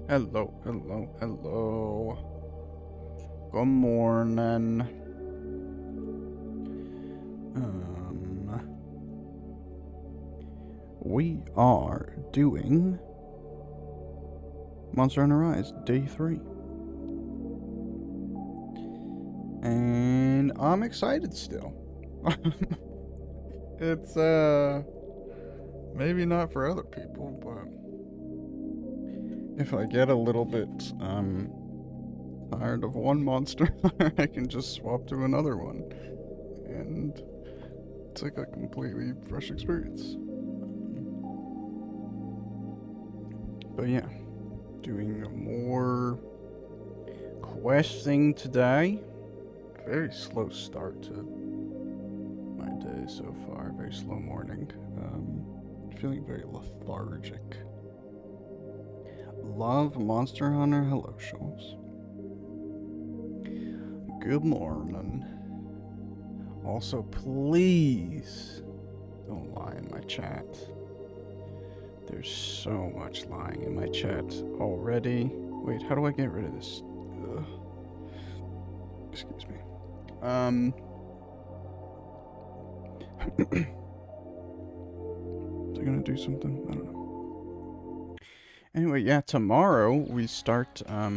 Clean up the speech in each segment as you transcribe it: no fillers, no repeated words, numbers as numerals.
Hello, hello, hello. Good morning. We are doing Monster Hunter Rise Day 3. And I'm excited still. It's, maybe not for other people, but if I get a little bit, tired of one monster, I can just swap to another one. And it's like a completely fresh experience. But yeah, doing more questing today. Very slow start to my day so far. Very slow morning. Feeling very lethargic. Love Monster Hunter. Hello, Shoals. Good morning. Also, please don't lie in my chat. There's so much lying in my chat already. Wait, how do I get rid of this? Ugh. Excuse me. Is it gonna do something? I don't know. Anyway, yeah, tomorrow we start a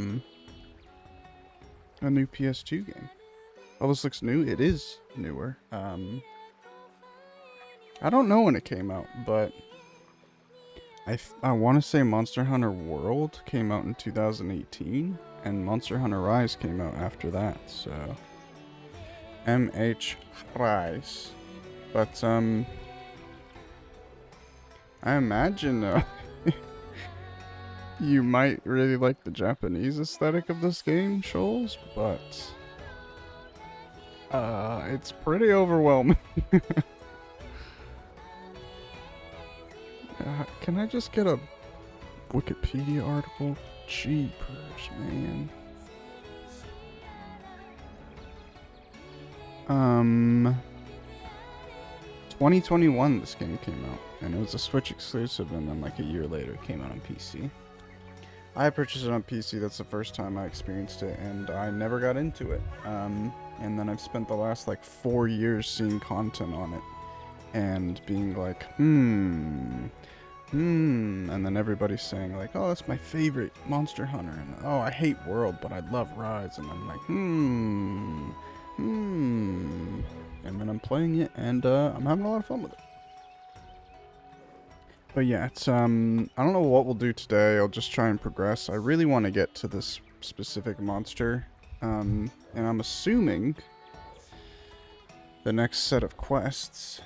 new PS2 game. Oh, this looks new. It is newer. I don't know when it came out, but I want to say Monster Hunter World came out in 2018, and Monster Hunter Rise came out after that. So MH Rise, but I imagine you might really like the Japanese aesthetic of this game, Shoals, but it's pretty overwhelming. Can I just get a Wikipedia article? Jeepers, man. 2021 this game came out, and it was a Switch exclusive, and then like a year later it came out on PC. I purchased it on PC, that's the first time I experienced it, and I never got into it. And then I've spent the last like 4 years seeing content on it, and being like, and then everybody's saying like, oh, that's my favorite Monster Hunter, and oh, I hate World, but I love Rise, and I'm like, and then I'm playing it, and I'm having a lot of fun with it. But yeah, it's I don't know what we'll do today. I'll just try and progress. I really want to get to this specific monster, and I'm assuming the next set of quests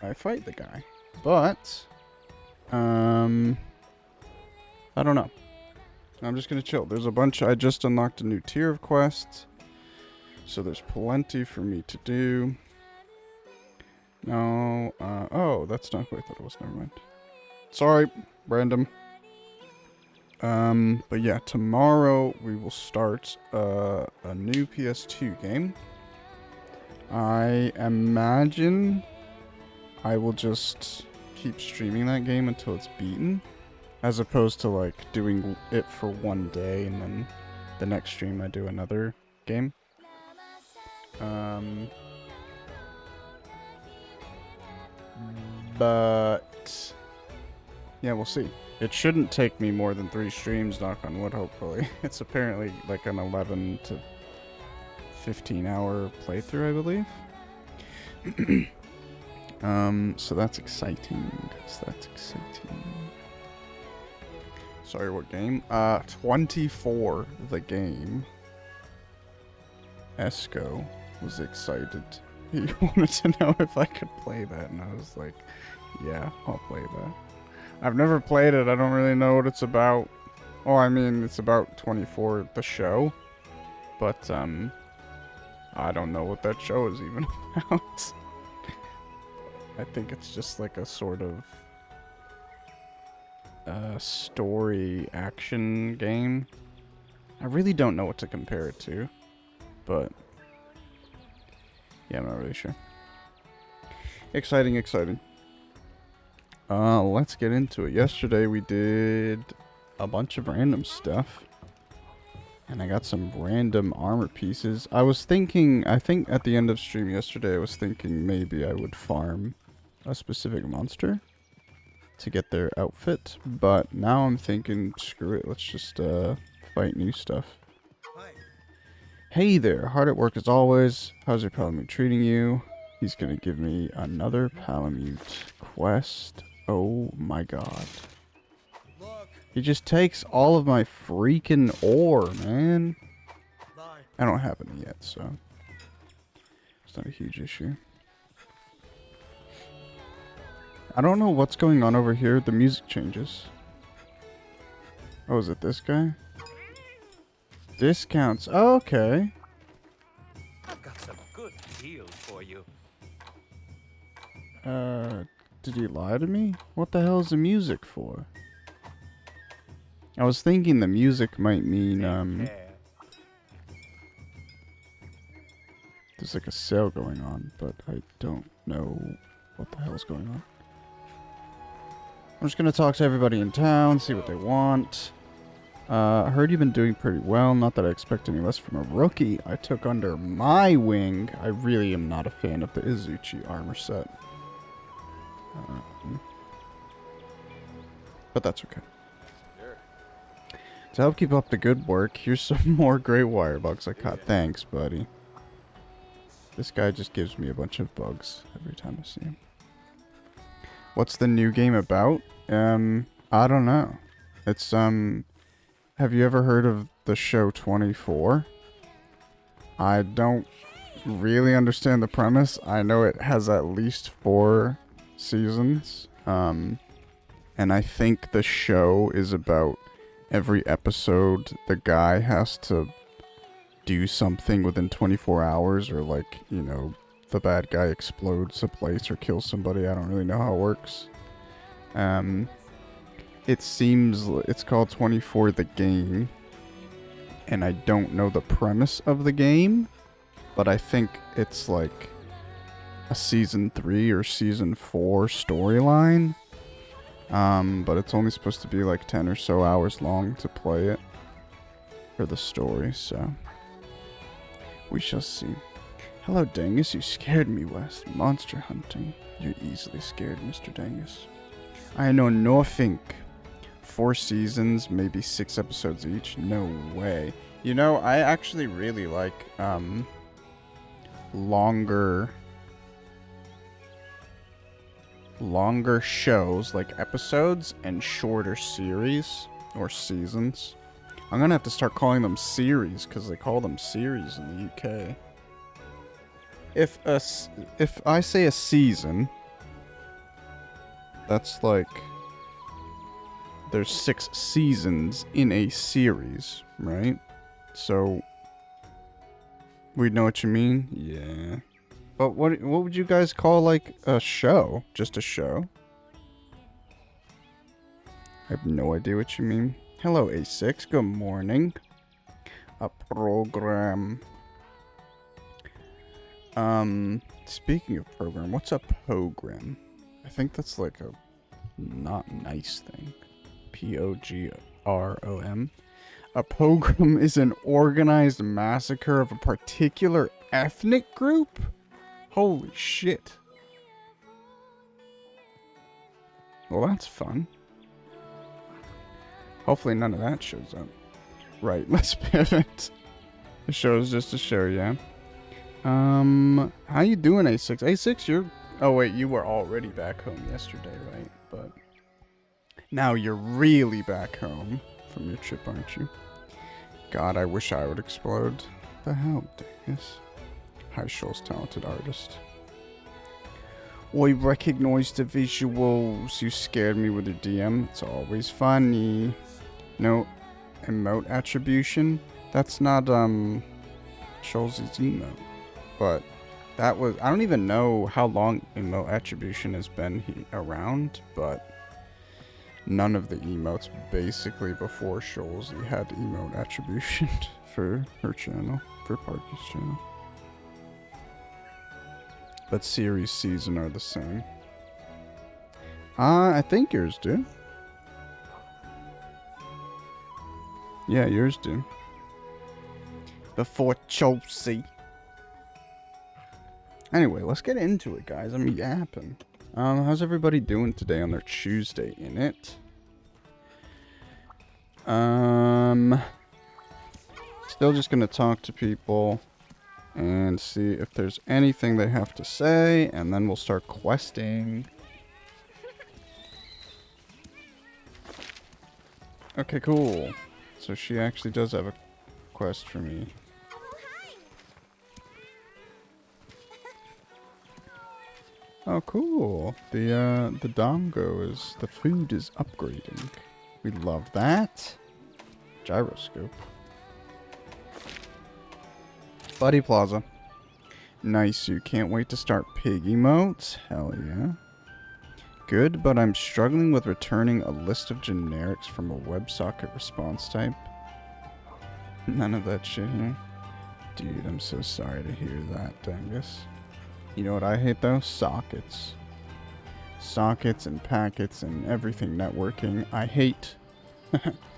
I fight the guy, but I don't know. I'm just gonna chill. There's a bunch. I just unlocked a new tier of quests, so there's plenty for me to do. No, oh, that's not who I thought it was. Never mind. Sorry, random. But yeah, tomorrow we will start a new PS2 game. I imagine I will just keep streaming that game until it's beaten, as opposed to like doing it for one day and then the next stream I do another game. But yeah, we'll see. It shouldn't take me more than 3 streams, knock on wood, hopefully. It's apparently like an 11 to 15 hour playthrough, I believe. So that's exciting. Sorry, what game? 24, the game. Esco was excited. He wanted to know if I could play that, and I was like, yeah, I'll play that. I've never played it. I don't really know what it's about. Oh, I mean, it's about 24, the show. But, I don't know what that show is even about. I think it's just like a sort of story action game. I really don't know what to compare it to. But, yeah, I'm not really sure. Exciting. Let's get into it. Yesterday we did a bunch of random stuff. And I got some random armor pieces. I was thinking, I think at the end of stream yesterday, I was thinking maybe I would farm a specific monster to get their outfit. But now I'm thinking, screw it, let's just fight new stuff. Hey there, hard at work as always. How's your Palamute treating you? He's gonna give me another Palamute quest. Oh my god. He just takes all of my freaking ore, man. I don't have any yet, so it's not a huge issue. I don't know what's going on over here. The music changes. Oh, is it this guy? Discounts. Oh, okay. I've got some good deals for you. Did he lie to me? What the hell is the music for? I was thinking the music might mean, there's like a sale going on, but I don't know what the hell's going on. I'm just gonna talk to everybody in town, see what they want. I heard you've been doing pretty well. Not that I expect any less from a rookie I took under my wing. I really am not a fan of the Izuchi armor set. But that's okay. To help keep up the good work, here's some more great wire bugs I caught. Thanks, buddy. This guy just gives me a bunch of bugs every time I see him. What's the new game about? I don't know. It's, have you ever heard of the show 24? I don't really understand the premise. I know it has at least 4 seasons. And I think the show is about every episode the guy has to do something within 24 hours, or like, you know, the bad guy explodes a place or kills somebody. I don't really know how it works. It seems it's called 24 the game, and I don't know the premise of the game, but I think it's like a season 3 or season 4 storyline. But it's only supposed to be like 10 or so hours long to play it for the story, so we shall see. Hello, Dangus. You scared me, West. Monster hunting. You're easily scared, Mr. Dangus. I know nothing. 4 seasons, maybe 6 episodes each? No way. You know, I actually really like, longer shows, like episodes, and shorter series or seasons. I'm gonna have to start calling them series, because they call them series in the UK. If I say a season, that's like there's 6 seasons in a series, right? So we know what you mean? Yeah. But what would you guys call like a show? Just a show? I have no idea what you mean. Hello, A6. Good morning. A program. Speaking of program, what's a program? I think that's like a not nice thing. P-O-G-R-O-M. A pogrom is an organized massacre of a particular ethnic group? Holy shit. Well, that's fun. Hopefully none of that shows up. Right, let's pivot. The show is just a show, yeah. How you doing, A6? A6, you're... Oh, wait, you were already back home yesterday, right? But now you're really back home from your trip, aren't you? God, I wish I would explode. The hell, Dingus. Hi, Shoal's talented artist. I recognize the visuals. You scared me with your DM. It's always funny. No emote attribution. That's not, Shoal's emote. But that was... I don't even know how long emote attribution has been around, but none of the emotes basically before Shoal's had emote attribution for her channel, for Parky's channel. But series, season are the same. I think yours do. Yeah, yours do. Before Chelsea. Anyway, let's get into it, guys. I'm yapping. How's everybody doing today on their Tuesday in it? Still just gonna talk to people and see if there's anything they have to say, and then we'll start questing. Okay, cool. So she actually does have a quest for me. Oh, cool. The dongo is, the food is upgrading. We love that. Gyroscope. Buddy Plaza. Nice, you can't wait to start pig emotes? Hell yeah. Good, but I'm struggling with returning a list of generics from a WebSocket response type. None of that shit here. Dude, I'm so sorry to hear that, Dangus. You know what I hate though? Sockets. Sockets and packets and everything networking. I hate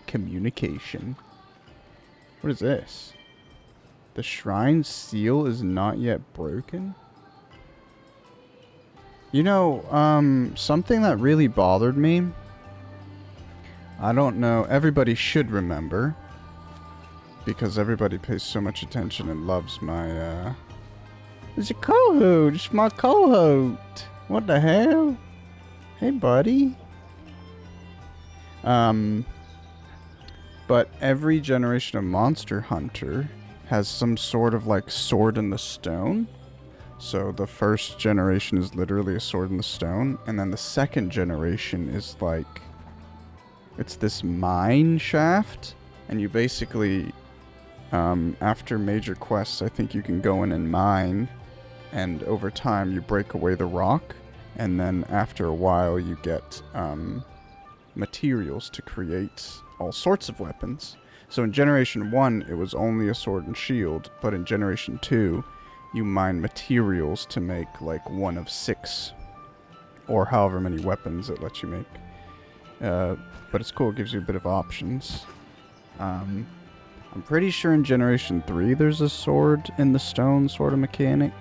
communication. What is this? The shrine seal is not yet broken? You know, something that really bothered me. I don't know. Everybody should remember. Because everybody pays so much attention and loves my, It's a cohort. It's my cohort. What the hell? Hey, buddy. But every generation of Monster Hunter has some sort of, like, sword in the stone. So the first generation is literally a sword in the stone. And then the second generation is, like, it's this mine shaft. And you basically, after major quests, I think you can go in and mine. And over time, you break away the rock. And then after a while, you get materials to create all sorts of weapons. So in Generation 1, it was only a sword and shield. But in Generation 2, you mine materials to make, like, 1 of 6. Or however many weapons it lets you make. But it's cool. It gives you a bit of options. I'm pretty sure in Generation 3, there's a sword in the stone sort of mechanic.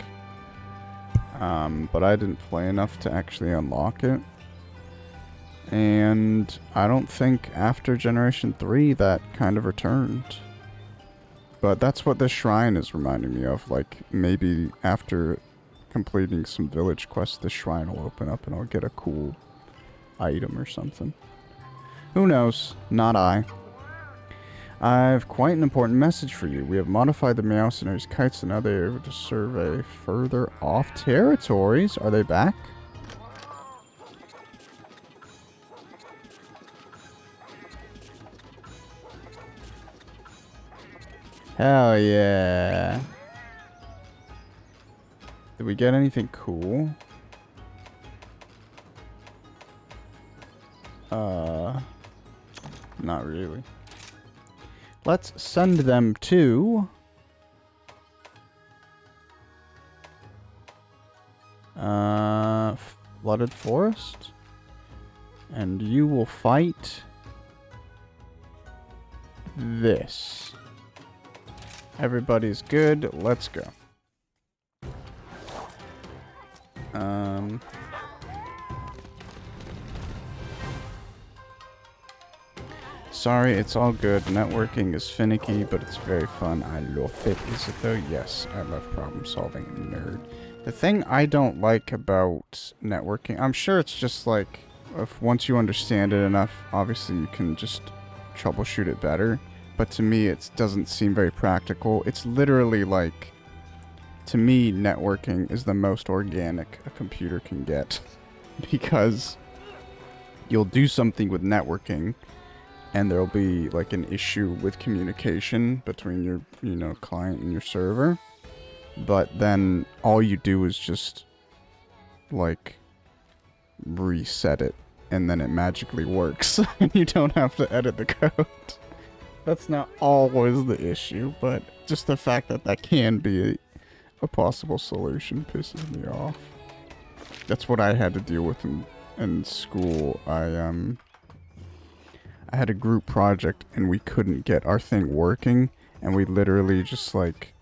But I didn't play enough to actually unlock it. And I don't think after Generation 3 that kind of returned. But that's what this shrine is reminding me of. Like, maybe after completing some village quests, the shrine will open up and I'll get a cool item or something. Who knows? Not I. I've quite an important message for you. We have modified the Meowcenary's kites and now they are able to survey further off territories. Are they back? Hell yeah. Did we get anything cool? Not really. Let's send them to... Flooded Forest. And you will fight... this. Everybody's good. Let's go. Sorry, it's all good. Networking is finicky, but it's very fun. I love it. Is it though? Yes, I love problem solving, nerd. The thing I don't like about networking, I'm sure it's just like, if once you understand it enough, obviously you can just troubleshoot it better. But to me, it doesn't seem very practical. It's literally like, to me, networking is the most organic a computer can get. Because you'll do something with networking, and there'll be like an issue with communication between your, you know, client and your server. But then all you do is just like reset it, and then it magically works, and you don't have to edit the code. That's not always the issue, but just the fact that that can be a possible solution pisses me off. That's what I had to deal with in school. I I had a group project and we couldn't get our thing working, and we literally just like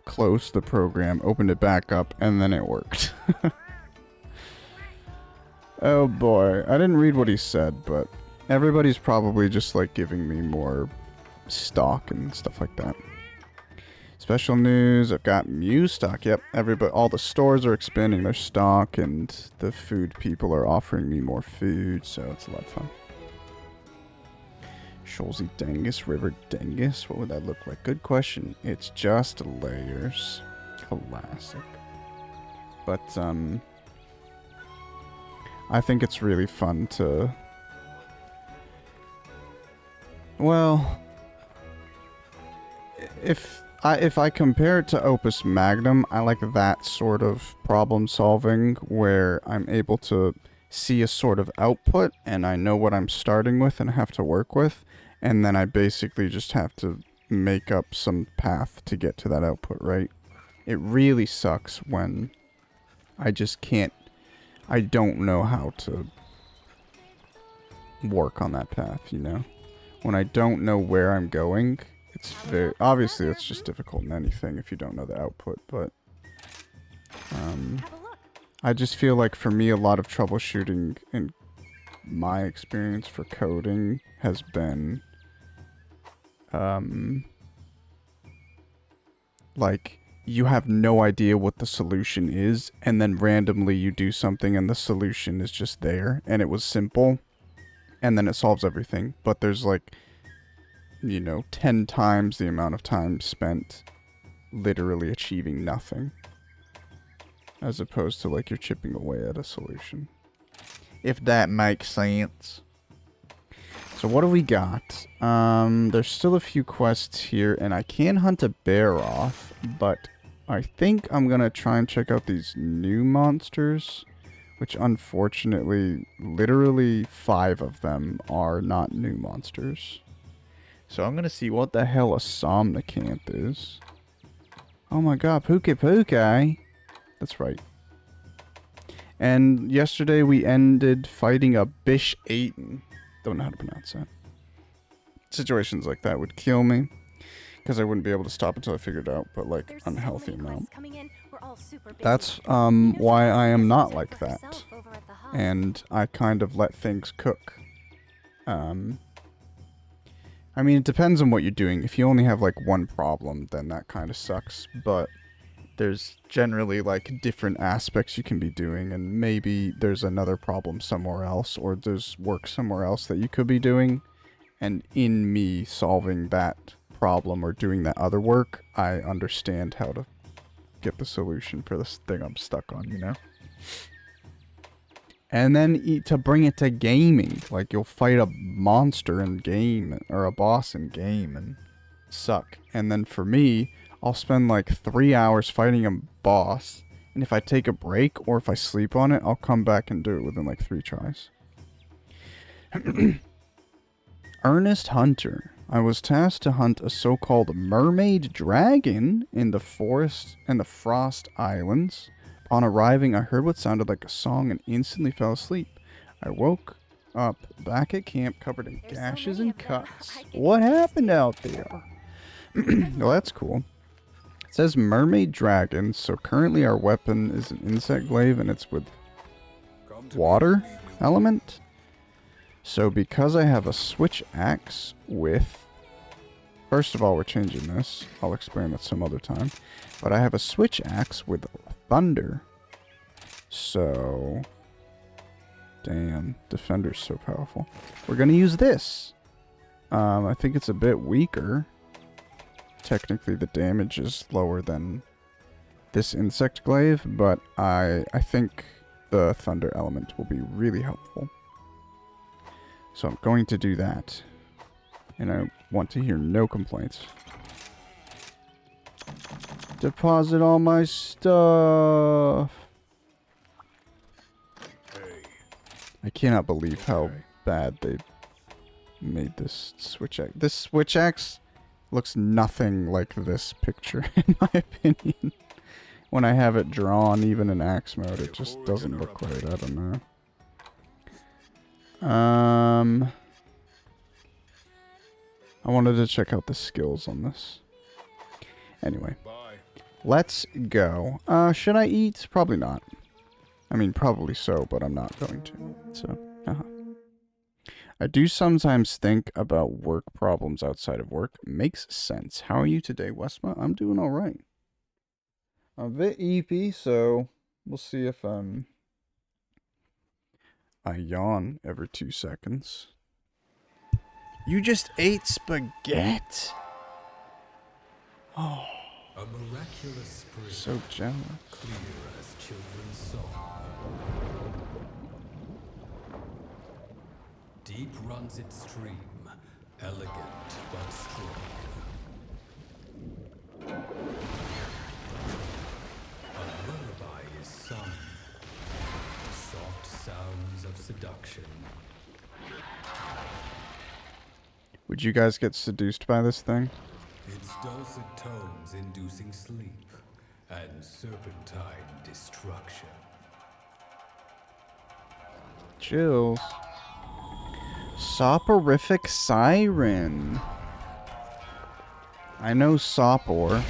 closed the program, opened it back up, and then it worked. Oh boy, I didn't read what he said, but everybody's probably just like giving me more stock and stuff like that. Special news, I've got Mew stock. Yep, all the stores are expanding their stock, and the food people are offering me more food, so it's a lot of fun. Scholzy Dengus, River Dengus, what would that look like? Good question. It's just layers. Classic. But, I think it's really fun to... Well... If I compare it to Opus Magnum, I like that sort of problem solving where I'm able to see a sort of output and I know what I'm starting with and have to work with, and then I basically just have to make up some path to get to that output, right? It really sucks when I just can't, I don't know how to work on that path, you know? When I don't know where I'm going, it's very, obviously it's just difficult in anything if you don't know the output, but I just feel like for me a lot of troubleshooting in my experience for coding has been like you have no idea what the solution is, and then randomly you do something and the solution is just there and it was simple and then it solves everything, but there's like, you know, 10 times the amount of time spent literally achieving nothing. As opposed to like you're chipping away at a solution. If that makes sense. So what do we got? There's still a few quests here, and I can hunt a bear off, but I think I'm gonna try and check out these new monsters, which unfortunately, literally 5 of them are not new monsters. So I'm gonna see what the hell a Somnicanth is. Oh my god, Puke Puke! That's right. And yesterday we ended fighting a Bish Aiden. Don't know how to pronounce that. Situations like that would kill me, because I wouldn't be able to stop until I figured it out, but like unhealthy amount. That's why I am not like that. And I kind of let things cook. I mean, it depends on what you're doing. If you only have like one problem, then that kind of sucks, but there's generally like different aspects you can be doing, and maybe there's another problem somewhere else, or there's work somewhere else that you could be doing, and in me solving that problem or doing that other work, I understand how to get the solution for this thing I'm stuck on, you know? And then to bring it to gaming, like you'll fight a monster in game, or a boss in game, and suck. And then for me, I'll spend like 3 hours fighting a boss, and if I take a break or if I sleep on it, I'll come back and do it within like 3 tries. Earnest Hunter. I was tasked to hunt a so-called mermaid dragon in the forest and the Frost Islands. Upon arriving, I heard what sounded like a song and instantly fell asleep. I woke up back at camp covered in gashes and cuts. What happened out there? Well, that's cool. It says mermaid dragon, so currently our weapon is an insect glaive and it's with water element. So because I have a switch axe with... First of all, we're changing this. I'll explain that some other time. But I have a switch axe with thunder. So... Damn, Defender's so powerful. We're gonna use this. I think it's a bit weaker. Technically the damage is lower than this insect glaive, but I think the thunder element will be really helpful. So I'm going to do that. And I want to hear no complaints. Deposit all my stuff. I cannot believe how bad they made this switch axe. This switch axe looks nothing like this picture, in my opinion. When I have it drawn, even in axe mode, it just doesn't look right. I don't know. I wanted to check out the skills on this. Anyway, let's go. Should I eat? Probably not. I mean, probably so, but I'm not going to. So, I do sometimes think about work problems outside of work. Makes sense. How are you today, Westma? I'm doing all right. I'm a bit EP, so we'll see if I yawn every 2 seconds. You just ate spaghetti? Oh. A miraculous spring, So jealous. clear as children's song. Deep runs its stream, elegant but strong. A lullaby is sung, soft sounds of seduction. Would you guys get seduced by this thing? Its dulcet tones inducing sleep and serpentine destruction. Chills. Soporific Siren. I know Sopor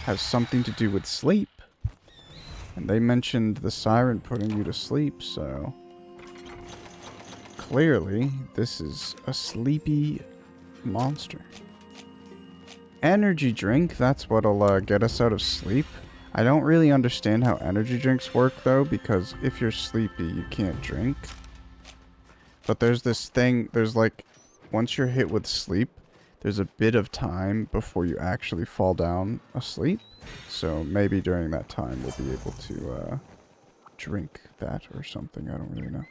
has something to do with sleep. And they mentioned the siren putting you to sleep, so... Clearly, this is a sleepy monster. Energy drink, that's what'll get us out of sleep. I don't really understand how energy drinks work, though, because if you're sleepy, you can't drink. But there's this thing, there's like, once you're hit with sleep, there's a bit of time before you actually fall down asleep. So maybe during that time we'll be able to drink that or something, I don't really know.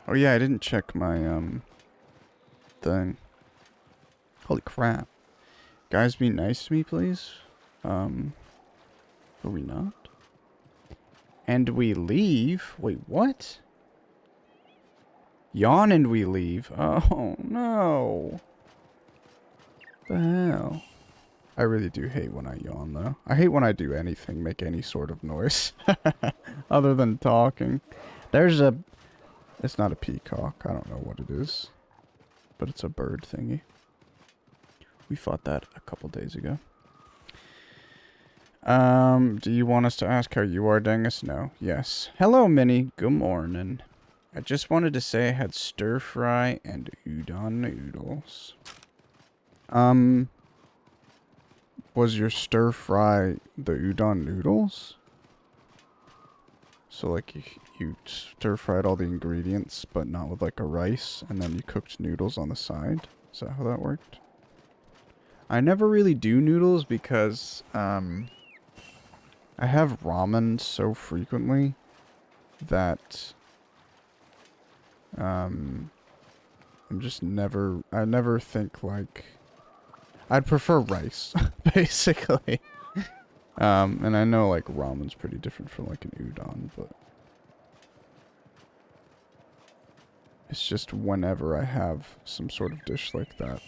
Oh yeah, I didn't check my thing. Holy crap. Guys, be nice to me, please. Are we not? And we leave? Wait, what? Yawn and we leave. Oh, no. The hell? I really do hate when I yawn, though. I hate when I do anything, make any sort of noise. Other than talking. There's a... It's not a peacock. I don't know what it is. But it's a bird thingy. We fought that a couple days ago. Do you want us to ask how you are, Dengus? No. Yes. Hello, Minnie. Good morning. I just wanted to say I had stir fry and udon noodles. Was your stir fry the udon noodles? So like you stir fried all the ingredients, but not with like a rice, and then you cooked noodles on the side? Is that how that worked? I never really do noodles because, I have ramen so frequently that, I'm just never, I never think like, I'd prefer rice, basically. And I know like ramen's pretty different from like an udon, but it's just whenever I have some sort of dish like that.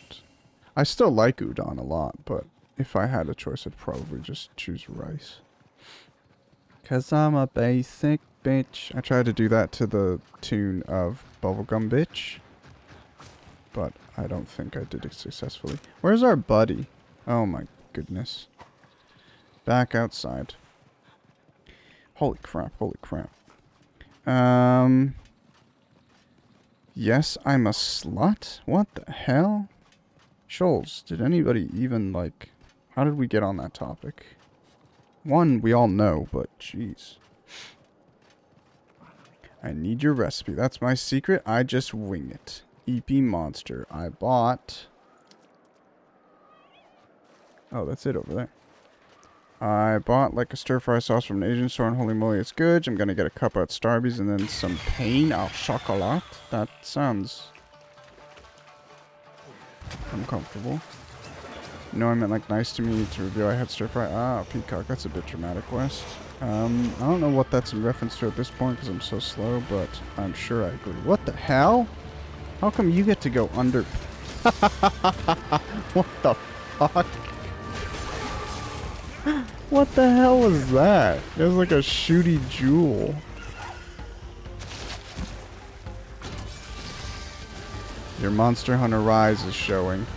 I still like udon a lot, but if I had a choice, I'd probably just choose rice. 'Cause I'm a basic bitch. I tried to do that to the tune of Bubblegum Bitch, but I don't think I did it successfully. Where's our buddy? Oh my goodness. Back outside. Holy crap, holy crap. Yes, I'm a slut? What the hell? Shoals, did anybody even, like... How did we get on that topic? One, we all know, but jeez. I need your recipe. That's my secret. I just wing it. EP Monster. I bought... Oh, that's it over there. I bought like a stir-fry sauce from an Asian store, and holy moly, it's good. I'm gonna get a cup at Starbucks and then some pain au chocolat. That sounds uncomfortable. No, I meant like nice to me to reveal I had stir-fry. Ah, peacock. That's a bit dramatic, West. I don't know what that's in reference to at this point because I'm so slow, but I'm sure I agree. What the hell? How come you get to go under? What the fuck? What the hell was that? It was like a shooty jewel. Your Monster Hunter Rise is showing.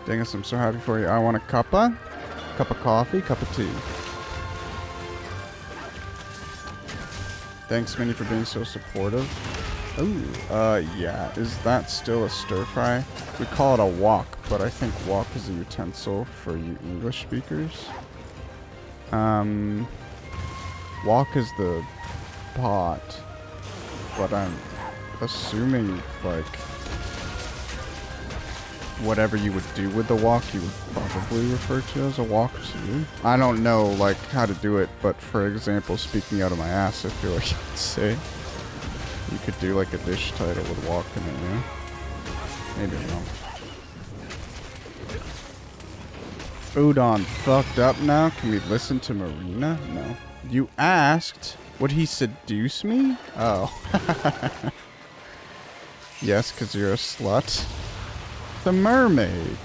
Dingus, I'm so happy for you. I want a cuppa, cup of coffee, cup of tea. Thanks, Minnie, for being so supportive. Ooh, yeah. Is that still a stir fry? We call it a wok, but I think wok is a utensil for you English speakers. Wok is the pot, but I'm assuming, like, whatever you would do with the wok, you would probably refer to as a wok too. I don't know, like, how to do it, but for example, speaking out of my ass, I feel like you could say you could do like a dish title with wok in it, yeah? Maybe I'm wrong. Udon fucked up now? Can we listen to Marina? No. You asked, would he seduce me? Oh. Yes, because you're a slut. The mermaid.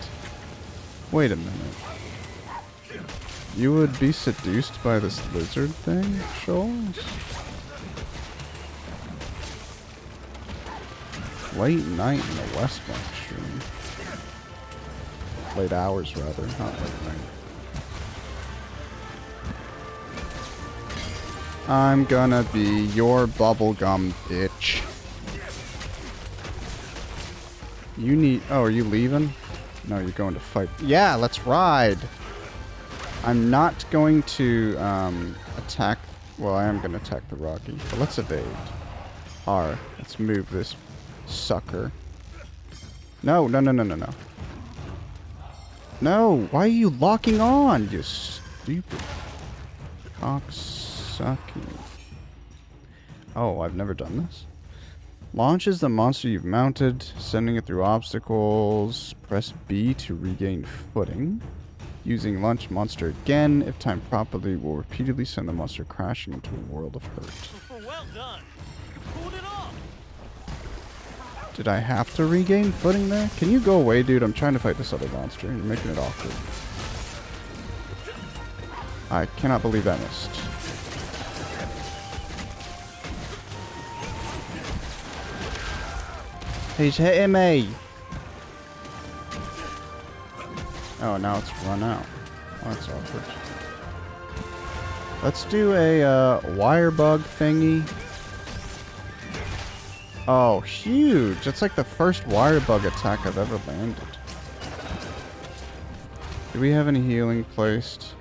Wait a minute. You would be seduced by this lizard thing, Shoals? Late night in the West Bank stream. Late hours, rather, not late night. I'm gonna be your bubblegum bitch. You need... Oh, are you leaving? No, you're going to fight. Yeah, let's ride! I'm not going to attack... Well, I am going to attack the Rocky. But let's evade. R. Let's move this sucker. No, no, no, no, no, no. No! Why are you locking on, you stupid cocksucking... Oh, I've never done this. Launches the monster you've mounted, sending it through obstacles. Press B to regain footing. Using launch monster again, if timed properly, will repeatedly send the monster crashing into a world of hurt. Well done. You pulled it off. Did I have to regain footing there? Can you go away, dude? I'm trying to fight this other monster. You're making it awkward. I cannot believe that missed. He's hitting me! Oh, now it's run out. Oh, that's awkward. Let's do a wire bug thingy. Oh, huge! It's like the first wire bug attack I've ever landed. Do we have any healing placed?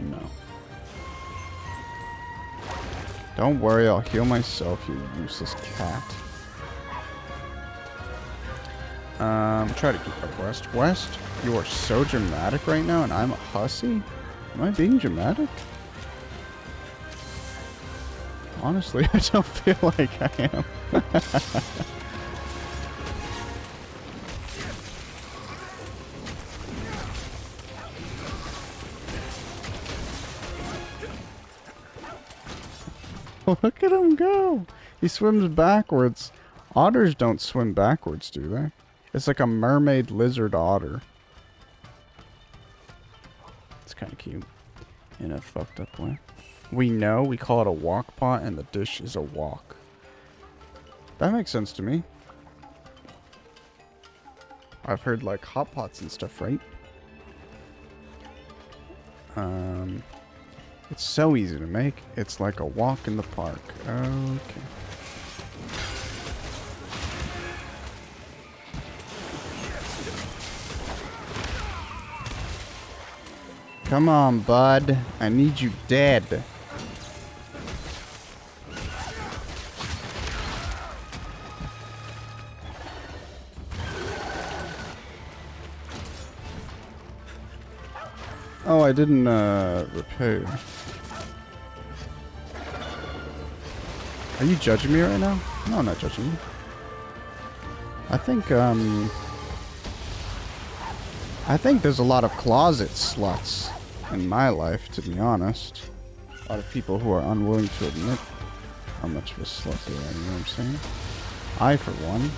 No. Don't worry, I'll heal myself, you useless cat. Try to keep up West. West, you are so dramatic right now, and I'm a hussy? Am I being dramatic? Honestly, I don't feel like I am. Look at him go! He swims backwards. Otters don't swim backwards, do they? It's like a mermaid lizard otter. It's kind of cute. In a fucked up way. We know, we call it a wok pot, and the dish is a wok. That makes sense to me. I've heard like hot pots and stuff, right? It's so easy to make. It's like a walk in the park. Okay. Come on, bud. I need you dead. Oh, I didn't, repair. Are you judging me right now? No, I'm not judging you. I think there's a lot of closet sluts in my life, to be honest. A lot of people who are unwilling to admit how much of a slut they are, you know what I'm saying? I, for one,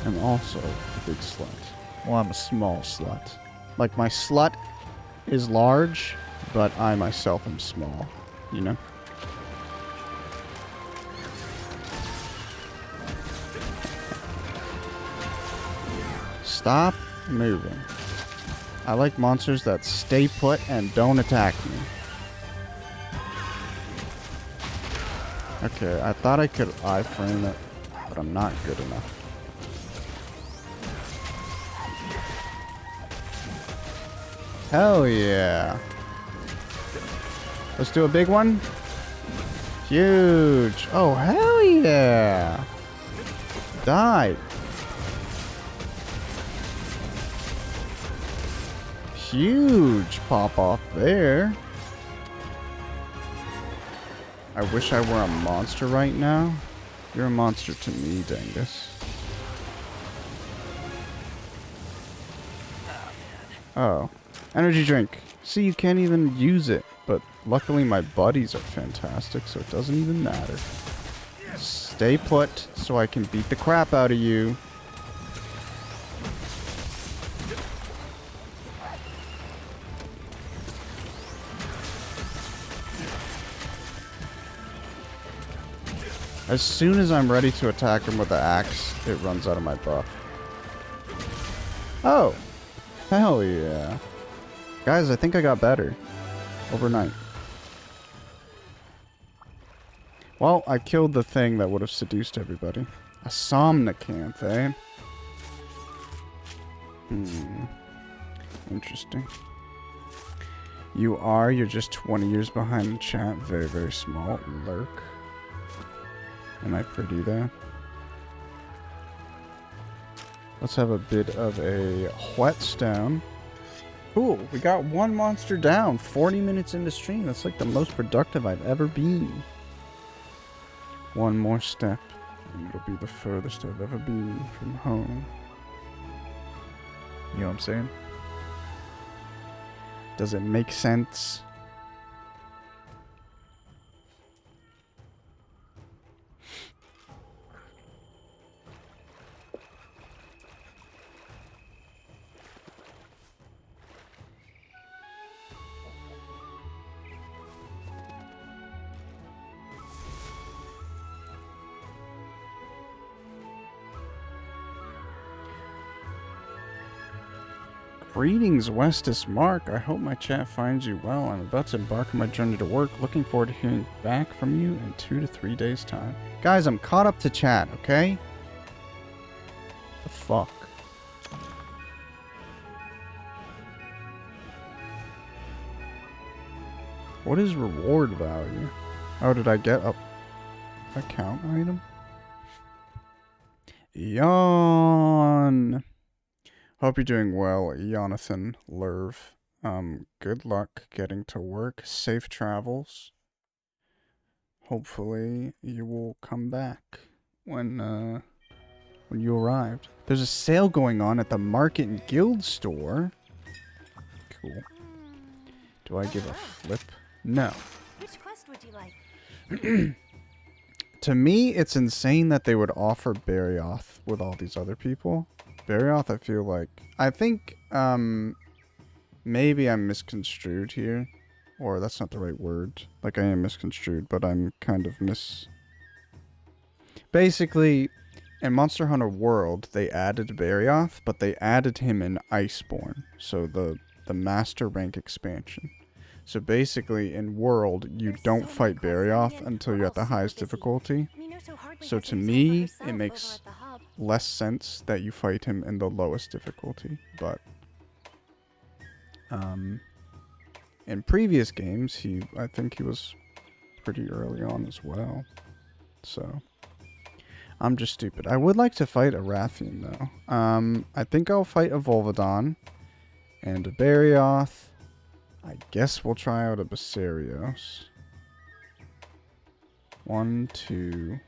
am also a big slut. Well, I'm a small slut. Like, my slut is large, but I myself am small. You know? Stop moving. I like monsters that stay put and don't attack me. Okay, I thought I could iframe it, but I'm not good enough. Hell yeah. Let's do a big one. Huge. Oh, hell yeah. Die. Huge pop off there. I wish I were a monster right now. You're a monster to me, Dingus. Oh. Energy drink. See, you can't even use it. But luckily my buddies are fantastic, so it doesn't even matter. Stay put so I can beat the crap out of you. As soon as I'm ready to attack him with the axe, it runs out of my buff. Oh! Hell yeah. Guys, I think I got better. Overnight. Well, I killed the thing that would have seduced everybody. A somnicant, eh? Interesting. You're just 20 years behind the chat. Very, very small. Lurk. Am I pretty there? Let's have a bit of a whetstone. Cool, we got one monster down. 40 minutes into stream. That's like the most productive I've ever been. One more step, and it'll be the furthest I've ever been from home. You know what I'm saying? Does it make sense? Greetings, Westus Mark. I hope my chat finds you well. I'm about to embark on my journey to work. Looking forward to hearing back from you in 2 to 3 days' time. Guys, I'm caught up to chat, okay? The fuck? What is reward value? Oh, did I get a account item? Yawn. Hope you're doing well, Jonathan Lerv. Good luck getting to work. Safe travels. Hopefully you will come back when you arrived. There's a sale going on at the Market and Guild store. Cool. Do I give a flip? No. Which quest would you like? To me, it's insane that they would offer Barioth with all these other people. Barioth, I feel like... I think, maybe I'm misconstrued here. Or that's not the right word. Like, I am misconstrued, but I'm kind of Basically, in Monster Hunter World, they added Barioth, but they added him in Iceborne. So, the Master Rank expansion. So, basically, in World, you don't fight Barioth until you're at the highest difficulty. So, to me, it makes less sense that you fight him in the lowest difficulty, but in previous games I think he was pretty early on as well. So I'm just stupid. I would like to fight a Rathian though. I think I'll fight a Volvidon and a Barioth. I guess we'll try out a Basarios. 1, 2.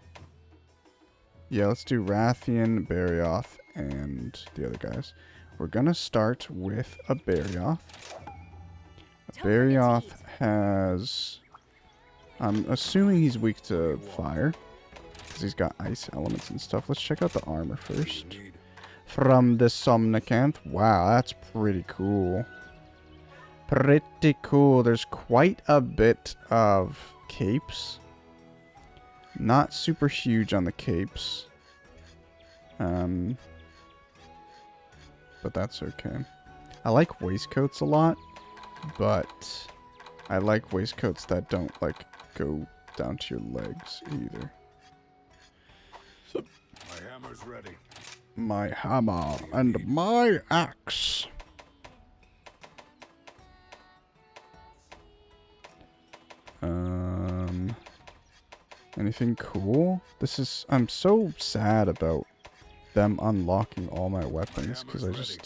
Yeah, let's do Rathian, Barioth, and the other guys. We're gonna start with a Barioth. A Barioth has... I'm assuming he's weak to fire, because he's got ice elements and stuff. Let's check out the armor first. from the Somnicanth. Wow, that's pretty cool. Pretty cool. There's quite a bit of capes. Not super huge on the capes. But that's okay. I like waistcoats a lot, but I like waistcoats that don't, like, go down to your legs either. My hammer's ready. My hammer and my axe. Anything cool? I'm so sad about them unlocking all my weapons because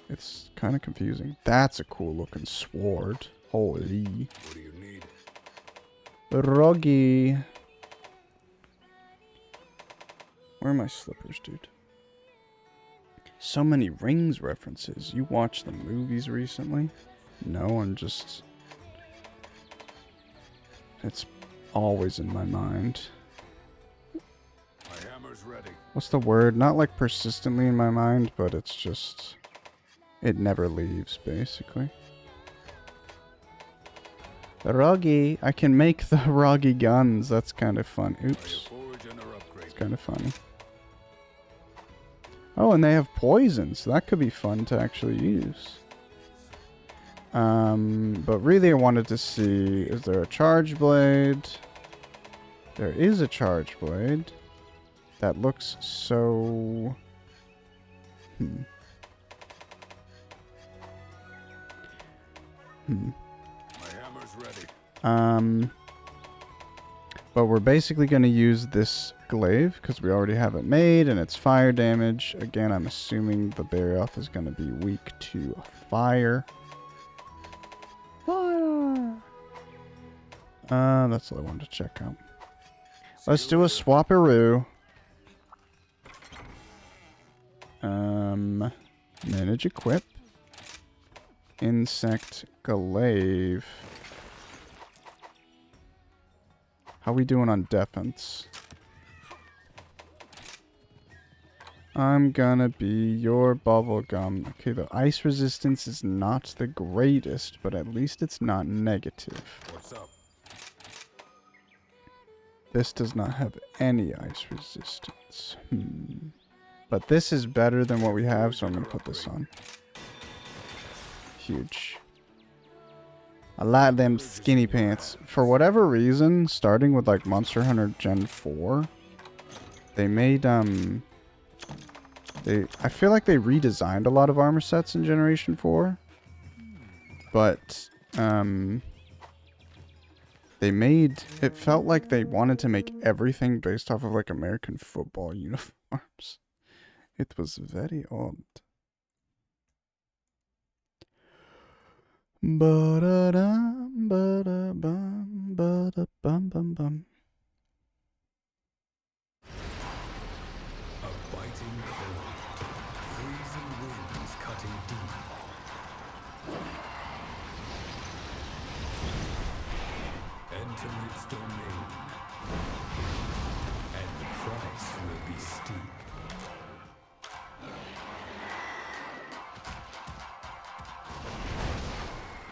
it's kind of confusing. That's a cool looking sword. Holy. What do you need? Roggy. Where are my slippers, dude? So many Rings references. You watched the movies recently? No, it's always in my mind. My hammer's ready. What's the word? Not like persistently in my mind, but it's just... it never leaves, basically. The Roggy. I can make the Roggy guns. That's kind of fun. Oops. It's kind of funny. Oh, and they have poison, so that could be fun to actually use. But really I wanted to see, is there a charge blade? There is a charge blade. That looks so... My hammer's ready. But we're basically going to use this glaive because we already have it made and it's fire damage. Again, I'm assuming the Barioth is going to be weak to fire. Fire! That's what I wanted to check out. Let's do a swapperoo. Manage equip. Insect glaive. How we doing on defense? I'm gonna be your bubblegum. Okay, the ice resistance is not the greatest, but at least it's not negative. What's up? This does not have any ice resistance. But this is better than what we have, so I'm gonna put this on. Huge. I like them skinny pants. For whatever reason, starting with like Monster Hunter Gen 4, they made I feel like they redesigned a lot of armor sets in Generation 4. But it felt like they wanted to make everything based off of like American football uniforms. It was very odd. Ba-da-dum, ba-da-bum, ba-da-bum-bum-bum. A biting cold, freezing winds cutting deep. Enter its domain, and the price will be steep.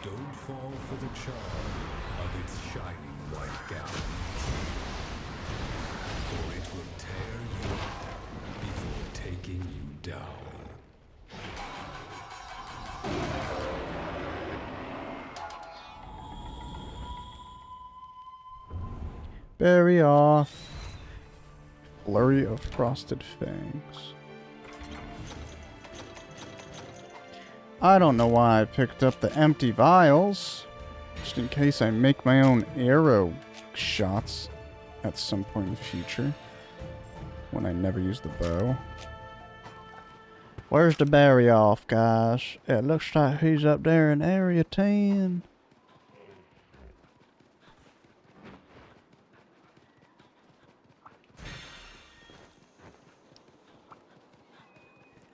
Don't fall for the charm of its shining white gown, for it will tear you up before taking you down. Barioth. Flurry of frosted fangs. I don't know why I picked up the empty vials. Just in case I make my own arrow shots at some point in the future. When I never use the bow. Where's the Barioth, guys? It looks like he's up there in Area 10.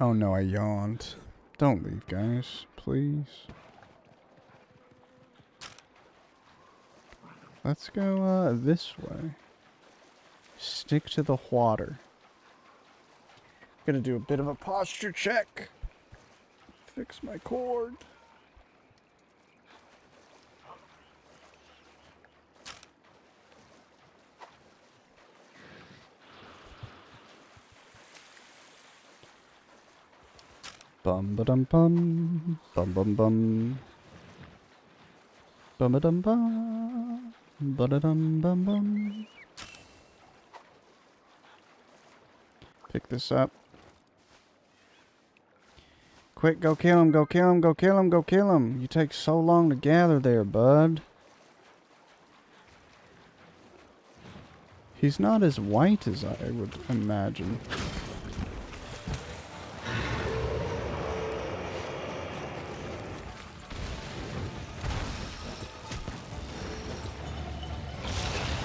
Oh no, I yawned. Don't leave, guys. Please. Let's go this way. Stick to the water. Gonna do a bit of a posture check. Fix my cord. Bum ba dum bum bum bum bum bum ba dum bum ba da dum bum bum. Pick this up. Quick, go kill him, go kill him, go kill him, go kill him. You take so long to gather there, bud. He's not as white as I would imagine.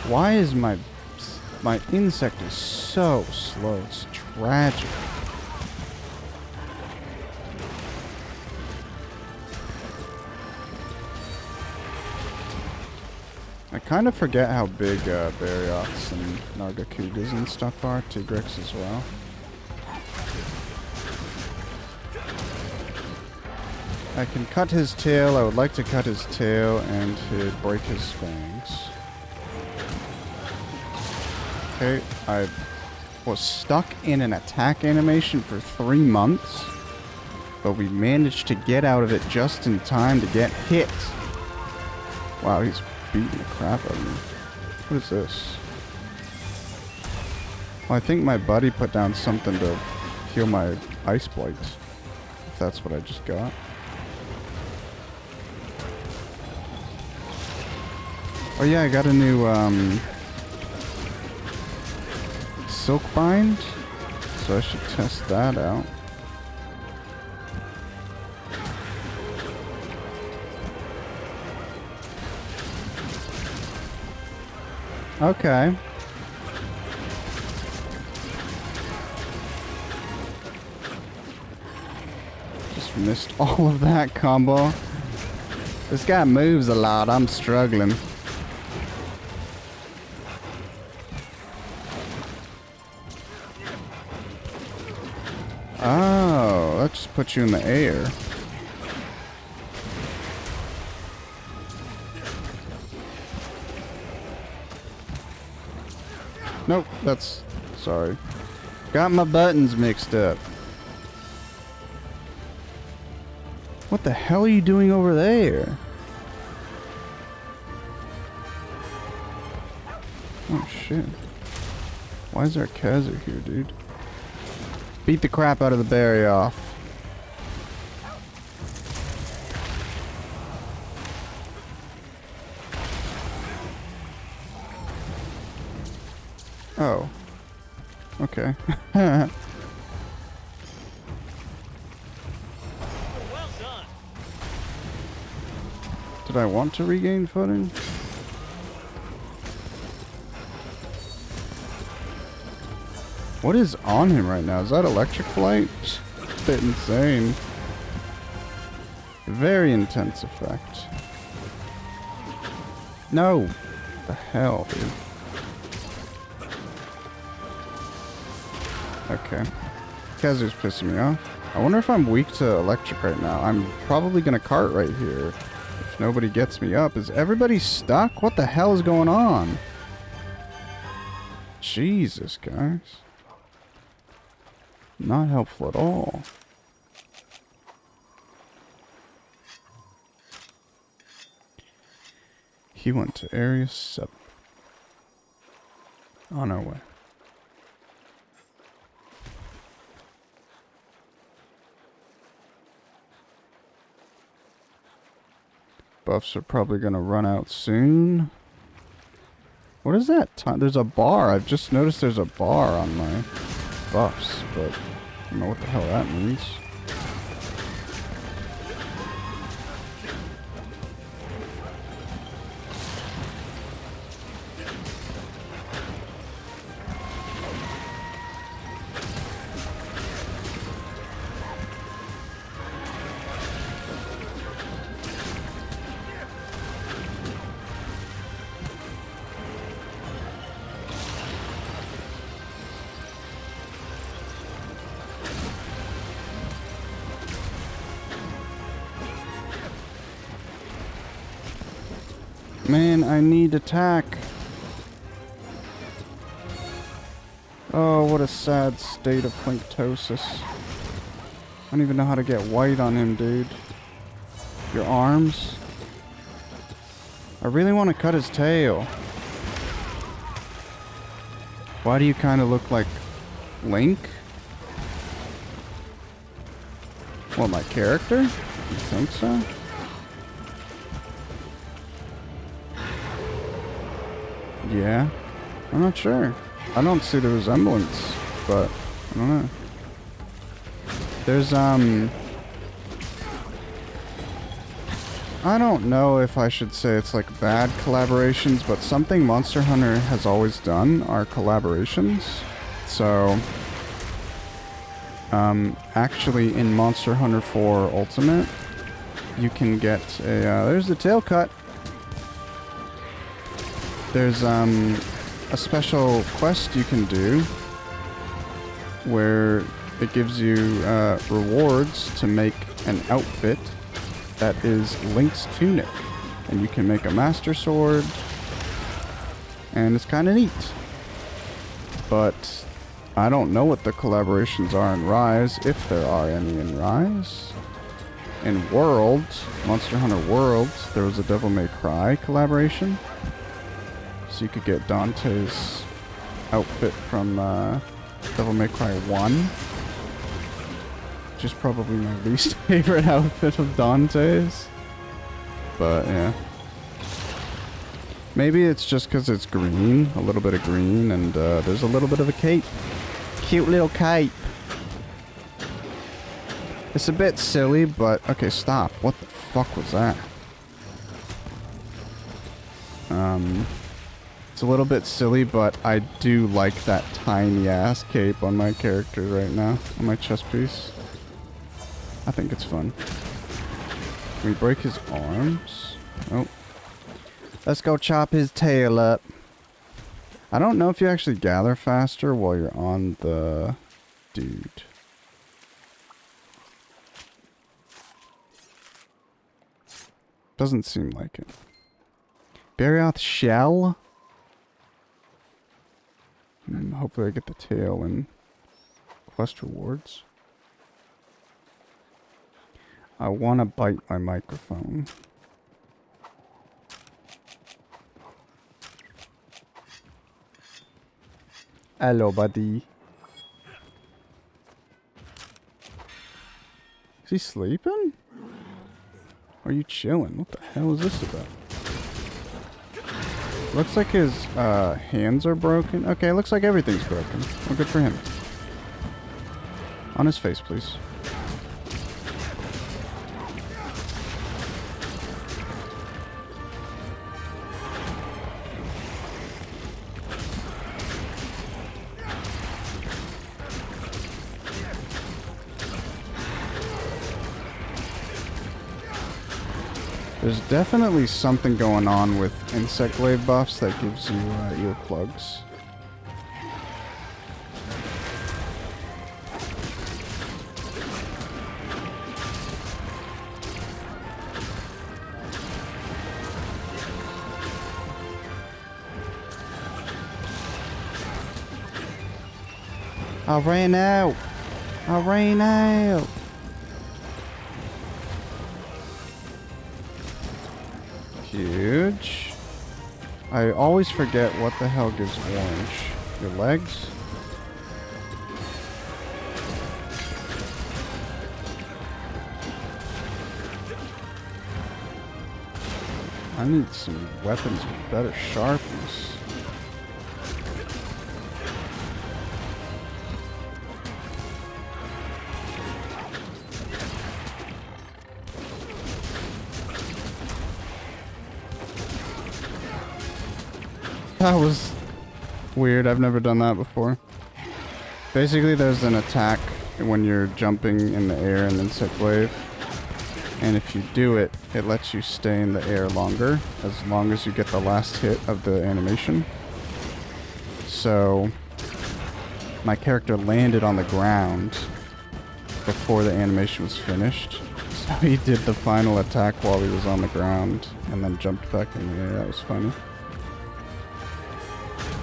Why is my insect is so slow? It's tragic. I kind of forget how big Barioths and Nargacugas and stuff are. Tigrex as well. I can cut his tail. I would like to cut his tail and to break his fangs. Okay, I was stuck in an attack animation for 3 months, but we managed to get out of it just in time to get hit. Wow, he's beating the crap out of me. What is this? Well, I think my buddy put down something to heal my ice blight, if that's what I just got. Oh yeah, I got a new silk bind, so I should test that out. Okay. Just missed all of that combo. This guy moves a lot. I'm struggling. Oh, that just puts you in the air. Nope, that's... sorry. Got my buttons mixed up. What the hell are you doing over there? Oh shit. Why is there a Kaiser here, dude? Beat the crap out of the Barioth. Oh. Okay. Well done. Did I want to regain footing? What is on him right now? Is that electric blight? A bit insane. Very intense effect. No! The hell, dude. Okay. Kazu's pissing me off. I wonder if I'm weak to electric right now. I'm probably gonna cart right here if nobody gets me up. Is everybody stuck? What the hell is going on? Jesus, guys. Not helpful at all. He went to Area 7. On our way. Buffs are probably going to run out soon. What is that? There's a bar. I've just noticed there's a bar on my buffs, but I don't know what the hell that means. Man, I need attack. Oh, what a sad state of Plinktosis. I don't even know how to get white on him, dude. Your arms? I really want to cut his tail. Why do you kind of look like Link? What, my character? You think so? Yeah. I'm not sure. I don't see the resemblance, but I don't know. There's, I don't know if I should say it's like bad collaborations, but something Monster Hunter has always done are collaborations. So, actually in Monster Hunter 4 Ultimate, you can get a, there's the tail cut. There's, a special quest you can do where it gives you, rewards to make an outfit that is Link's tunic. And you can make a Master Sword. And it's kind of neat. But I don't know what the collaborations are in Rise, if there are any in Rise. In World, Monster Hunter World, there was a Devil May Cry collaboration. So you could get Dante's outfit from Devil May Cry 1. Which is probably my least favorite outfit of Dante's. But yeah. Maybe it's just because it's green, a little bit of green, and there's a little bit of a cape. Cute little cape. It's a bit silly, but... Okay, stop. What the fuck was that? It's a little bit silly, but I do like that tiny ass cape on my character right now. On my chest piece. I think it's fun. Can we break his arms? Oh. Let's go chop his tail up. I don't know if you actually gather faster while you're on the dude. Doesn't seem like it. Barioth shell? Hopefully I get the tail and quest rewards. I want to bite my microphone. Hello, buddy. Is he sleeping? Or are you chilling? What the hell is this about? Looks like his hands are broken. Okay, looks like everything's broken. Well, good for him. On his face, please. There's definitely something going on with insect glaive buffs that gives you earplugs. I ran out! I ran out! Huge. I always forget what the hell gives orange. Your legs? I need some weapons with better sharpness. That was weird. I've never done that before. Basically, there's an attack when you're jumping in the air in Insect Glaive. And if you do it, it lets you stay in the air longer, as long as you get the last hit of the animation. So, my character landed on the ground before the animation was finished. So he did the final attack while he was on the ground and then jumped back in the air. That was funny.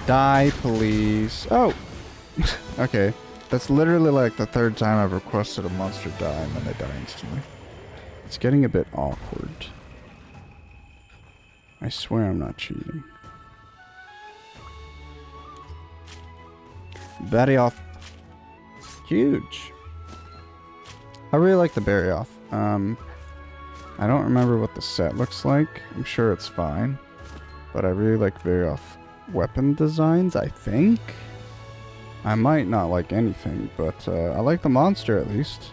Die, please. Oh! Okay. That's literally like the third time I've requested a monster die and then they die instantly. It's getting a bit awkward. I swear I'm not cheating. Barioth. Huge. I really like the Barioth. I don't remember what the set looks like. I'm sure it's fine. But I really like Barioth weapon designs, I think. I might not like anything, but I like the monster at least.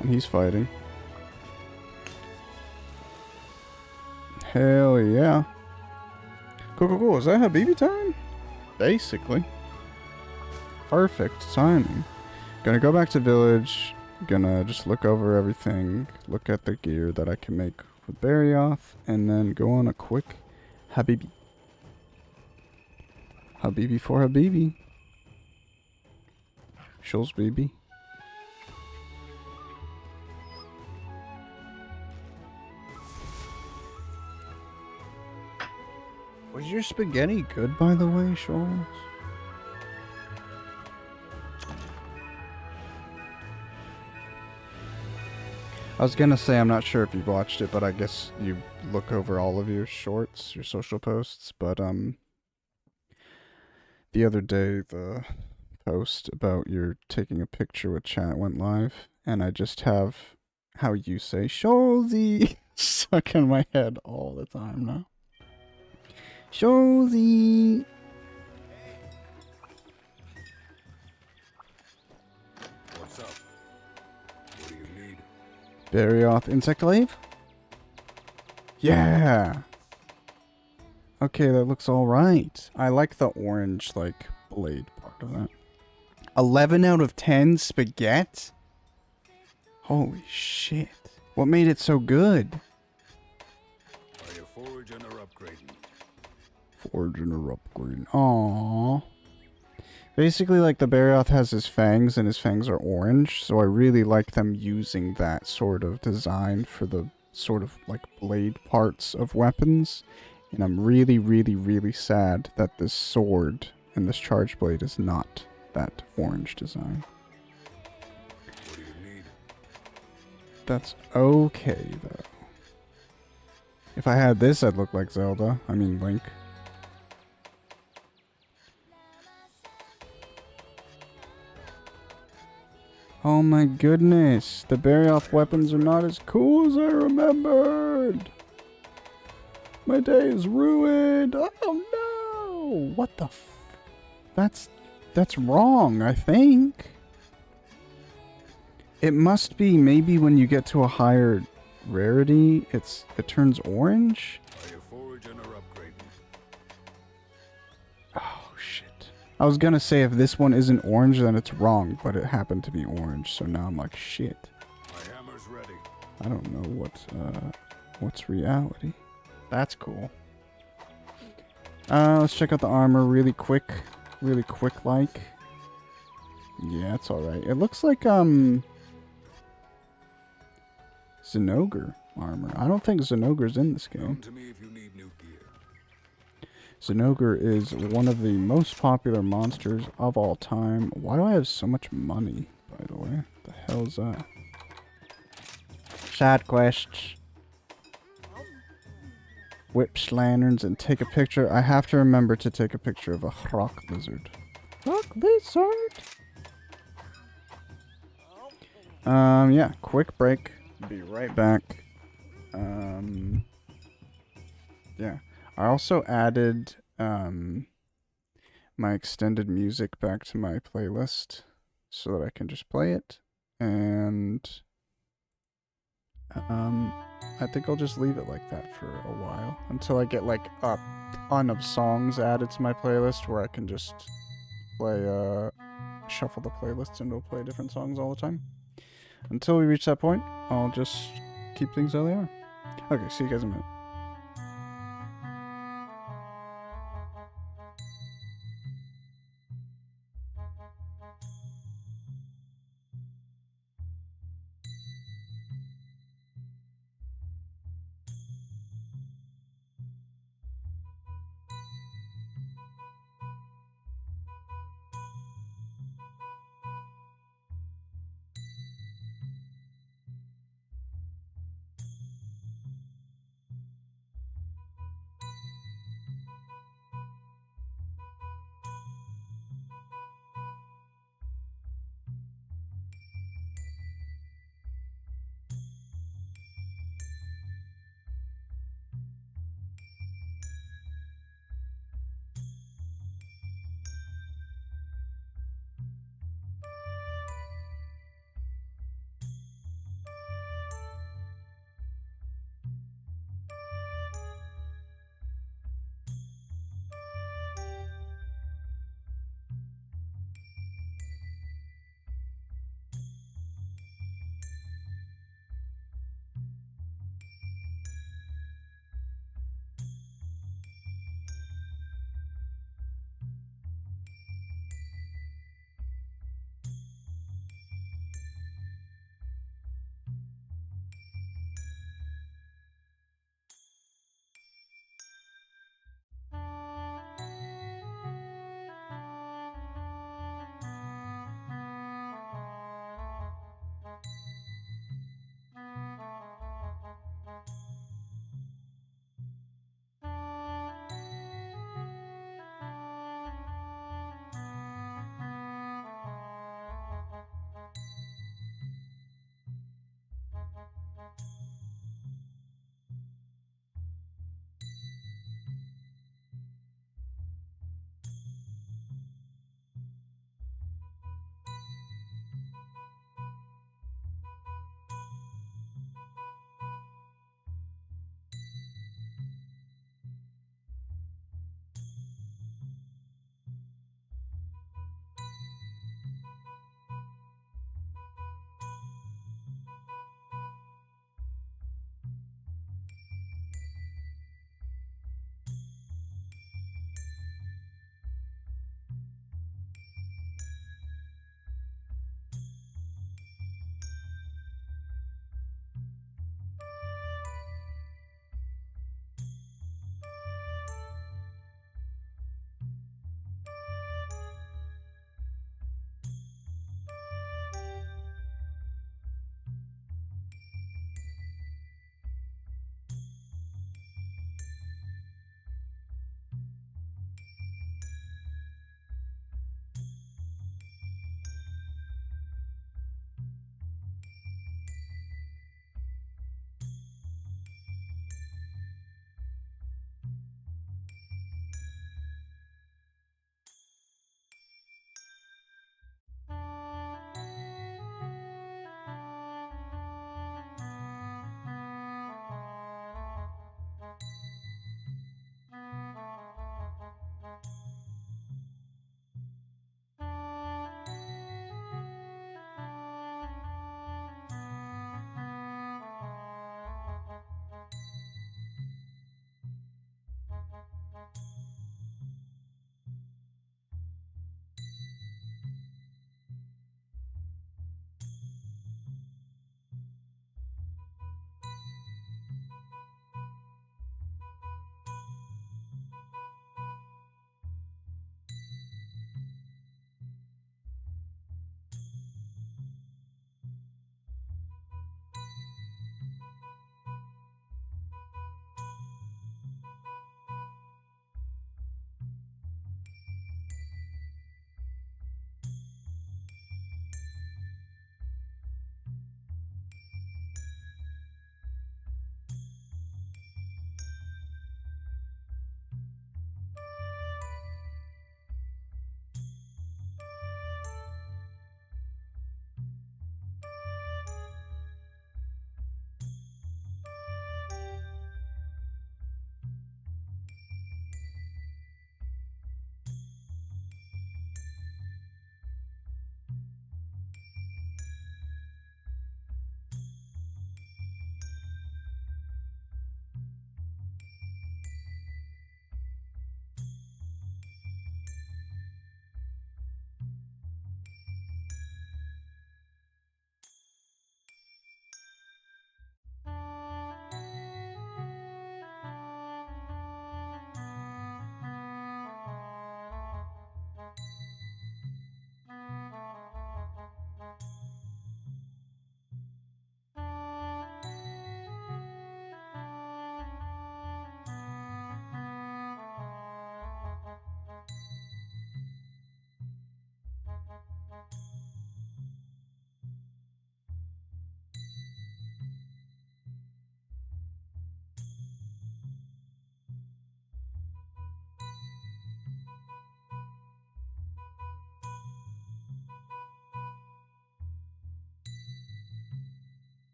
And he's fighting. Hell yeah. Cool, cool, cool. Is that Habibi time? Basically. Perfect timing. Gonna go back to village. Gonna just look over everything. Look at the gear that I can make with Barioth. And then go on a quick Habibi. Habibi for Habibi. Shul's baby. Was your spaghetti good, by the way, Shoals? I was gonna say I'm not sure if you've watched it, but I guess you look over all of your shorts, your social posts, but the other day the post about your taking a picture with chat went live, and I just have how you say Shoalsy stuck in my head all the time now. Shoalsy. What's up? What do you need? Barioth Insectglaive? Yeah. Okay, that looks alright. I like the orange, like, blade part of that. 11 out of 10 spaghetti? Holy shit. What made it so good? Are you foraging or upgrading? Forging or upgrading. Aww. Basically, like, the Barioth has his fangs, and his fangs are orange, so I really like them using that sort of design for the sort of, like, blade parts of weapons. And I'm really, really, really sad that this sword and this charge blade is not that orange design. What do you need? That's okay, though. If I had this, I'd look like Zelda. I mean, Link. Oh my goodness. The Barioth weapons are not as cool as I remembered. My day is ruined. Oh no. What the f... That's wrong, I think. It must be maybe when you get to a higher rarity, it turns orange. Are you foraging or upgrading? Oh shit. I was gonna say if this one isn't orange, then it's wrong, but it happened to be orange, so now I'm like, shit. My hammer's ready. I don't know what's reality. That's cool. Let's check out the armor really quick like. Yeah, it's alright. It looks like, Zinogre armor. I don't think Zinogre's in this Come game. to me if you need new gear. Zinogre is one of the most popular monsters of all time. Why do I have so much money, by the way? The hell's that? Side quests. Whips lanterns and take a picture. I have to remember to take a picture of a rock lizard. Rock lizard? Yeah, quick break. Be right back. Yeah. I also added, my extended music back to my playlist so that I can just play it. And, I think I'll just leave it like that for a while until I get like a ton of songs added to my playlist where I can just play, shuffle the playlist and it'll play different songs all the time. Until we reach that point, I'll just keep things how they are. Okay, see you guys in a minute.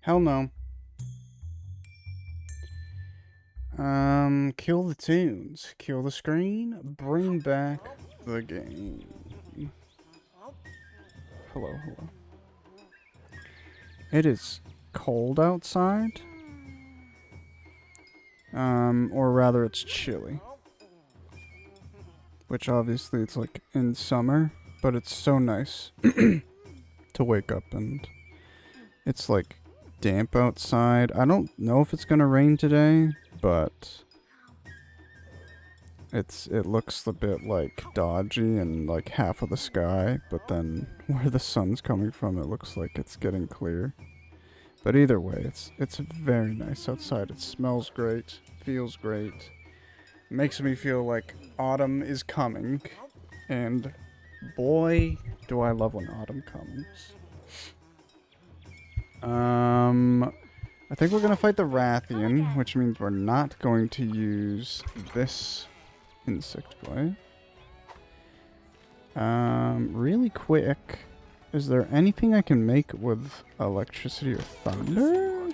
Hell no. Kill the tunes. Kill the screen. Bring back the game. Hello, hello. It is cold outside. Or rather it's chilly. Which obviously it's like in summer, but it's so nice to wake up and it's like damp outside. I don't know if it's gonna rain today, but it looks a bit like dodgy and like half of the sky, but then where the sun's coming from it looks like it's getting clear. But either way, it's very nice outside. It smells great, feels great. Makes me feel like autumn is coming, and boy, do I love when autumn comes. I think we're gonna fight the Rathian, which means we're not going to use this insect glaive. Really quick, is there anything I can make with electricity or thunder?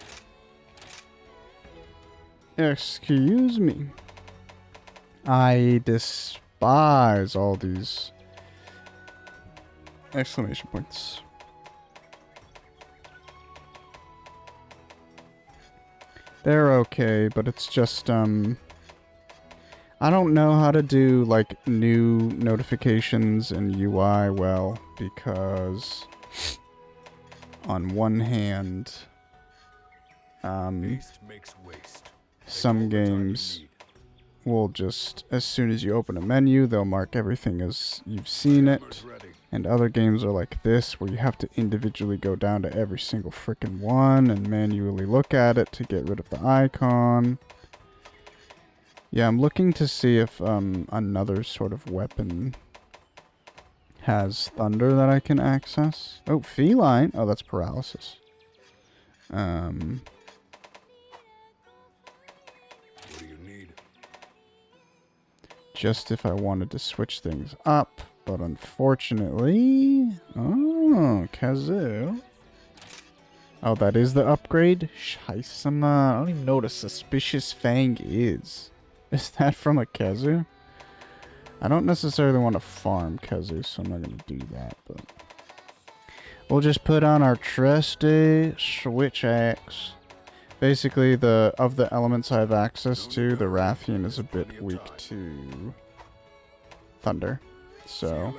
Excuse me. I despise all these exclamation points. They're okay, but it's just, I don't know how to do, like, new notifications in UI well, because on one hand, Haste makes waste. some games will just, as soon as you open a menu, they'll mark everything as you've seen it. Ready. And other games are like this, where you have to individually go down to every single frickin' one and manually look at it to get rid of the icon. Yeah, I'm looking to see if another sort of weapon has thunder that I can access. Oh, feline. Oh, that's paralysis. What do you need? Just if I wanted to switch things up. But unfortunately... Oh, Kazoo. Oh, that is the upgrade? Scheissama. I don't even know what a Suspicious Fang is. Is that from a Kazoo? I don't necessarily want to farm Kazoo, so I'm not going to do that, but... We'll just put on our trusty switch axe. Basically, of the elements I have access to, the Rathian is a bit weak to thunder. So,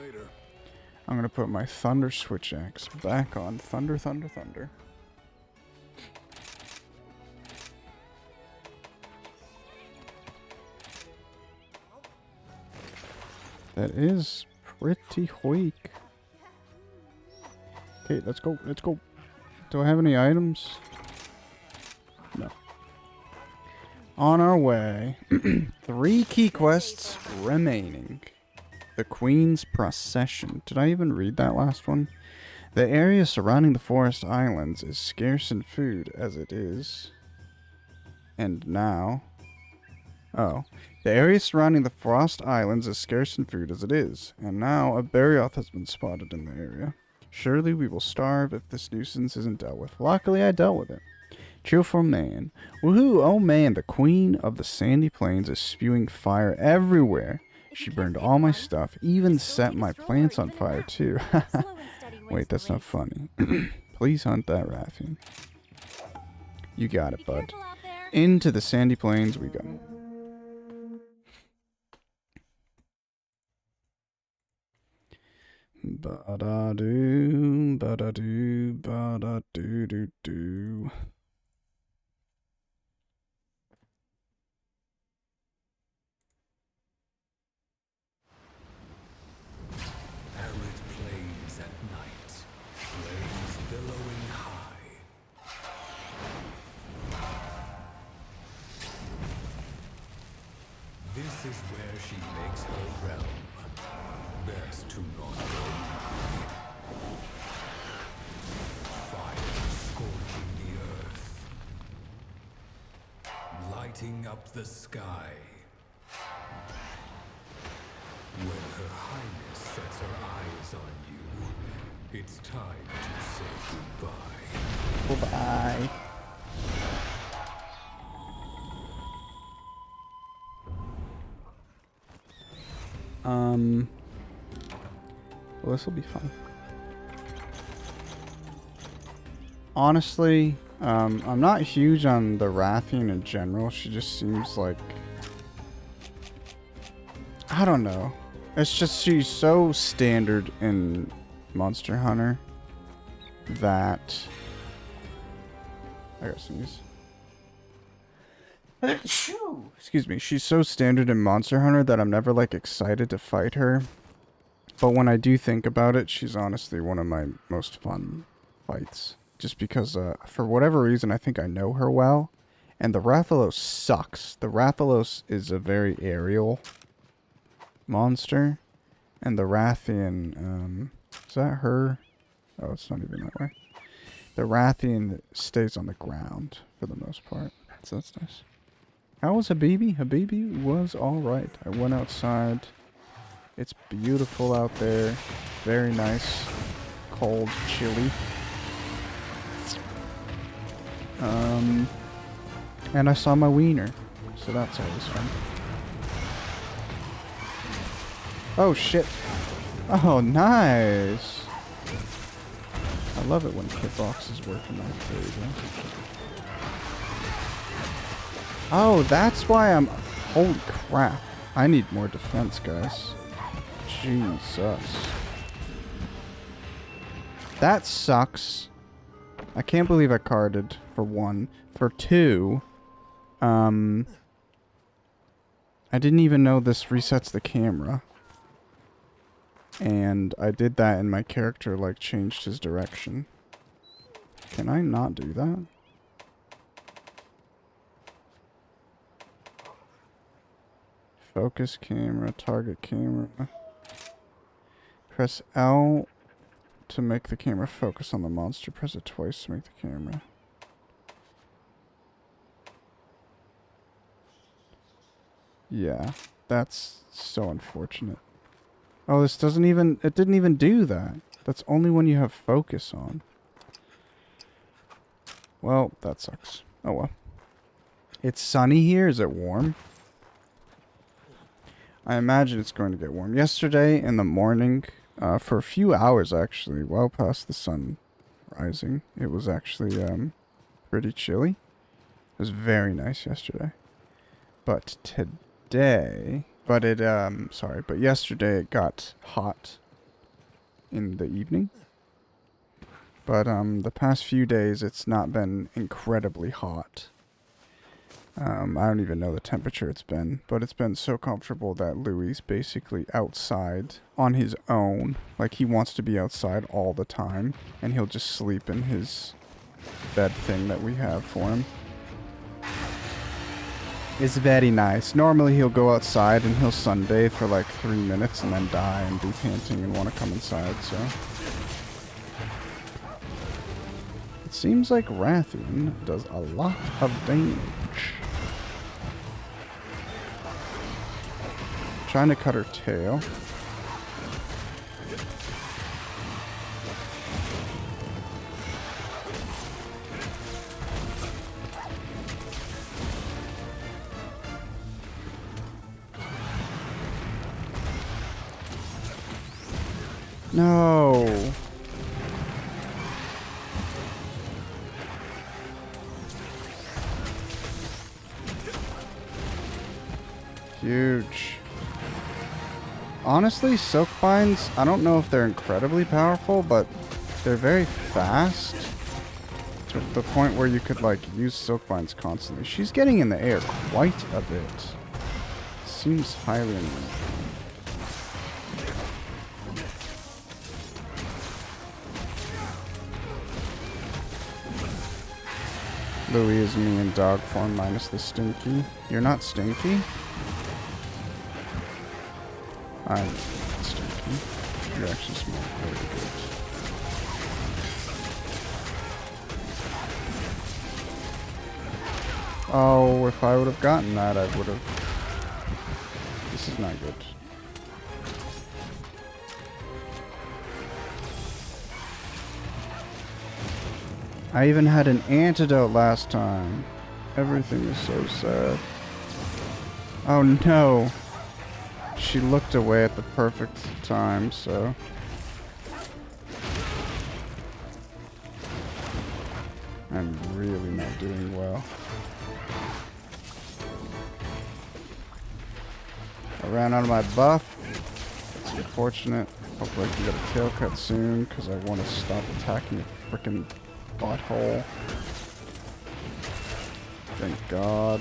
I'm going to put my Thunder Switch Axe back on. Thunder, thunder, thunder. That is pretty weak. Okay, let's go, let's go. Do I have any items? No. On our way. 3 key quests remaining. The Queen's Procession. Did I even read that last one? The area surrounding the Forest Islands is scarce in food as it is. And now... Oh. The area surrounding the Frost Islands is scarce in food as it is. And now a Barioth has been spotted in the area. Surely we will starve if this nuisance isn't dealt with. Luckily I dealt with it. Cheerful man. Woohoo! Oh man, the Queen of the Sandy Plains is spewing fire everywhere. She burned all my stuff, even set my plants on fire too. Wait, that's not funny. Please hunt that Rathian. You got it, bud. Into the Sandy Plains we go. Ba-da-doo, ba-da-doo, ba-da-doo-doo-doo. Arid plains at night, flames billowing high. This is where she makes her realm. Best to not go nigh. Fire scorching the earth, lighting up the sky. When Her Highness sets her eyes on you, it's time to say goodbye. Goodbye. Well, this will be fun. Honestly, I'm not huge on the Rathian in general. She just seems like... I don't know. It's just she's so standard in Monster Hunter that... I got sneeze. Excuse me. She's so standard in Monster Hunter that I'm never, like, excited to fight her. But when I do think about it, she's honestly one of my most fun fights. Just because, for whatever reason, I think I know her well. And the Rathalos sucks. The Rathalos is a very aerial monster. And the Rathian, is that her? Oh, it's not even that way. The Rathian stays on the ground for the most part. So that's nice. How was Habibi? Habibi was alright. I went outside. It's beautiful out there. Very nice. Cold, chilly. And I saw my wiener. So that's always fun. Oh, shit. Oh, nice. I love it when hitboxes work in my favor. Oh, that's why I'm... Holy crap. I need more defense, guys. Jesus. That sucks. I can't believe I carded, for one. For two, I didn't even know this resets the camera. And I did that and my character, like, changed his direction. Can I not do that? Focus camera, target camera. Press L to make the camera focus on the monster. Press it twice to make the camera. Yeah, that's so unfortunate. Oh, this doesn't even... It didn't even do that. That's only when you have focus on. Well, that sucks. Oh well. It's sunny here. Is it warm? I imagine it's going to get warm. Yesterday in the morning, for a few hours actually, well past the sun rising, it was actually pretty chilly. It was very nice yesterday. But today... But yesterday it got hot in the evening. But the past few days it's not been incredibly hot. I don't even know the temperature it's been, but it's been so comfortable that Louis basically outside on his own. Like, he wants to be outside all the time, and he'll just sleep in his bed thing that we have for him. It's very nice. Normally he'll go outside and he'll sunbathe for like 3 minutes and then die and be panting and want to come inside, so... It seems like Rathian does a lot of damage. Trying to cut her tail. No. Huge. Honestly, Silkbinds, I don't know if they're incredibly powerful, but they're very fast. To the point where you could, like, use Silkbinds constantly. She's getting in the air quite a bit. Seems highly unusual. Louis is me in dog form minus the stinky. You're not stinky? I'm not stinky. You actually smell very good. Oh, if I would have gotten that, I would have... This is not good. I even had an antidote last time. Everything is so sad. Oh no. She looked away at the perfect time, so... I'm really not doing well. I ran out of my buff. It's unfortunate. Hopefully I can get a kill cut soon, because I want to stop attacking the frickin' butthole. Thank God.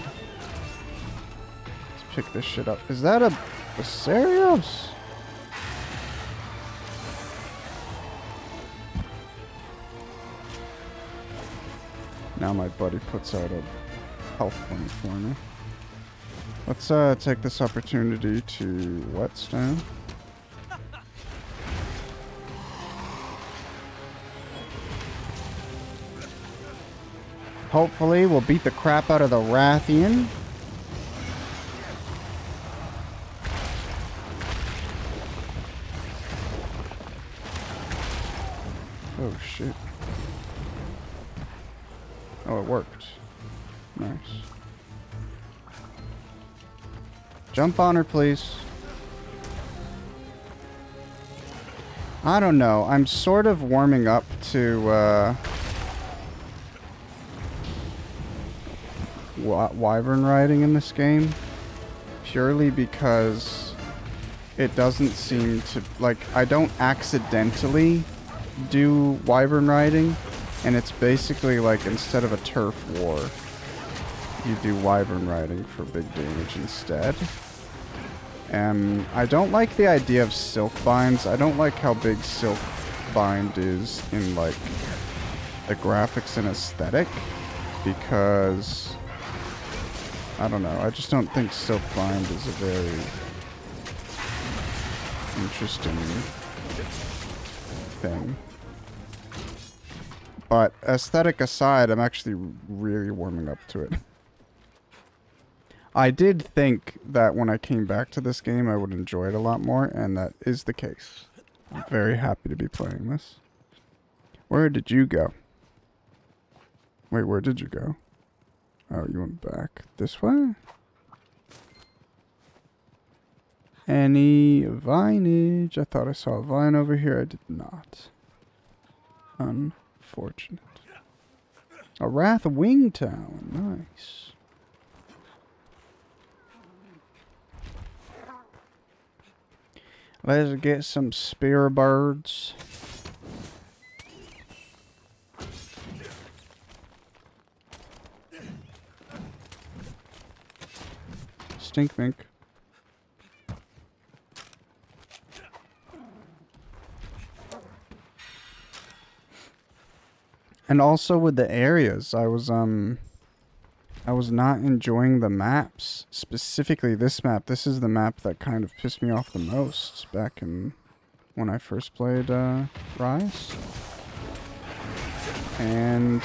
Let's pick this shit up. Is that a Asarios? Now my buddy puts out a health point for me. Let's take this opportunity to whetstone. Hopefully we'll beat the crap out of the Rathian. Oh shit. Oh, it worked. Nice. Jump on her, please. I don't know. I'm sort of warming up to, wyvern riding in this game. Purely because it doesn't seem to... Like, I don't accidentally do wyvern riding. And it's basically like, instead of a turf war, you do wyvern riding for big damage instead. I don't like the idea of silk binds. I don't like how big silk bind is in like the graphics and aesthetic, because I don't know, I just don't think silk bind is a very interesting thing. But aesthetic aside, I'm actually really warming up to it. I did think that when I came back to this game, I would enjoy it a lot more, and that is the case. I'm very happy to be playing this. Where did you go? Wait, where did you go? Oh, you went back this way? Any vineage? I thought I saw a vine over here. I did not. Unfortunate. A Wrath Wing Town. Nice. Let's get some spear birds. Stink mink. And also with the areas, I was not enjoying the maps. Specifically this map. This is the map that kind of pissed me off the most back in when I first played Rise. And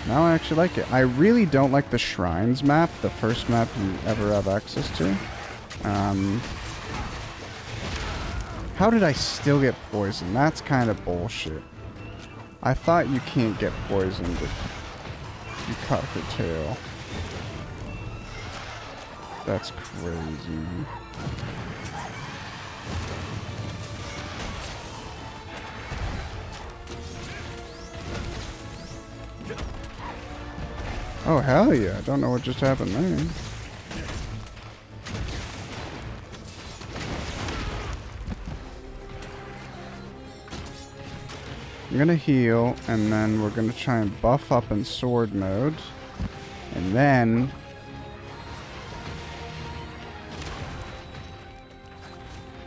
now I actually like it. I really don't like the Shrines map, the first map you ever have access to. How did I still get poisoned? That's kind of bullshit. I thought you can't get poisoned if you cut her tail. That's crazy. Oh, hell yeah. I don't know what just happened there. I'm gonna heal, and then we're gonna try and buff up in sword mode. And then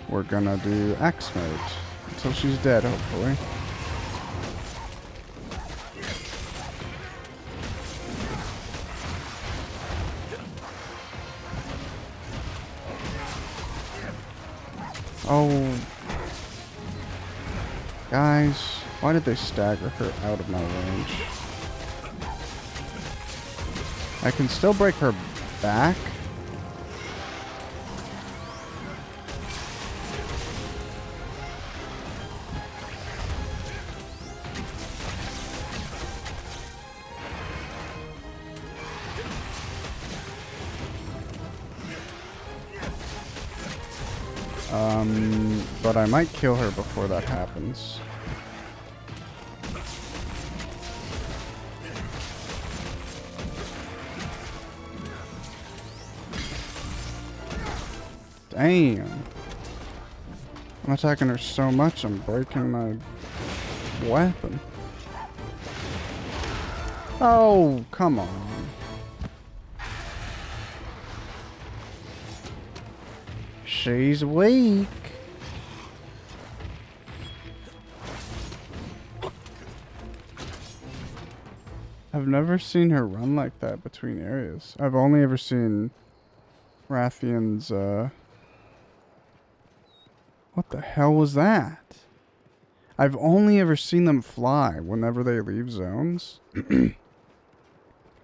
we're gonna do axe mode until she's dead, hopefully. Oh, guys, why did they stagger her out of my range? I can still break her back. But I might kill her before that happens. Damn. I'm attacking her so much, I'm breaking my weapon. Oh, come on. She's weak. I've never seen her run like that between areas. I've only ever seen Rathian's, what the hell was that? I've only ever seen them fly whenever they leave zones.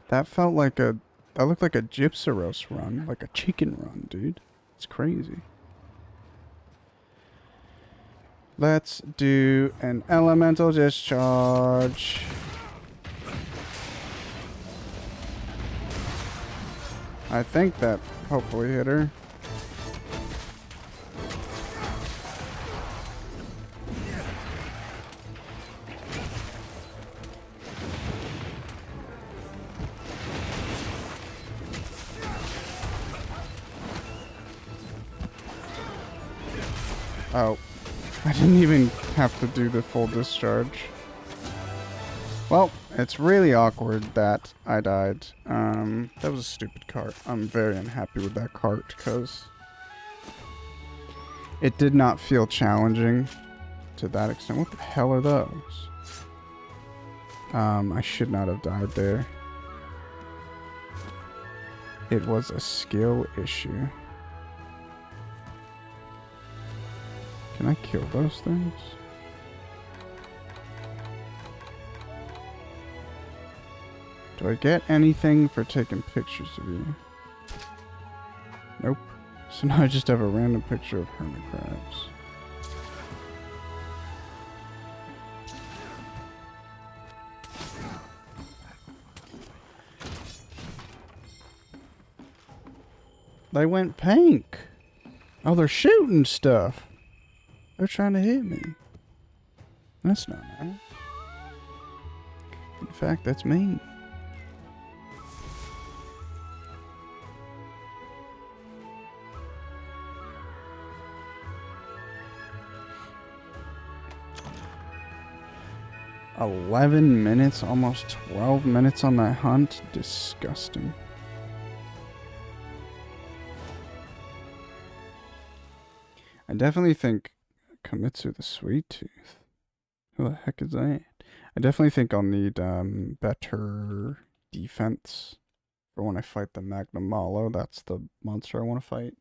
That felt like that looked like a Gypsaros run, like a chicken run, dude. It's crazy. Let's do an elemental discharge. I think that hopefully hit her. Oh, I didn't even have to do the full discharge. Well, it's really awkward that I died. That was a stupid cart. I'm very unhappy with that cart because it did not feel challenging to that extent. What the hell are those? I should not have died there. It was a skill issue. Can I kill those things? Do I get anything for taking pictures of you? Nope. So now I just have a random picture of hermit crabs. They went pink. Oh, they're shooting stuff. They're trying to hit me. That's not nice. In fact, that's mean. "11 minutes, almost 12 minutes on that hunt. Disgusting. I definitely think Kimitsu the Sweet Tooth. Who the heck is that? I definitely think I'll need better defense for when I fight the Magnamalo. That's the monster I want to fight.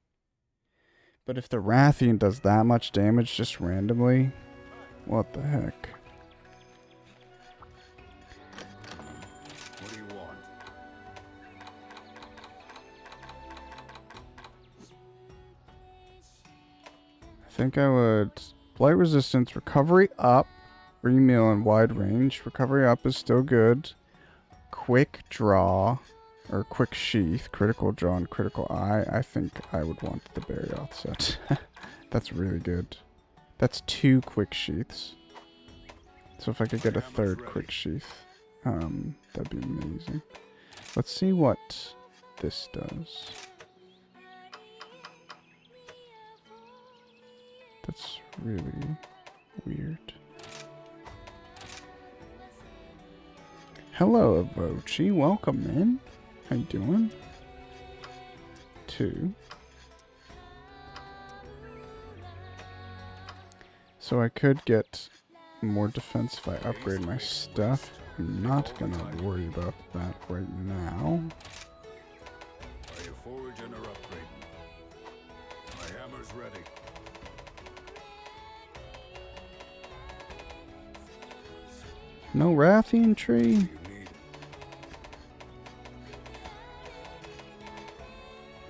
But if the Rathian does that much damage just randomly, what the heck? What do you want? I think I would blight resistance, recovery up, remeal and wide range. Recovery up is still good. Quick draw or quick sheath, critical draw and critical eye. I think I would want the Barioth set. That's really good. That's 2 quick sheaths. So if I could get a third quick sheath, that'd be amazing. Let's see what this does. That's really weird. Hello, Avochi. Welcome in. How you doing? 2. So I could get more defense if I upgrade my stuff. I'm not gonna worry about that right now. Are you foraging or upgrading? My hammer's ready. No Rathian tree?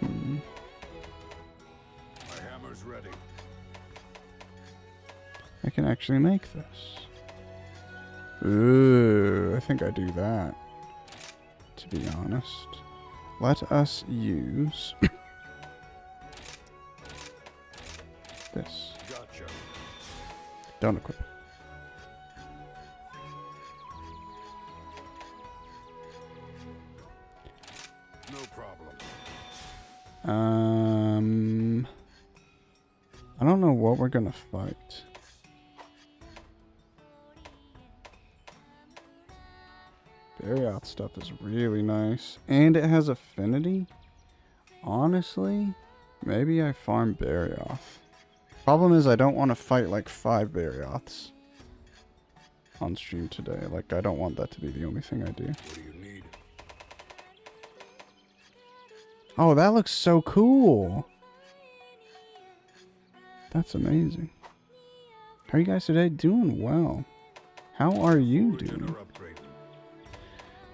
You need my hammer's ready. I can actually make this. Ooh, I think I do that. To be honest. Let us use this. Gotcha. Don't equip it. No problem. I don't know what we're gonna fight. Barioth stuff is really nice. And it has affinity. Honestly, maybe I farm Barioth. Problem is I don't want to fight like 5 Barioths on stream today. Like, I don't want that to be the only thing I do. What do you need? Oh, that looks so cool. That's amazing. How are you guys today? Doing well. How are you doing? Dinner upgrading.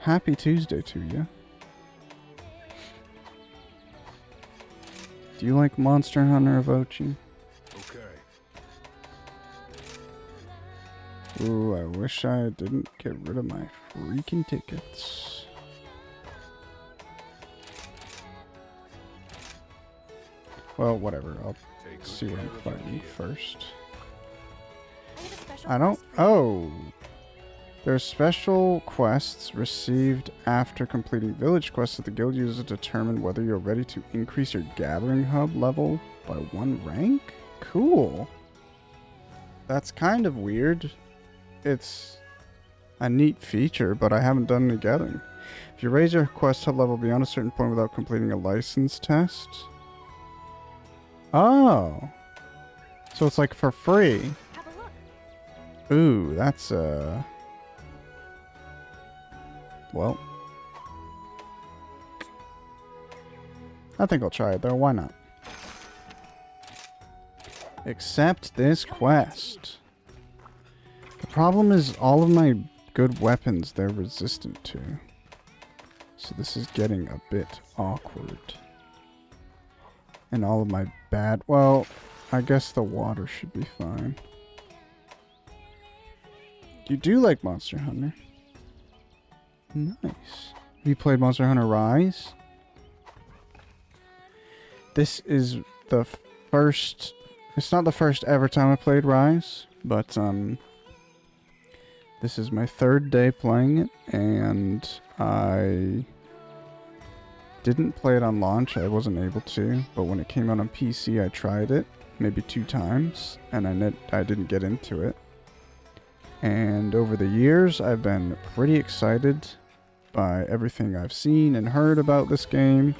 Happy Tuesday to you. Do you like Monster Hunter, Avochi? Okay. Ooh, I wish I didn't get rid of my freaking tickets. Well, whatever. I'll Take good see what I'm care of your fighting gear. first. I have a special I don't... quest for you. Oh! There's special quests received after completing village quests that the guild uses to determine whether you're ready to increase your gathering hub level by 1 rank? Cool. That's kind of weird. It's a neat feature, but I haven't done any gathering. If you raise your quest hub level beyond a certain point without completing a license test... Oh. So it's like for free. Have a look. Ooh, that's well, I think I'll try it though. Why not? Accept this quest. The problem is all of my good weapons they're resistant to. So this is getting a bit awkward. And all of my bad... Well, I guess the water should be fine. You do like Monster Hunter. Nice. Have you played Monster Hunter Rise? This is the first... It's not the first ever time I played Rise, but this is my 3rd day playing it, and I didn't play it on launch. I wasn't able to, but when it came out on PC, I tried it maybe 2 times, and I didn't get into it. And over the years, I've been pretty excited by everything I've seen and heard about this game.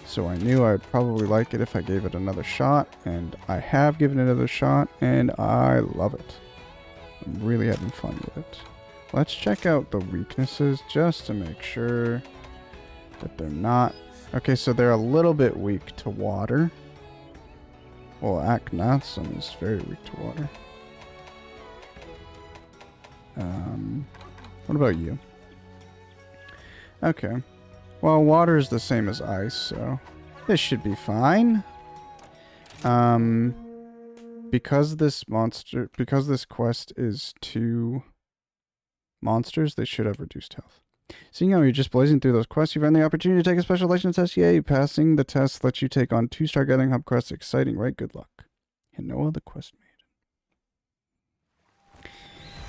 So I knew I'd probably like it if I gave it another shot. And I have given it another shot, and I love it. I'm really having fun with it. Let's check out the weaknesses just to make sure that they're not... Okay, so they're a little bit weak to water. Well, Akhenaten is very weak to water. What about you? Okay. Well, water is the same as ice, so this should be fine. Because this quest is 2 monsters, they should have reduced health. Seeing how you're just blazing through those quests, you've earned the opportunity to take a special license test. Yay, passing the test lets you take on 2-star gathering hub quests. Exciting, right? Good luck. Hinoa the Quest Maiden.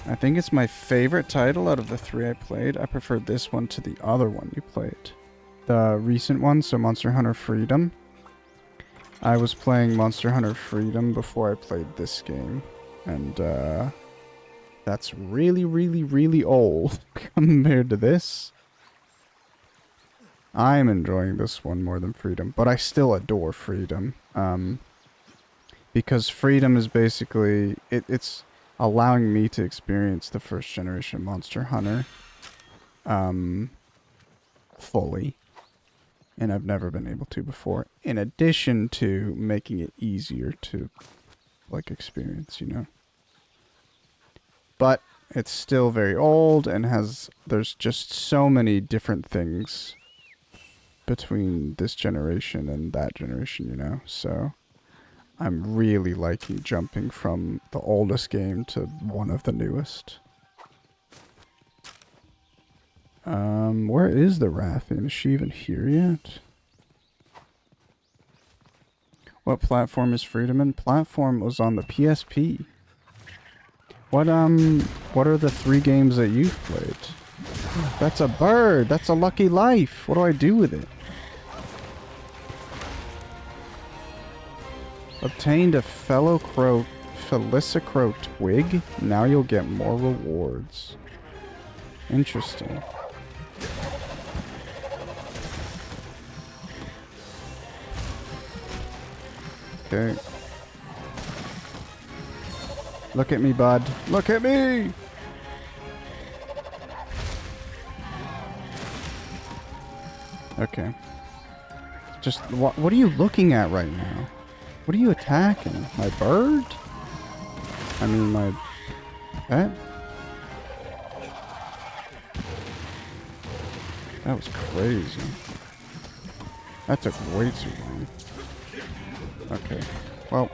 I think it's my favorite title out of the 3 I played. I prefer this one to the other one you played. The recent one, so Monster Hunter Freedom. I was playing Monster Hunter Freedom before I played this game. And, that's really, really, really old compared to this. I'm enjoying this one more than Freedom, but I still adore Freedom. Because Freedom is basically... It's allowing me to experience the first generation Monster Hunter fully. And I've never been able to before. In addition to making it easier to, like, experience, you know? But it's still very old and there's just so many different things between this generation and that generation, you know? So I'm really liking jumping from the oldest game to one of the newest. Where is the Rathian? Is she even here yet? What platform is Freedom in? Platform was on the PSP. What are the 3 games that you've played? That's a bird. That's a lucky life. What do I do with it? Obtained a Felicicrow twig. Now you'll get more rewards. Interesting. Okay. Look at me, bud. Look at me! Okay. Just, what are you looking at right now? What are you attacking? My bird? I mean, my pet? That was crazy. That took way too long. Okay. Well.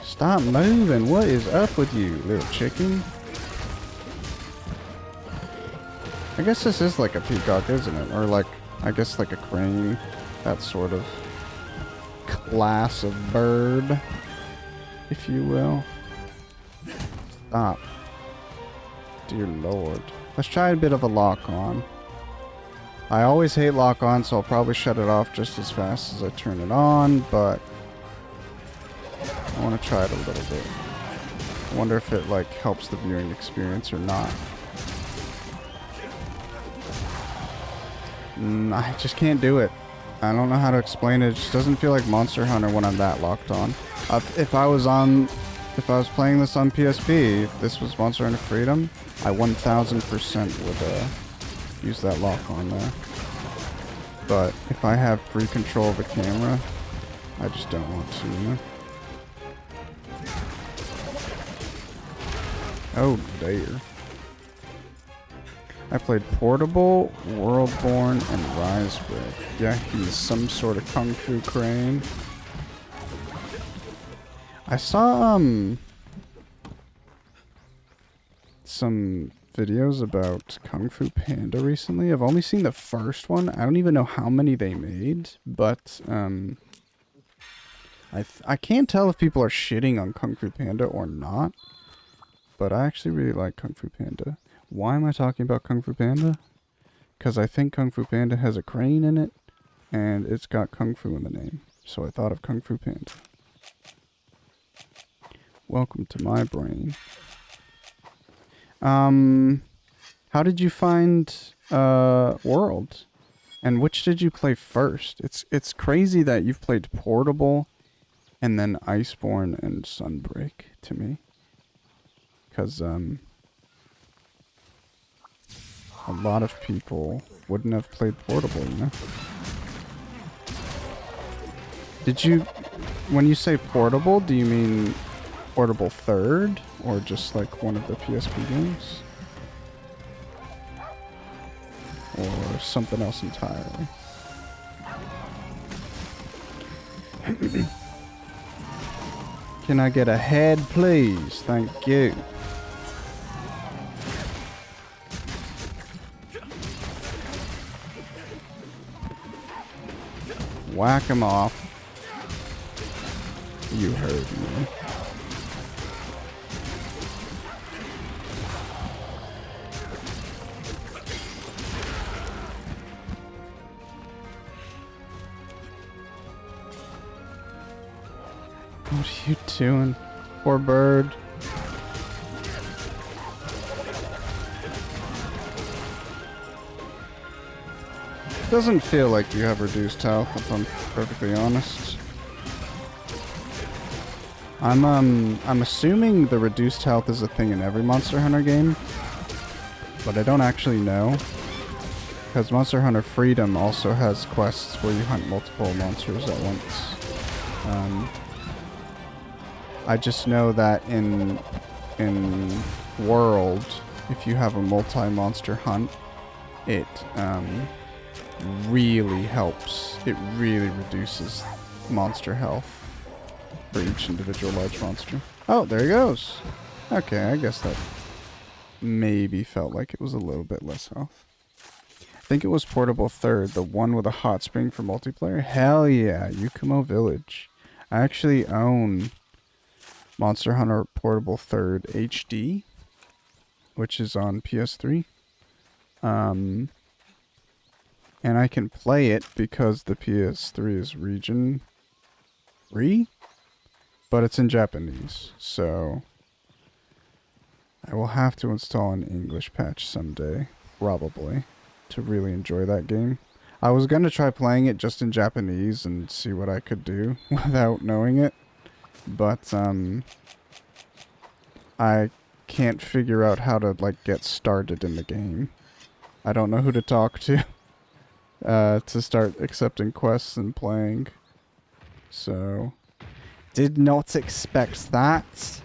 Stop moving. What is up with you, little chicken? I guess this is like a peacock, isn't it? Or like, I guess like a crane. That sort of class of bird, if you will. Stop. Dear Lord. Let's try a bit of a lock-on. I always hate lock-on, so I'll probably shut it off just as fast as I turn it on, but I want to try it a little bit. I wonder if it, like, helps the viewing experience or not. I just can't do it. I don't know how to explain it. It just doesn't feel like Monster Hunter when I'm that locked on. If I was playing this on PSP, if this was Monster Hunter Freedom, I 1000% would use that lock on there. But if I have free control of the camera, I just don't want to, you know? Oh dear. I played Portable, Worldborn, and Risebreak. Yeah, he's some sort of Kung Fu crane. I saw some videos about Kung Fu Panda recently. I've only seen the first one. I don't even know how many they made, but I can't tell if people are shitting on Kung Fu Panda or not. But I actually really like Kung Fu Panda. Why am I talking about Kung Fu Panda? Because I think Kung Fu Panda has a crane in it, and it's got Kung Fu in the name. So I thought of Kung Fu Panda. Welcome to my brain. How did you find World? And which did you play first? It's crazy that you've played Portable and then Iceborne and Sunbreak to me. Because a lot of people wouldn't have played Portable, you know? Did you, when you say Portable, do you mean Portable 3rd? Or just like one of the PSP games? Or something else entirely? Can I get a head, please? Thank you. Whack him off. You heard me. What are you doing? Poor bird. Doesn't feel like you have reduced health, if I'm perfectly honest. I'm assuming the reduced health is a thing in every Monster Hunter game, but I don't actually know. Because Monster Hunter Freedom also has quests where you hunt multiple monsters at once. I just know that in World, if you have a multi-monster hunt, it really helps. It really reduces monster health for each individual large monster. Oh, there he goes. Okay, I guess that maybe felt like it was a little bit less health. I think it was Portable Third, the one with a hot spring for multiplayer. Hell yeah, Yukumo Village. I actually own Monster Hunter Portable Third HD, which is on PS3. And I can play it because the PS3 is region free, but it's in Japanese, so I will have to install an English patch someday, probably, to really enjoy that game. I was gonna try playing it just in Japanese and see what I could do without knowing it, but I can't figure out how to like get started in the game. I don't know who to talk to start accepting quests and playing. So, did not expect that.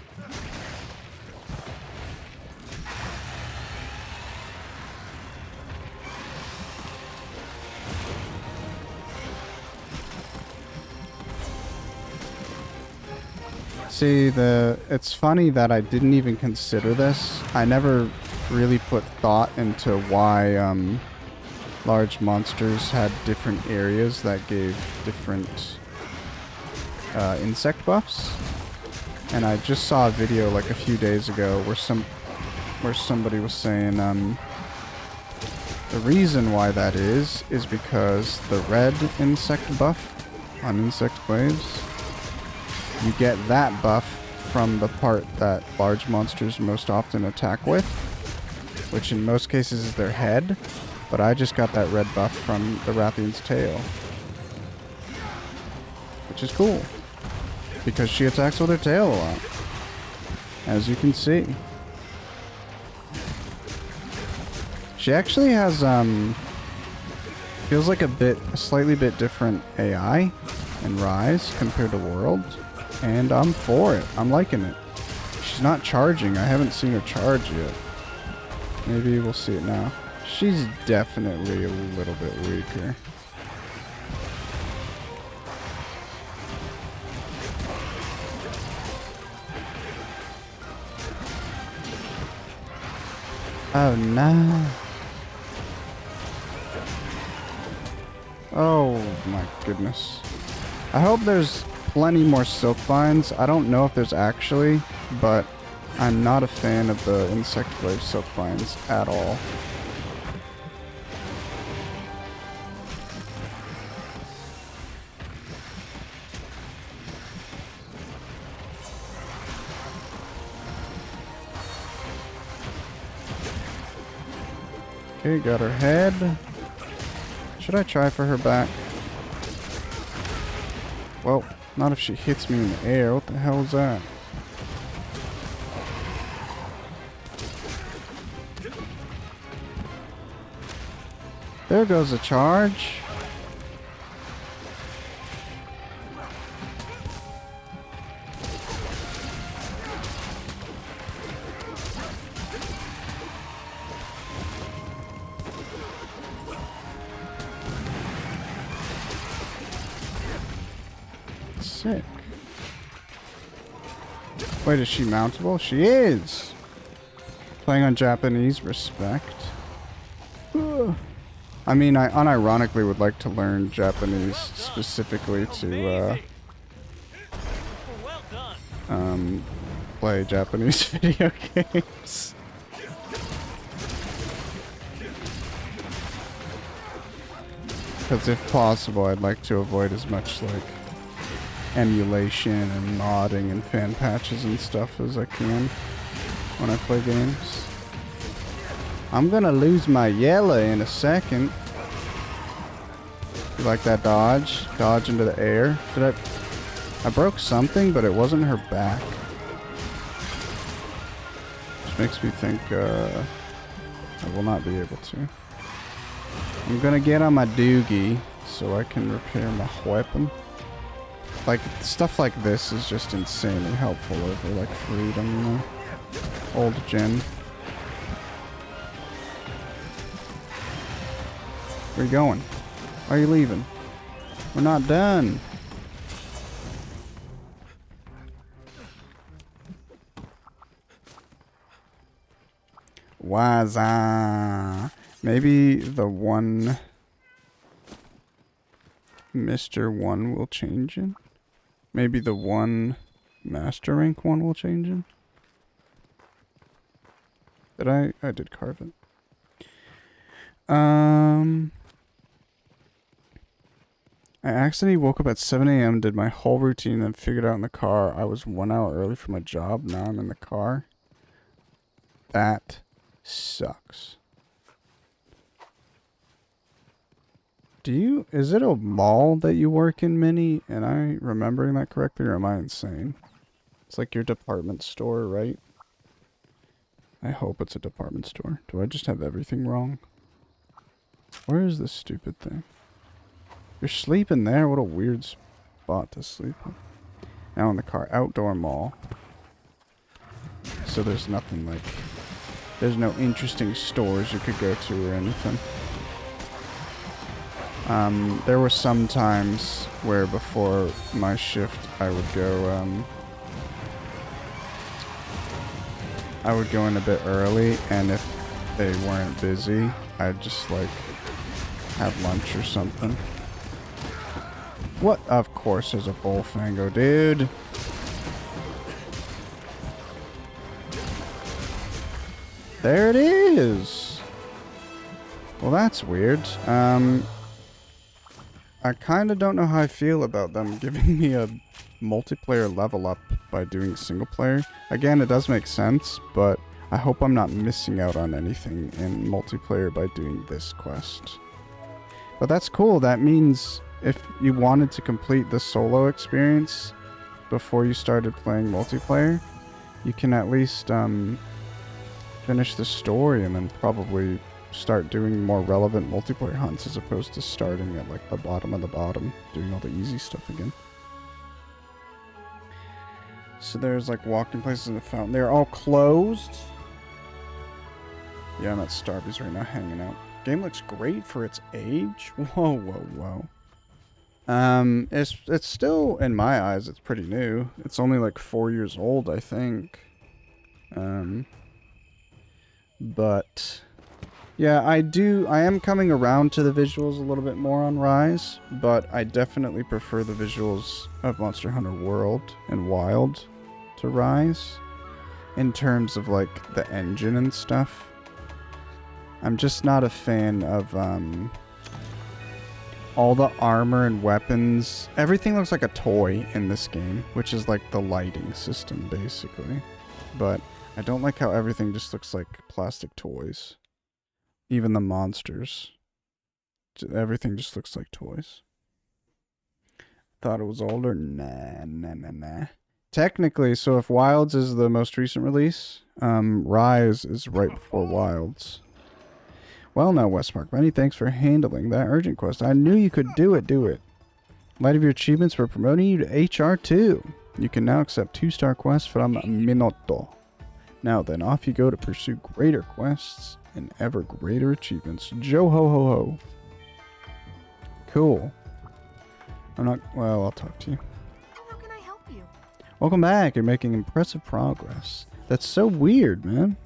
See, it's funny that I didn't even consider this. I never really put thought into why large monsters had different areas that gave different insect buffs. And I just saw a video like a few days ago where somebody was saying the reason why that is because the red insect buff on insect waves, you get that buff from the part that large monsters most often attack with, which in most cases is their head, but I just got that red buff from the Rathian's tail, which is cool, because she attacks with her tail a lot, as you can see. She actually has, feels like a slightly bit different AI in Rise compared to World. And I'm for it. I'm liking it. She's not charging. I haven't seen her charge yet. Maybe we'll see it now. She's definitely a little bit weaker. Oh no. Oh my goodness. I hope there's plenty more silk vines. I don't know if there's actually, but I'm not a fan of the insect wave silk vines at all. Okay, got her head. Should I try for her back? Well, not if she hits me in the air. What the hell is that? There goes a charge. Sick. Wait, is she mountable? She is! Playing on Japanese, respect. Ugh. I mean, I unironically would like to learn Japanese specifically to, play Japanese video games. Because if possible, I'd like to avoid as much, like, emulation and modding and fan patches and stuff as I can when I play games. I'm gonna lose my yellow in a second. You like that dodge? Dodge into the air. I broke something, but it wasn't her back. Which makes me think I will not be able to. I'm gonna get on my doogie so I can repair my weapon. Like, stuff like this is just insanely helpful over, like, Freedom, you know? Old gen. Where you going? Why are you leaving? We're not done. Waza. Maybe the one Mr. 1 will change in. Maybe the one Master Rank 1 will change in. Did I did carve it. I accidentally woke up at 7 a.m., did my whole routine, and figured out in the car I was 1 hour early for my job. Now I'm in the car. That sucks. Is it a mall that you work in, Minnie? Am I remembering that correctly, or am I insane? It's like your department store, right? I hope it's a department store. Do I just have everything wrong? Where is this stupid thing? You're sleeping there? What a weird spot to sleep in. Now in the car. Outdoor mall. So there's nothing like... There's no interesting stores you could go to or anything. There were some times where before my shift I would go in a bit early, and if they weren't busy, I'd just like have lunch or something. What? Of course there's a Bullfango, dude. There it is. Well, that's weird. I kind of don't know how I feel about them giving me a multiplayer level up by doing single player. Again, it does make sense, but I hope I'm not missing out on anything in multiplayer by doing this quest. But that's cool. That means if you wanted to complete the solo experience before you started playing multiplayer, you can at least finish the story and then probably start doing more relevant multiplayer hunts as opposed to starting at like the bottom of the bottom, doing all the easy stuff again. So there's like walking places in the fountain. They're all closed. Yeah, I'm at Starbucks right now hanging out. Game looks great for its age. Whoa, whoa, whoa. It's still, in my eyes, it's pretty new. It's only like 4 years old, I think. But yeah, I am coming around to the visuals a little bit more on Rise, but I definitely prefer the visuals of Monster Hunter World and Wild to Rise in terms of like the engine and stuff. I'm just not a fan of all the armor and weapons. Everything looks like a toy in this game, which is like the lighting system basically. But I don't like how everything just looks like plastic toys. Even the monsters. Everything just looks like toys. Thought it was older? Nah. Technically, so if Wilds is the most recent release, Rise is right before Wilds. Well now, Westmark, many thanks for handling that urgent quest. I knew you could do it. In light of your achievements, we're promoting you to HR2. You can now accept 2-star quests from Minotto. Now then, off you go to pursue greater quests and ever greater achievements. Joe ho ho ho. Cool. I'll talk to you. How can I help you? Welcome back. You're making impressive progress. That's so weird, man.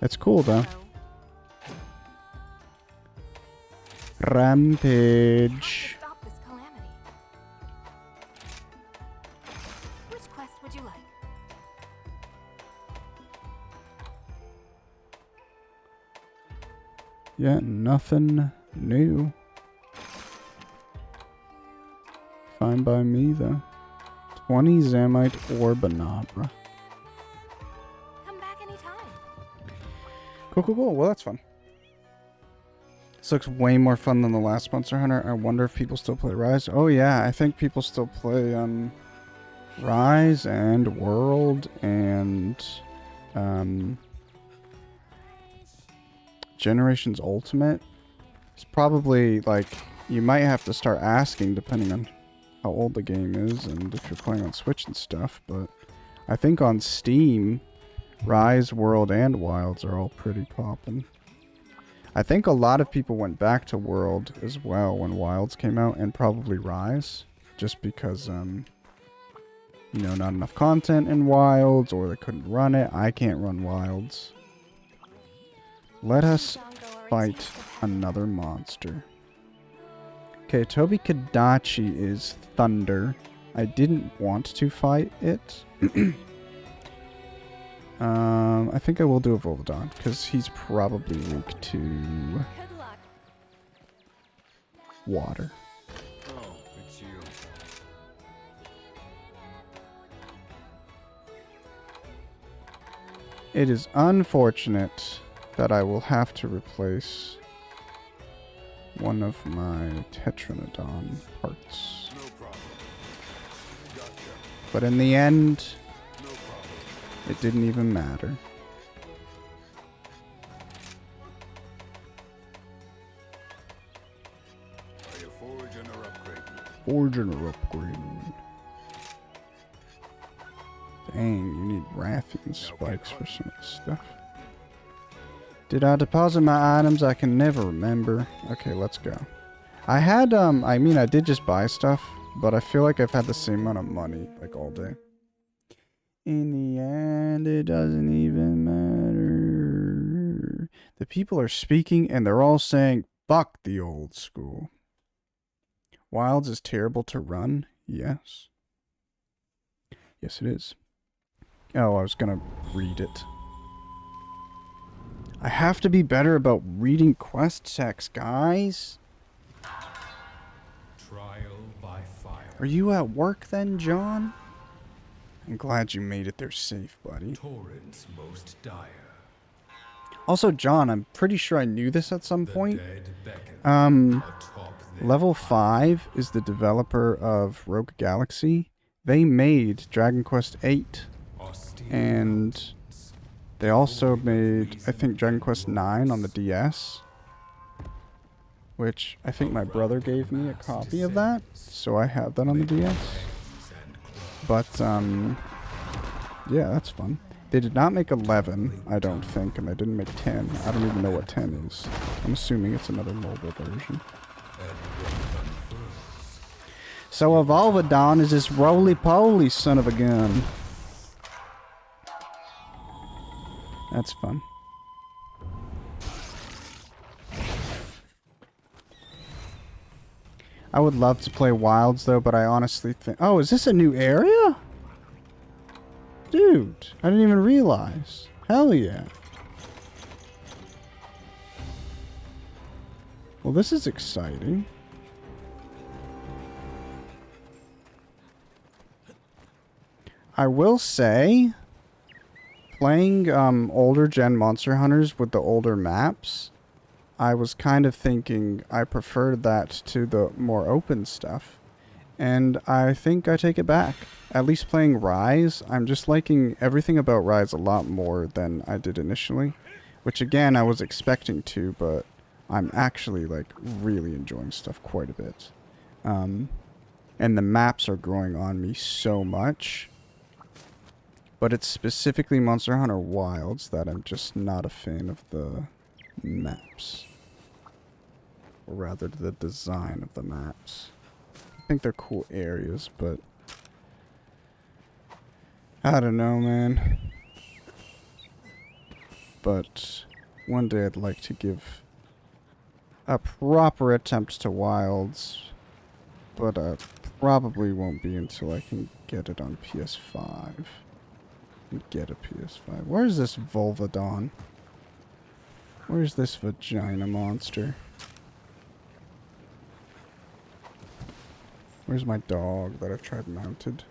That's cool, though. Hello. Rampage. Stop this calamity. Which quest would you like? Yeah, nothing new. Fine by me, though. 20 Zamite or Banabra. Come back anytime. Cool. Well, that's fun. This looks way more fun than the last Monster Hunter. I wonder if people still play Rise. Oh, yeah. I think people still play Rise and World and Generations Ultimate. It's probably like you might have to start asking depending on how old the game is and if you're playing on Switch and stuff. But I think on Steam, Rise, World, and Wilds are all pretty poppin'. I think a lot of people went back to World as well when Wilds came out, and probably Rise, just because you know, not enough content in Wilds, or they couldn't run it. I can't run Wilds. Let us fight another monster. Okay, Tobi Kadachi is Thunder. I didn't want to fight it. I think I will do a Volvodon, because he's probably weak to Good luck. water. Oh, it's you. It is unfortunate that I will have to replace one of my Tetranodon parts. No problem. Gotcha. But in the end, No problem. it didn't even matter. Are you foraging or upgrading? Forging or upgrading. Dang, you need Rathian spikes for some of this stuff. Did I deposit my items? I can never remember. Okay, let's go. I had, I mean, I did just buy stuff, but I feel like I've had the same amount of money, like, all day. In the end, it doesn't even matter. The people are speaking, and they're all saying, fuck the old school. Wilds is terrible to run? Yes. Yes, it is. Oh, I was gonna read it. I have to be better about reading quest text, guys. Trial by fire. Are you at work then, John? I'm glad you made it there safe, buddy. Torrents most dire. Also, John, I'm pretty sure I knew this at some The point. dead beckon. Atop their Level 5 is the developer of Rogue Galaxy. They made Dragon Quest VIII, austere and mountains. they also made, I think, Dragon Quest IX on the DS. Which, I think my brother gave me a copy of that, so I have that on the DS. But, yeah, that's fun. They did not make 11, I don't think, and they didn't make 10. I don't even know what 10 is. I'm assuming it's another mobile version. So a Volvodon is this roly-poly son of a gun. That's fun. I would love to play Wilds, though, but I honestly think... Oh, is this a new area? Dude, I didn't even realize. Hell yeah. Well, this is exciting. I will say, playing older gen Monster Hunters with the older maps, I was kind of thinking I preferred that to the more open stuff. And I think I take it back. At least playing Rise, I'm just liking everything about Rise a lot more than I did initially. Which again, I was expecting to, but I'm actually like really enjoying stuff quite a bit. And the maps are growing on me so much. But it's specifically Monster Hunter Wilds that I'm just not a fan of the maps. Or rather, the design of the maps. I think they're cool areas, but... I don't know, man. But one day I'd like to give a proper attempt to Wilds. But probably won't be until I can get it on PS5. And get a PS5. Where's this Volvodon? Where's this vagina monster? Where's my dog that I've tried mounted?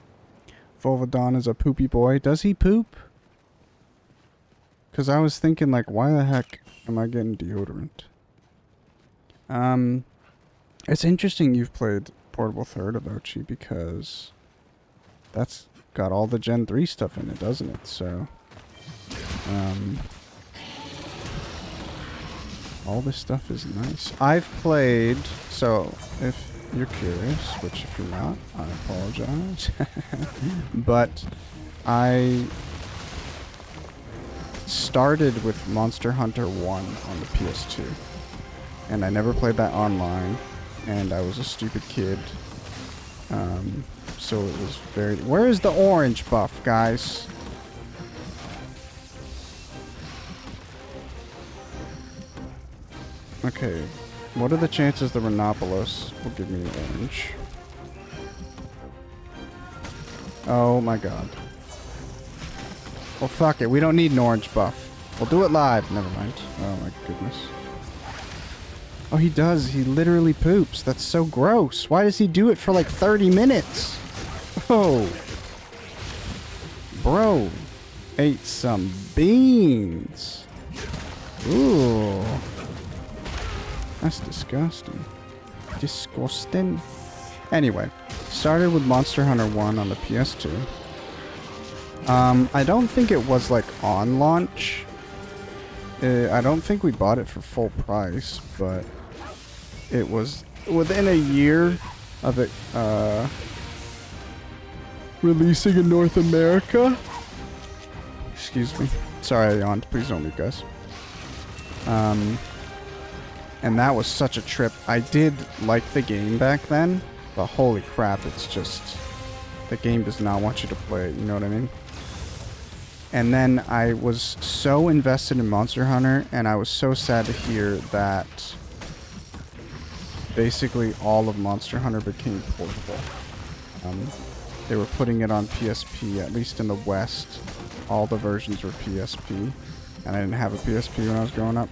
Volvodon is a poopy boy. Does he poop? Because I was thinking, like, why the heck am I getting deodorant? It's interesting you've played Portable Third of Ochi, because that's got all the Gen 3 stuff in it, doesn't it? So, all this stuff is nice. I've played, so if you're curious, which if you're not, I apologize. But I started with Monster Hunter 1 on the PS2. And I never played that online. And I was a stupid kid. so it was very... Where is the orange buff, guys? Okay, what are the chances the Rhinopolis will give me orange? Oh my god. Well, fuck it. We don't need an orange buff. We'll do it live. Never mind. Oh my goodness. Oh, he does. He literally poops. That's so gross. Why does he do it for like 30 minutes? Oh. Bro. Ate some beans. Ooh. That's disgusting. Disgusting. Anyway. Started with Monster Hunter 1 on the PS2. I don't think it was like on launch. I don't think we bought it for full price, but it was within a year of it releasing in North America. Excuse me. Sorry I yawned. Please don't leave, guys. And that was such a trip. I did like the game back then, but holy crap, it's just... The game does not want you to play it, you know what I mean? And then I was so invested in Monster Hunter, and I was so sad to hear that basically all of Monster Hunter became portable. They were putting it on PSP, at least in the West. All the versions were PSP, and I didn't have a PSP when I was growing up.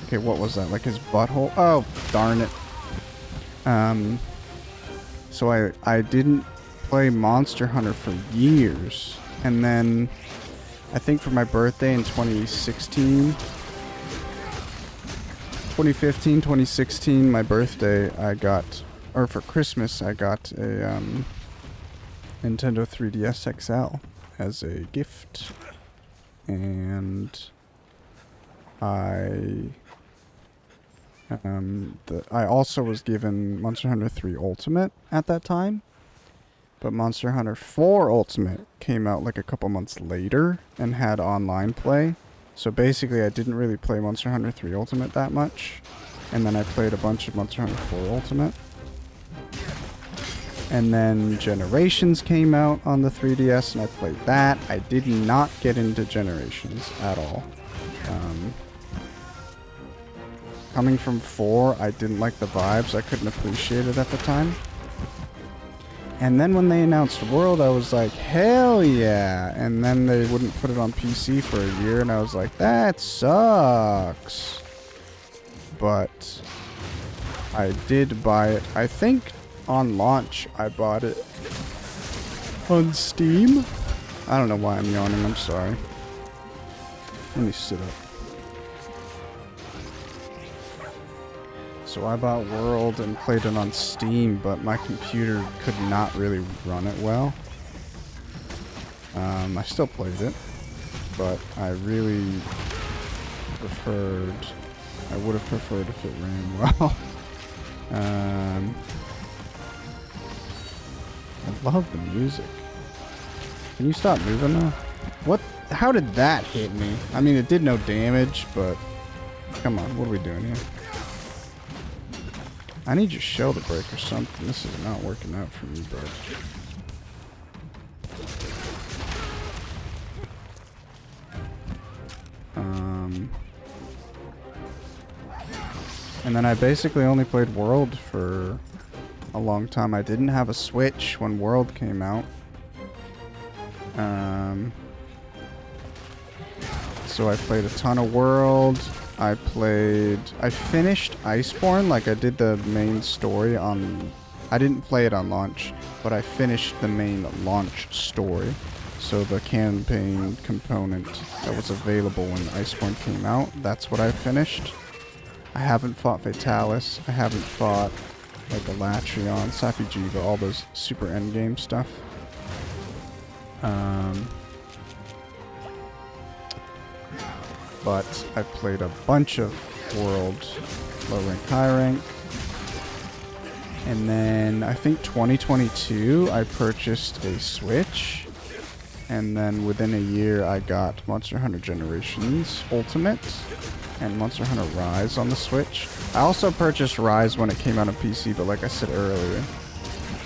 Okay, what was that? Like his butthole? Oh, darn it. So I didn't play Monster Hunter for years. And then, I think for my birthday in 2015, 2016, my birthday, I got, or for Christmas, I got a Nintendo 3DS XL as a gift. And I also was given Monster Hunter 3 Ultimate at that time. But Monster Hunter 4 Ultimate came out like a couple months later and had online play. So basically I didn't really play Monster Hunter 3 Ultimate that much. And then I played a bunch of Monster Hunter 4 Ultimate. And then Generations came out on the 3DS and I played that. I did not get into Generations at all. Coming from 4, I didn't like the vibes. I couldn't appreciate it at the time. And then when they announced World, I was like, hell yeah. And then they wouldn't put it on PC for a year, and I was like, that sucks. But I did buy it. I think on launch, I bought it on Steam. I don't know why I'm yawning. I'm sorry. Let me sit up. So I bought World and played it on Steam, but my computer could not really run it well. I still played it, but I really preferred... I would have preferred if it ran well. I love the music. Can you stop moving now? What? How did that hit me? I mean, it did no damage, but... Come on, what are we doing here? I need your shell to break or something. This is not working out for me, bro. And then I basically only played World for a long time. I didn't have a Switch when World came out. So I played a ton of World. I finished Iceborne, like I did the main story on, I didn't play it on launch, but I finished the main launch story. So the campaign component that was available when Iceborne came out, that's what I finished. I haven't fought Fatalis, I haven't fought like Elatrion, Safi'jiiva, all those super endgame stuff. But I played a bunch of World, low rank, high rank. And then I think 2022 I purchased a Switch. And then within a year I got Monster Hunter Generations Ultimate and Monster Hunter Rise on the Switch. I also purchased Rise when it came out on PC, but like I said earlier,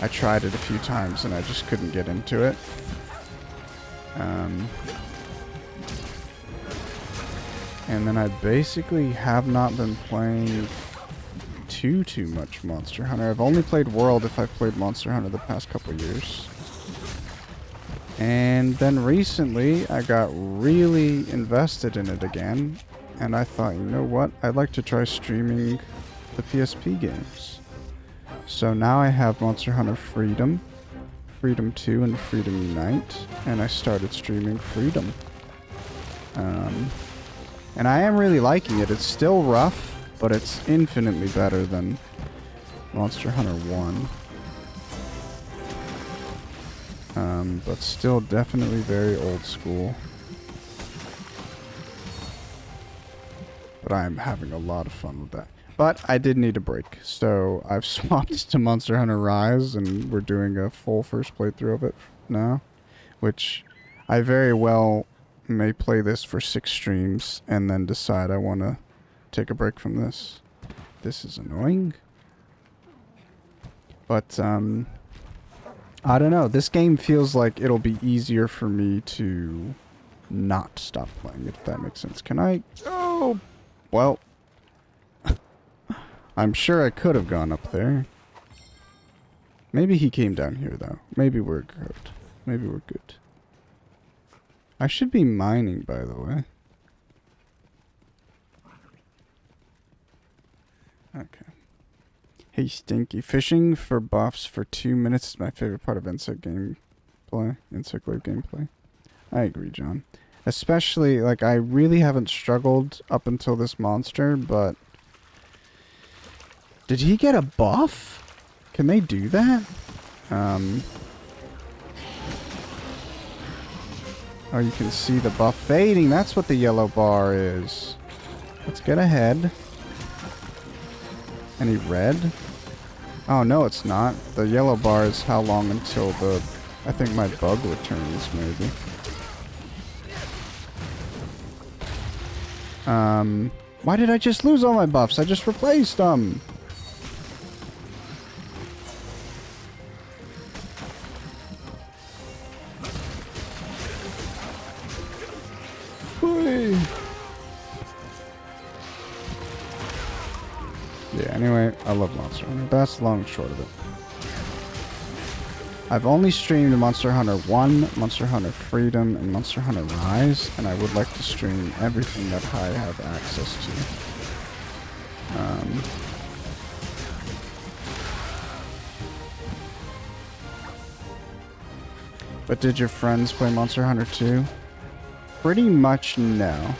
I tried it a few times and I just couldn't get into it. And then I basically have not been playing too much Monster Hunter. I've only played World if I've played Monster Hunter the past couple years. And then recently I got really invested in it again. And I thought, you know what? I'd like to try streaming the PSP games. So now I have Monster Hunter Freedom, Freedom 2, and Freedom Unite. And I started streaming Freedom. And I am really liking it. It's still rough, but it's infinitely better than Monster Hunter 1. But still definitely very old school. But I'm having a lot of fun with that. But I did need a break, so I've swapped to Monster Hunter Rise, and we're doing a full first playthrough of it now, which I very well may play this for 6 streams and then decide I want to take a break from this. This is annoying. But, I don't know. This game feels like it'll be easier for me to not stop playing, if that makes sense. Can I? Oh, well. I'm sure I could have gone up there. Maybe he came down here, though. Maybe we're good. Maybe we're good. I should be mining, by the way. Okay. Hey, Stinky. Fishing for buffs for 2 minutes is my favorite part of Insect gameplay. Insect Glaive gameplay. I agree, John. Especially, like, I really haven't struggled up until this monster, but... Did he get a buff? Can they do that? Oh, you can see the buff fading. That's what the yellow bar is. Let's get ahead. Any red? Oh, no, it's not. The yellow bar is how long until the... I think my bug returns, maybe. Why did I just lose all my buffs? I just replaced them. Yeah, anyway, I love Monster Hunter. That's the long and short of it. I've only streamed Monster Hunter 1, Monster Hunter Freedom, and Monster Hunter Rise, and I would like to stream everything that I have access to. But did your friends play Monster Hunter 2? Pretty much no.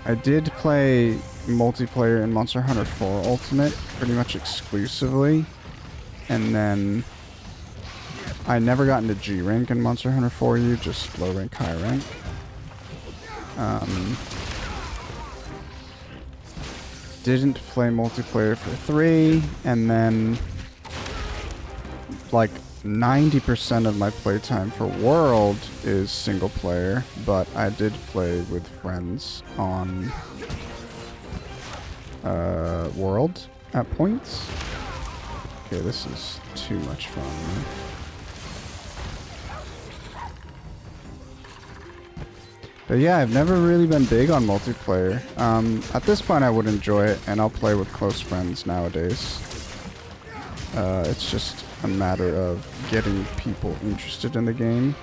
I did play multiplayer in Monster Hunter 4 Ultimate pretty much exclusively. And then I never got into G rank in Monster Hunter 4U, just low rank, high rank. Didn't play multiplayer for 3, and then like 90% of my playtime for World is single player, but I did play with friends on World at points. Okay, this is too much fun, man. But yeah, I've never really been big on multiplayer. At this point I would enjoy it, and I'll play with close friends nowadays. It's just a matter of getting people interested in the game.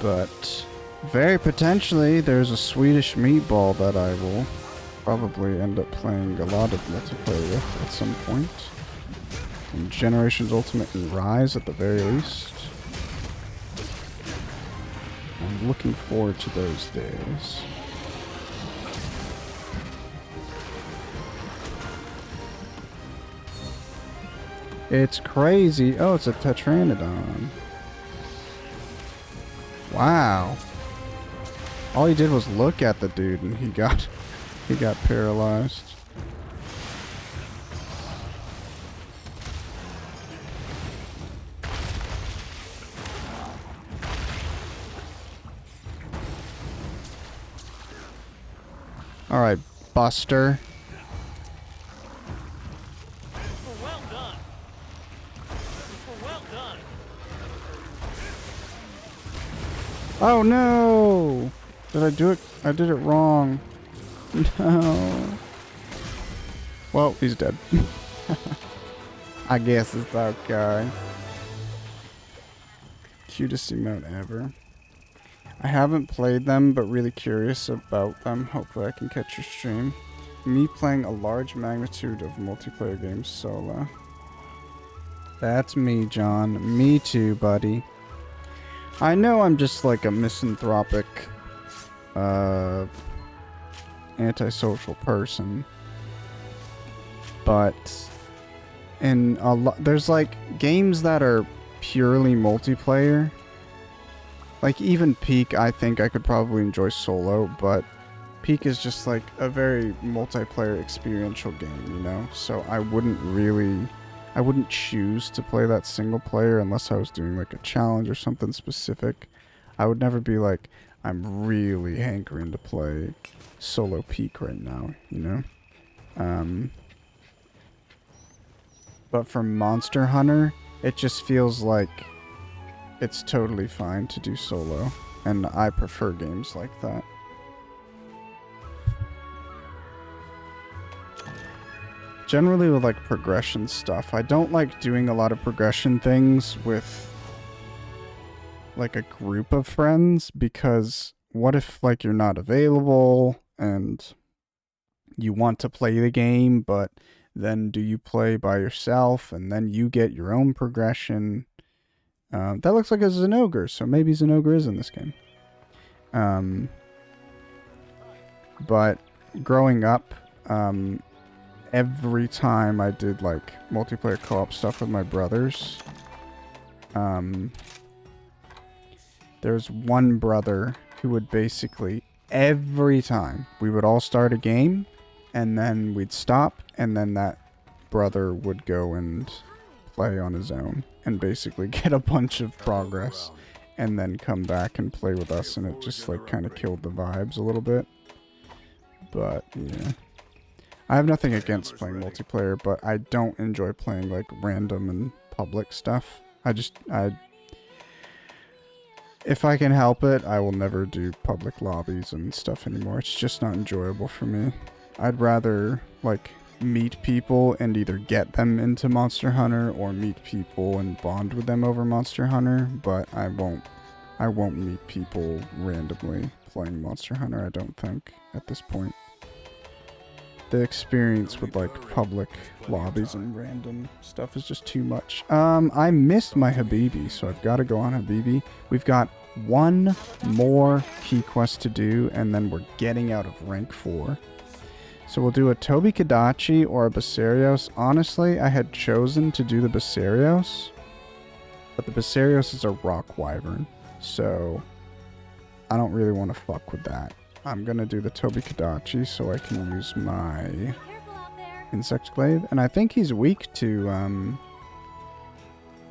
But very potentially there's a Swedish meatball that I will probably end up playing a lot of multiplayer with at some point. In Generations Ultimate and Rise at the very least. I'm looking forward to those days. It's crazy. Oh, it's a Tetranodon. Wow. All he did was look at the dude and he got paralyzed. Alright, Buster. Oh no! Did I do it? I did it wrong. No. Well, he's dead. I guess it's okay. Cutest emote ever. I haven't played them, but really curious about them. Hopefully I can catch your stream. Me playing a large magnitude of multiplayer games solo. That's me, John. Me too, buddy. I know I'm just like a misanthropic, antisocial person. But in a lot, there's like games that are purely multiplayer. Like even Peak, I think I could probably enjoy solo, but Peak is just like a very multiplayer experiential game, you know? So I wouldn't choose to play that single player unless I was doing like a challenge or something specific. I would never be like, I'm really hankering to play solo Peak right now, you know? But for Monster Hunter, it just feels like it's totally fine to do solo, and I prefer games like that. Generally with like progression stuff, I don't like doing a lot of progression things with like a group of friends, because what if like you're not available and you want to play the game, but then do you play by yourself and then you get your own progression? That looks like a Zinogre, so maybe Zinogre is in this game. But growing up, every time I did like multiplayer co-op stuff with my brothers, there's one brother who would basically, every time we would all start a game and then we'd stop, and then that brother would go and play on his own and basically get a bunch of progress and then come back and play with us, and it just like kind of killed the vibes a little bit. But yeah, I have nothing against playing multiplayer, but I don't enjoy playing like random and public stuff. If I can help it, I will never do public lobbies and stuff anymore. It's just not enjoyable for me. I'd rather like meet people and either get them into Monster Hunter or meet people and bond with them over Monster Hunter, but I won't meet people randomly playing Monster Hunter, I don't think, at this point. The experience with like public lobbies and random stuff is just too much. I missed my Habibi, so I've got to go on Habibi. We've got one more key quest to do, and then we're getting out of rank 4. So we'll do a Tobi Kadachi or a Basarios. Honestly, I had chosen to do the Basarios, but the Basarios is a rock wyvern, so I don't really want to fuck with that. I'm going to do the Tobi Kadachi so I can use my Insect Glaive, and I think he's weak to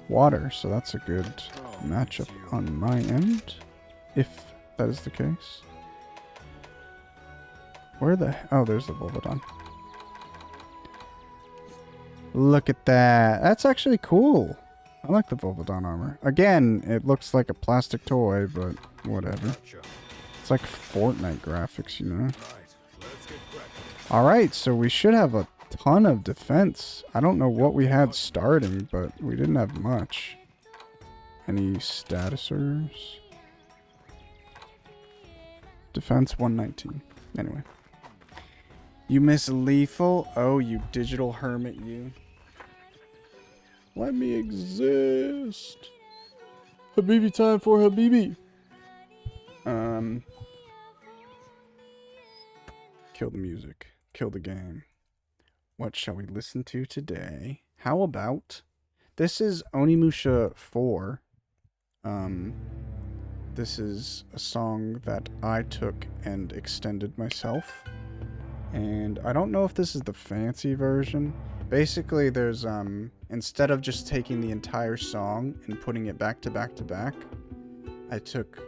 water, so that's a good matchup on my end, if that is the case. Where the... Oh, there's the Volvodon. Look at that. That's actually cool. I like the Volvodon armor. Again, it looks like a plastic toy, but whatever. It's like Fortnite graphics, you know? Alright, so we should have a ton of defense. I don't know what we had starting, but we didn't have much. Any statusers? Defense 119. Anyway. You miss lethal? Oh, you digital hermit, you. Let me exist. Habibi time for Habibi. Kill the music. Kill the game. What shall we listen to today? How about... This is Onimusha 4. This is a song that I took and extended myself. And I don't know if this is the fancy version. Basically, there's, instead of just taking the entire song and putting it back to back to back, I took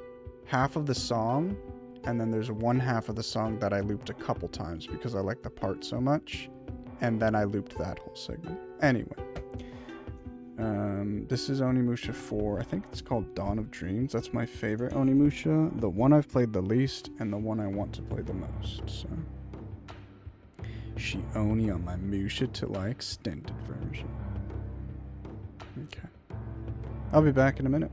half of the song, and then there's one half of the song that I looped a couple times because I like the part so much, and then I looped that whole segment. Anyway. This is Onimusha 4. I think it's called Dawn of Dreams. That's my favorite Onimusha. The one I've played the least, and the one I want to play the most. So, Shioni on my Musha till my extended version. Okay. I'll be back in a minute.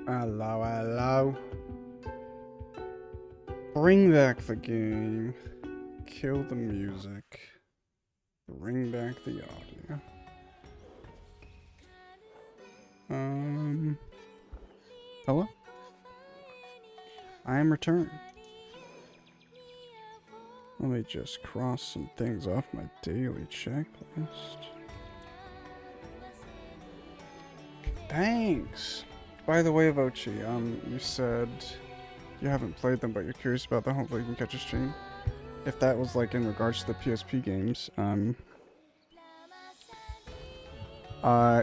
Hello, hello. Bring back the game. Kill the music. Bring back the audio. Hello? I am returned. Let me just cross some things off my daily checklist. Thanks! By the way, Vochi, you said you haven't played them, but you're curious about them. Hopefully you can catch a stream. If that was like in regards to the PSP games,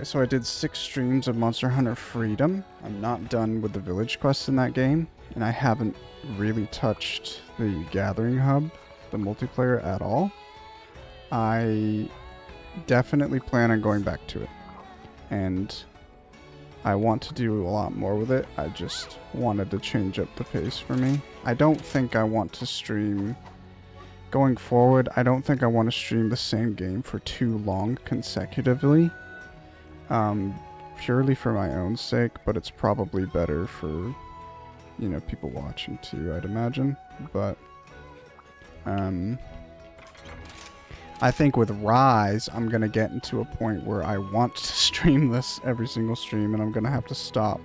so I did 6 streams of Monster Hunter Freedom. I'm not done with the village quests in that game, and I haven't really touched the Gathering Hub, the multiplayer, at all. I definitely plan on going back to it, and I want to do a lot more with it. I just wanted to change up the pace for me. I don't think I want to stream... Going forward, I don't think I want to stream the same game for too long consecutively. Purely for my own sake, but it's probably better for, you know, people watching too, I'd imagine. But, I think with Rise, I'm going to get into a point where I want to stream this every single stream, and I'm going to have to stop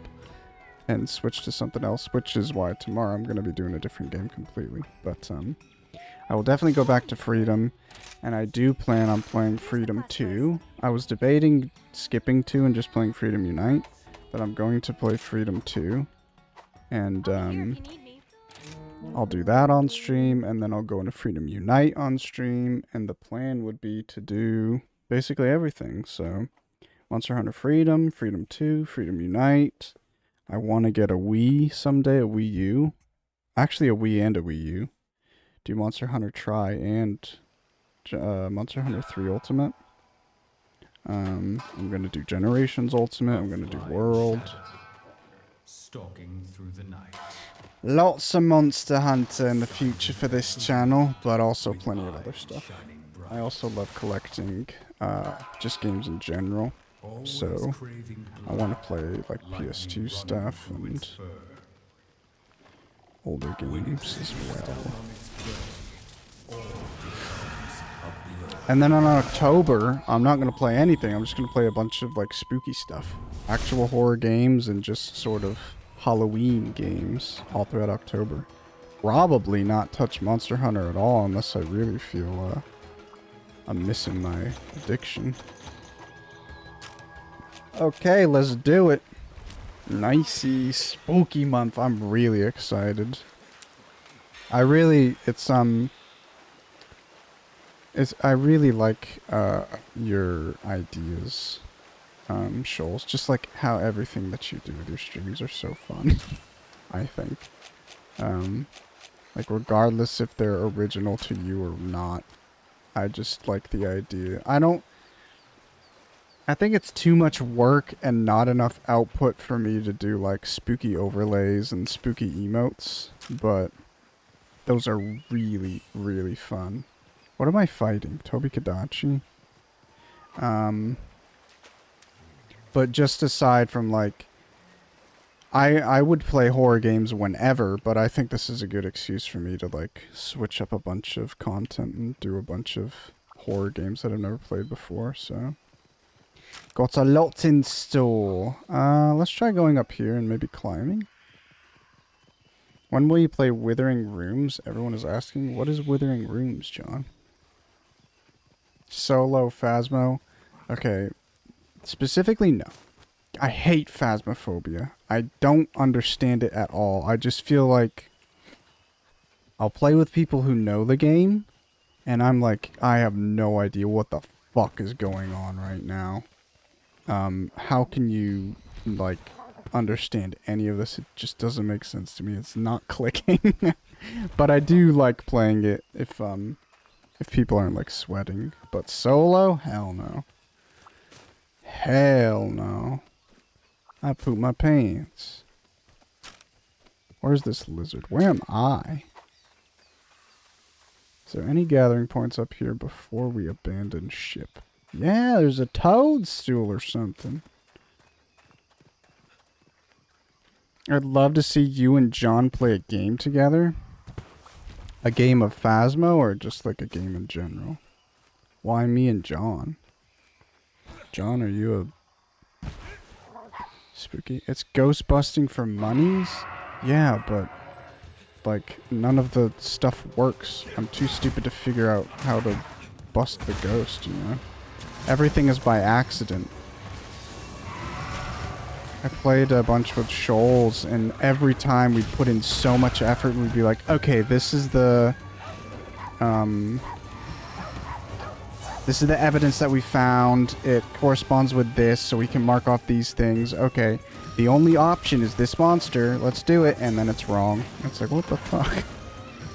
and switch to something else, which is why tomorrow I'm going to be doing a different game completely. But, I will definitely go back to Freedom, and I do plan on playing Freedom 2. I was debating skipping 2 and just playing Freedom Unite, but I'm going to play Freedom 2, and I'll do that on stream, and then I'll go into Freedom Unite on stream, and the plan would be to do basically everything. So, Monster Hunter Freedom, Freedom 2, Freedom Unite. I want to get a Wii someday, a Wii U. Actually, a Wii and a Wii U. Do Monster Hunter Tri and Monster Hunter 3 Ultimate. I'm going to do Generations Ultimate. I'm going to do World. Stalking through the night. Lots of Monster Hunter in the future for this channel, but also plenty of other stuff. I also love collecting just games in general. So I want to play like PS2 stuff and older games as well. And then on October, I'm not going to play anything. I'm just going to play a bunch of like spooky stuff. Actual horror games and just sort of Halloween games all throughout October. Probably not touch Monster Hunter at all unless I really feel I'm missing my addiction. Okay, let's do it. Nicey spooky month. I'm really excited. I really like your ideas, Shoals. Just like how everything that you do with your streams are so fun. I think. Like regardless if they're original to you or not, I just like the idea. I think it's too much work and not enough output for me to do like spooky overlays and spooky emotes, but those are really, really fun. What am I fighting? Tobi-Kadachi? But just aside from like, I would play horror games whenever, but I think this is a good excuse for me to like switch up a bunch of content and do a bunch of horror games that I've never played before, so. Got a lot in store. Let's try going up here and maybe climbing. When will you play Withering Rooms? Everyone is asking. What is Withering Rooms, John? Solo Phasmo? Okay. Specifically, no. I hate Phasmophobia. I don't understand it at all. I just feel like I'll play with people who know the game, and I'm like, I have no idea what the fuck is going on right now. How can you, like, understand any of this? It just doesn't make sense to me. It's not clicking. But I do like playing it if people aren't, like, sweating. But solo? Hell no. Hell no. I pooped my pants. Where's this lizard? Where am I? Is there any gathering points up here before we abandon ship? Yeah, there's a toadstool or something. I'd love to see you and John play a game together. A game of Phasmo or just like a game in general? Why me and John? John, are you a spooky? It's ghost busting for monies? Yeah, but like none of the stuff works. I'm too stupid to figure out how to bust the ghost, you know? Everything is by accident. I played a bunch with Shoals, and every time we'd put in so much effort, and we'd be like, okay, this is the evidence that we found. It corresponds with this, so we can mark off these things. Okay, the only option is this monster. Let's do it, and then it's wrong. It's like, what the fuck?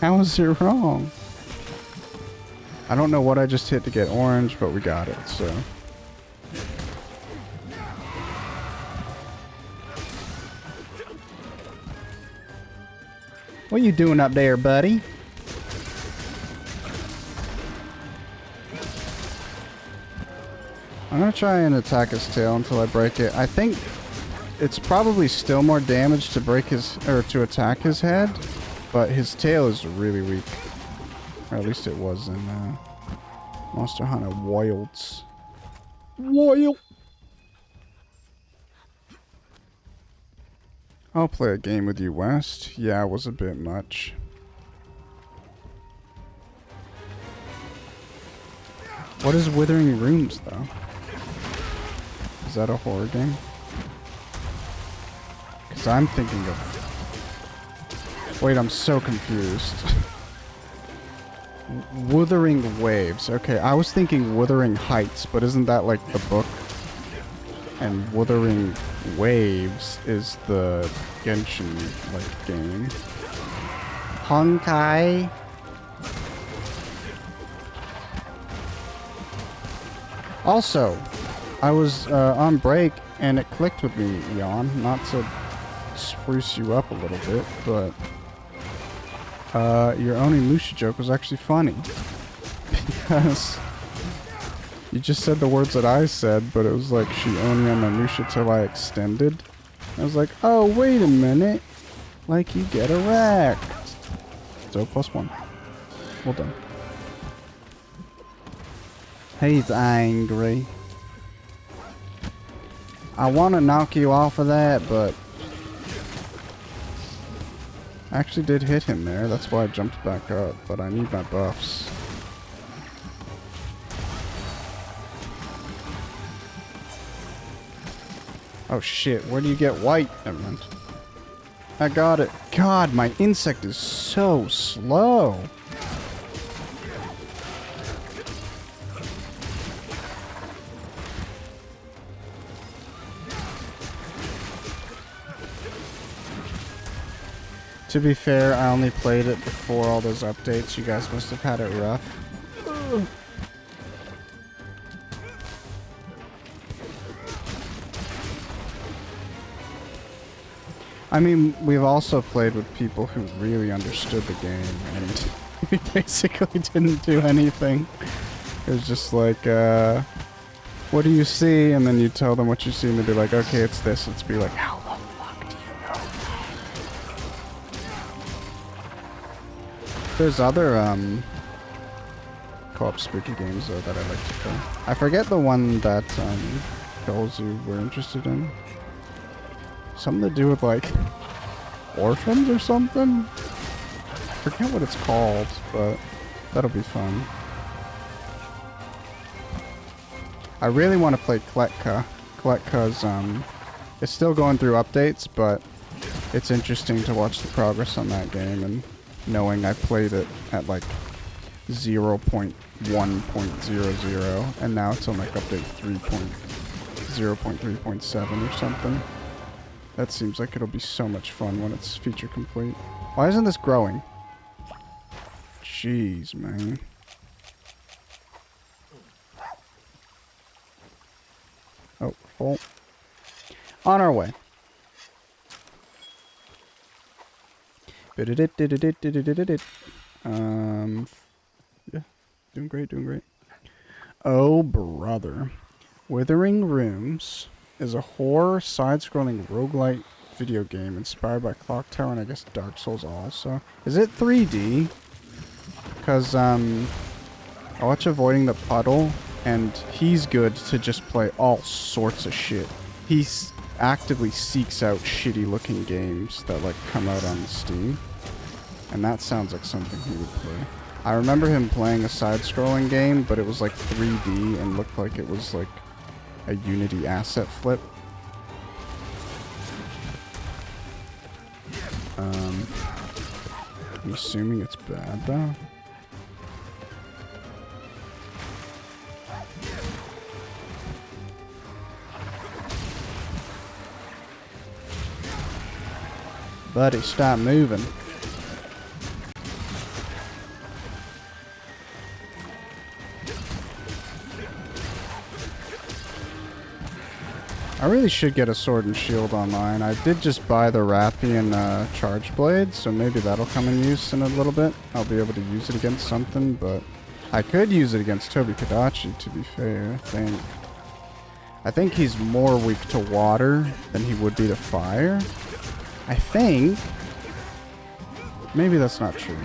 How is it wrong? I don't know what I just hit to get orange, but we got it, so... What you doing up there, buddy? I'm gonna try and attack his tail until I break it. I think it's probably still more damage to break his, or to attack his head, but his tail is really weak. Or at least it was in Monster Hunter Wilds. Wild! I'll play a game with you, West. Yeah, it was a bit much. What is Withering Rooms, though? Is that a horror game? Because I'm thinking of... Wait, I'm so confused. Wuthering Waves. Okay, I was thinking Wuthering Heights, but isn't that like the book? And Wuthering Waves is the Genshin like game. Honkai. Also, I was on break and it clicked with me, Jan, not to spruce you up a little bit, but your Onimusha joke was actually funny. Because you just said the words that I said, but it was like she Oni Onimusha till I extended. I was like, oh, wait a minute. Like you get erect. So +1. Well done. He's angry. I want to knock you off of that, but I actually did hit him there. That's why I jumped back up, but I need my buffs. Oh shit, where do you get white? Never mind. I got it. God, my insect is so slow. To be fair, I only played it before all those updates. You guys must have had it rough. Ugh. I mean, we've also played with people who really understood the game, and we basically didn't do anything. It was just like, what do you see? And then you tell them what you see, and they'd be like, okay, it's this. Let's be like, how the fuck do you know that? There's other, co-op spooky games, though, that I like to play. I forget the one that, girls you were interested in. Something to do with, like, orphans or something? I forget what it's called, but that'll be fun. I really want to play Kletka. Kletka's, it's still going through updates, but it's interesting to watch the progress on that game, and knowing I played it at, like, 0.1.00, and now it's on, like, update 3.0.3.7 or something. That seems like it'll be so much fun when it's feature complete. Why isn't this growing? Jeez, man. Oh, full. On our way. Yeah, doing great, doing great. Oh, brother. Withering Rooms is a horror side-scrolling roguelite video game inspired by Clock Tower and I guess Dark Souls also. Is it 3D? Because, I watch Avoiding the Puddle, and he's good to just play all sorts of shit. He actively seeks out shitty-looking games that, like, come out on Steam. And that sounds like something he would play. I remember him playing a side-scrolling game, but it was, like, 3D and looked like it was, like, a Unity asset flip. I'm assuming it's bad, though. Buddy, stop moving. I really should get a Sword and Shield online. I did just buy the Rathian Charge Blade, so maybe that'll come in use in a little bit. I'll be able to use it against something, but I could use it against Tobi Kadachi, to be fair, I think he's more weak to water than he would be to fire. I think. Maybe that's not true.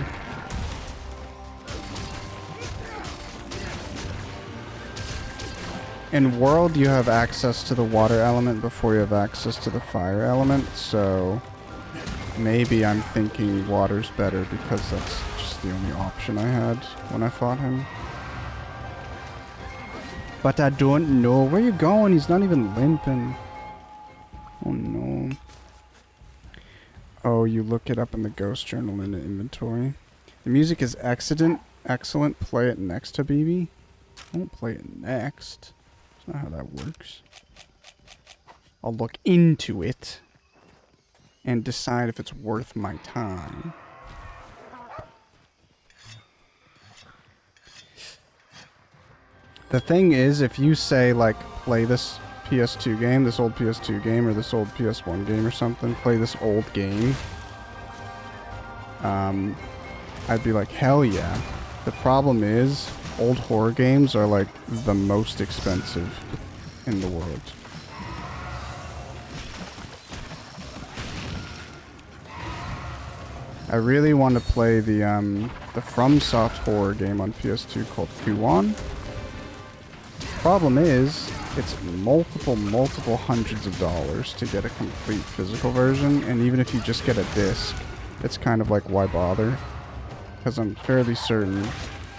In World, you have access to the water element before you have access to the fire element, so maybe I'm thinking water's better because that's just the only option I had when I fought him. But I don't know. Where you going? He's not even limping. Oh no. Oh, you look it up in the ghost journal in the inventory. The music is excellent. Play it next to BB. I won't play it next. That's not how that works. I'll look into it and decide if it's worth my time. The thing is, if you say, like, play this PS2 game, this old PS2 game, or this old PS1 game or something, play this old game, I'd be like, hell yeah. The problem is, old horror games are, like, the most expensive in the world. I really want to play the FromSoft horror game on PS2 called Kuon. Problem is, it's multiple hundreds of dollars to get a complete physical version, and even if you just get a disc, it's kind of like, why bother? Because I'm fairly certain,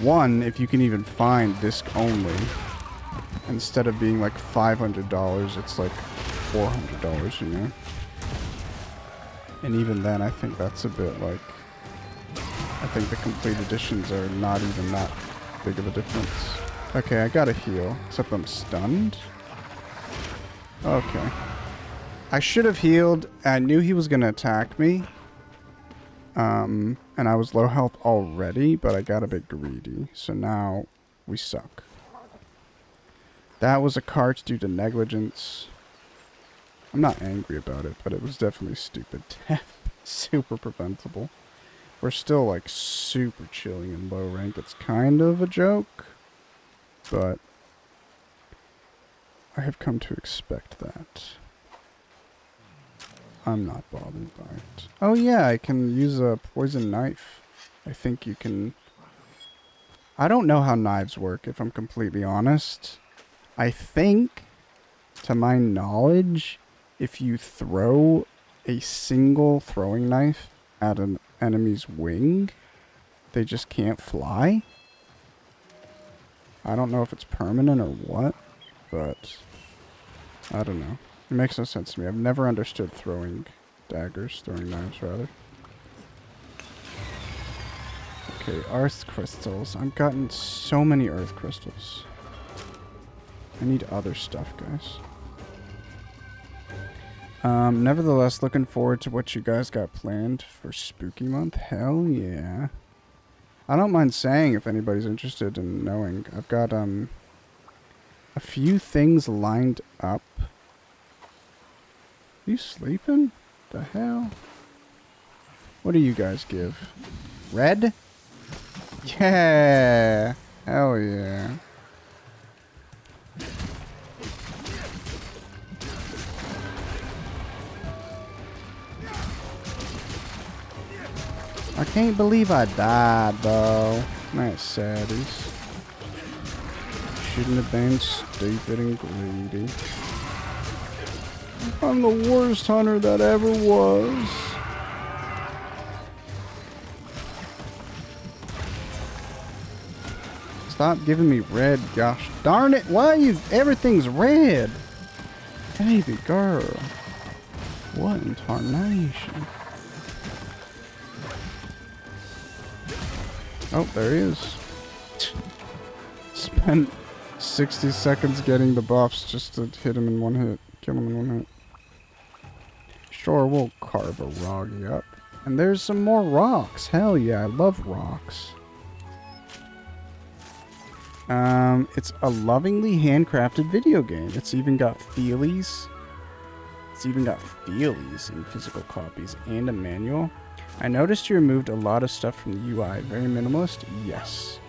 one, if you can even find disc only, instead of being like $500, it's like $400, you know? And even then, I think that's a bit like, I think the complete editions are not even that big of a difference. Okay, I gotta heal, except I'm stunned. Okay. I should have healed. I knew he was gonna attack me. And I was low health already, but I got a bit greedy. So now we suck. That was a cart due to negligence. I'm not angry about it, but it was definitely stupid. Super preventable. We're still like super chilling in low rank. It's kind of a joke. But I have come to expect that. I'm not bothered by it. Oh yeah, I can use a poison knife. I think you can... I don't know how knives work, if I'm completely honest. I think, to my knowledge, if you throw a single throwing knife at an enemy's wing, they just can't fly. I don't know if it's permanent or what, but I don't know. It makes no sense to me. I've never understood throwing daggers, throwing knives rather. Okay, earth crystals. I've gotten so many earth crystals. I need other stuff, guys. Nevertheless, looking forward to what you guys got planned for Spooky Month. Hell yeah. I don't mind saying if anybody's interested in knowing. I've got a few things lined up. You sleeping? The hell? What do you guys give? Red? Yeah! Hell yeah. I can't believe I died, though. That's saddies. Shouldn't have been stupid and greedy. I'm the worst hunter that ever was. Stop giving me red, gosh darn it. Why are you, everything's red? Baby girl. What in tarnation? Oh, there he is. Spent 60 seconds getting the buffs just to hit him in one hit. Kill him in one hit. Sure, we'll carve a Roggy up. And there's some more rocks. Hell yeah, I love rocks. It's a lovingly handcrafted video game. It's even got feelies. It's even got feelies in physical copies and a manual. I noticed you removed a lot of stuff from the UI. Very minimalist? Yes.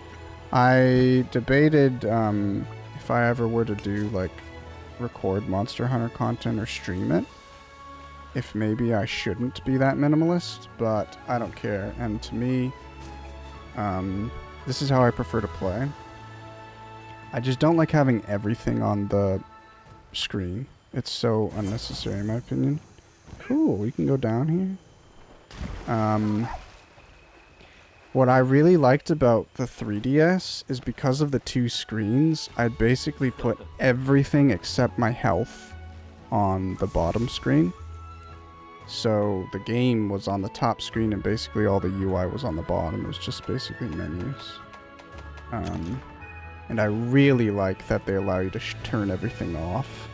I debated if I ever were to do like record Monster Hunter content or stream it, if maybe I shouldn't be that minimalist, but I don't care. And to me, this is how I prefer to play. I just don't like having everything on the screen. It's so unnecessary in my opinion. Cool, we can go down here. What I really liked about the 3DS is because of the two screens, I basically put everything except my health on the bottom screen. So the game was on the top screen and basically all the UI was on the bottom. It was just basically menus. And I really like that they allow you to turn everything off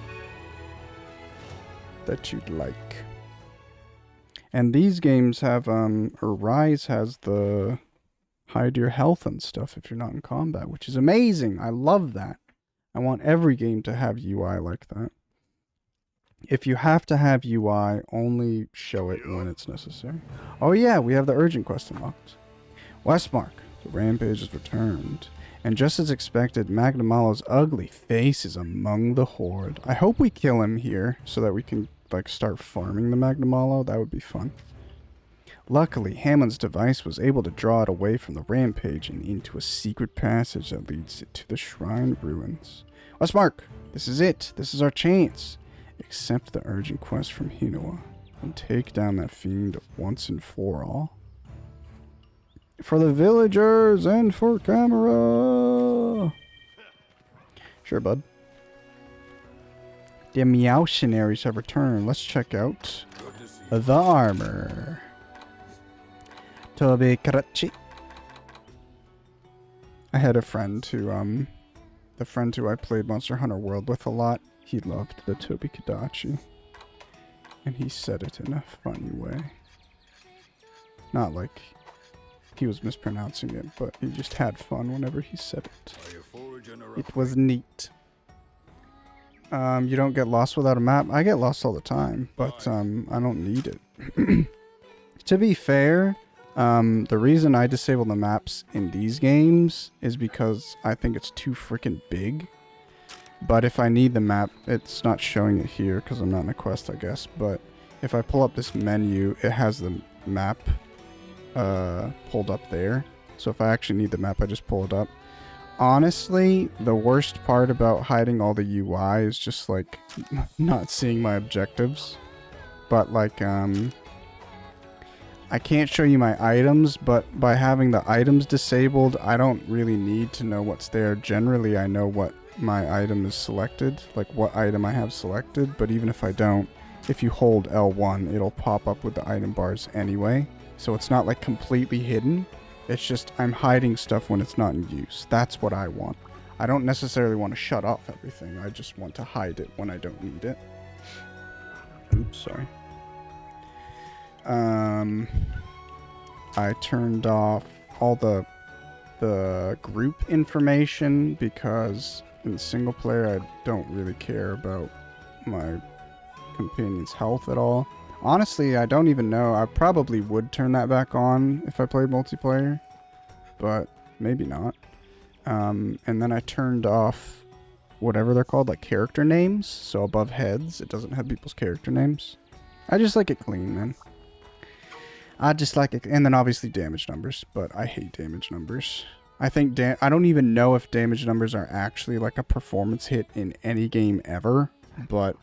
that you'd like. And these games have, or Rise has the hide your health and stuff if you're not in combat, which is amazing. I love that. I want every game to have UI like that. If you have to have UI, only show it when it's necessary. Oh yeah, we have the urgent quest unlocked. Westmark, the rampage has returned. And just as expected, Magnamalo's ugly face is among the horde. I hope we kill him here so that we can like start farming the Magnamalo. That would be fun. Luckily, Hammond's device was able to draw it away from the rampage and into a secret passage that leads it to the shrine ruins. Westmark, this is it. This is our chance. Accept the urgent quest from Hinoa and take down that fiend once and for all. For the villagers and for camera. Sure, bud. The Meowcenaries have returned. Let's check out the armor. Tobi Karachi. I had a friend who, the friend who I played Monster Hunter World with a lot, he loved the Tobi Kadachi. And he said it in a funny way. Not like he was mispronouncing it, but he just had fun whenever he said it. It was neat. You don't get lost without a map. I get lost all the time, but I don't need it. To be fair, the reason I disable the maps in these games is because I think it's too freaking big. But if I need the map, it's not showing it here because I'm not in a quest, I guess. But if I pull up this menu, it has the map pulled up there. So if I actually need the map, I just pull it up. Honestly, the worst part about hiding all the UI is just like not seeing my objectives. But like I can't show you my items, but by having the items disabled, I don't really need to know what's there. Generally, I know what my item is selected, like what item I have selected, but even if I don't, if you hold L1, it'll pop up with the item bars anyway. So it's not like completely hidden. It's just I'm hiding stuff when it's not in use. That's what I want. I don't necessarily want to shut off everything. I just want to hide it when I don't need it. Oops, sorry. I turned off all the group information because in single player I don't really care about my companion's health at all. Honestly, I don't even know. I probably would turn that back on if I played multiplayer, but maybe not. And then I turned off whatever they're called, like character names. So above heads, it doesn't have people's character names. I just like it clean, man. I just like it. And then obviously damage numbers, but I hate damage numbers. I think I don't even know if damage numbers are actually like a performance hit in any game ever, but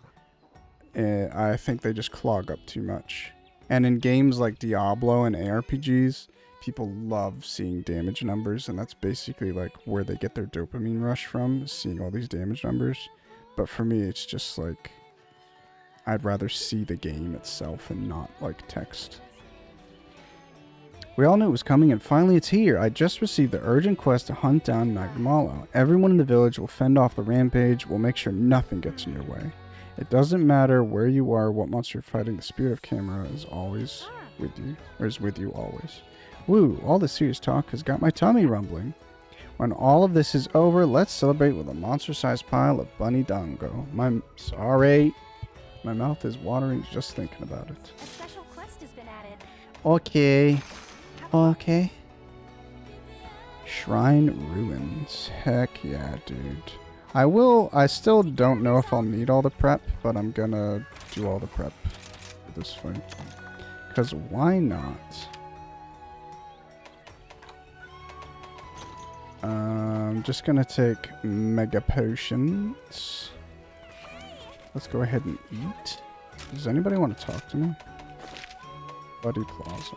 I think they just clog up too much. And in games like Diablo and ARPGs, people love seeing damage numbers, and that's basically like where they get their dopamine rush from, seeing all these damage numbers. But for me, it's just like, I'd rather see the game itself and not like text. We all knew it was coming, and finally it's here. I just received the urgent quest to hunt down Nagamalo. Everyone in the village will fend off the rampage. We'll make sure nothing gets in your way. It doesn't matter where you are, what monster you're fighting, the spirit of Camera is always with you, or is with you always. Woo, all the serious talk has got my tummy rumbling. When all of this is over, let's celebrate with a monster-sized pile of bunny dango. Sorry. My mouth is watering just thinking about it. A special quest has been added. Okay. Okay. Shrine Ruins. Heck yeah, dude. I still don't know if I'll need all the prep, but I'm gonna do all the prep for this fight. Because why not? I'm just gonna take mega potions. Let's go ahead and eat. Does anybody want to talk to me? Buddy Plaza.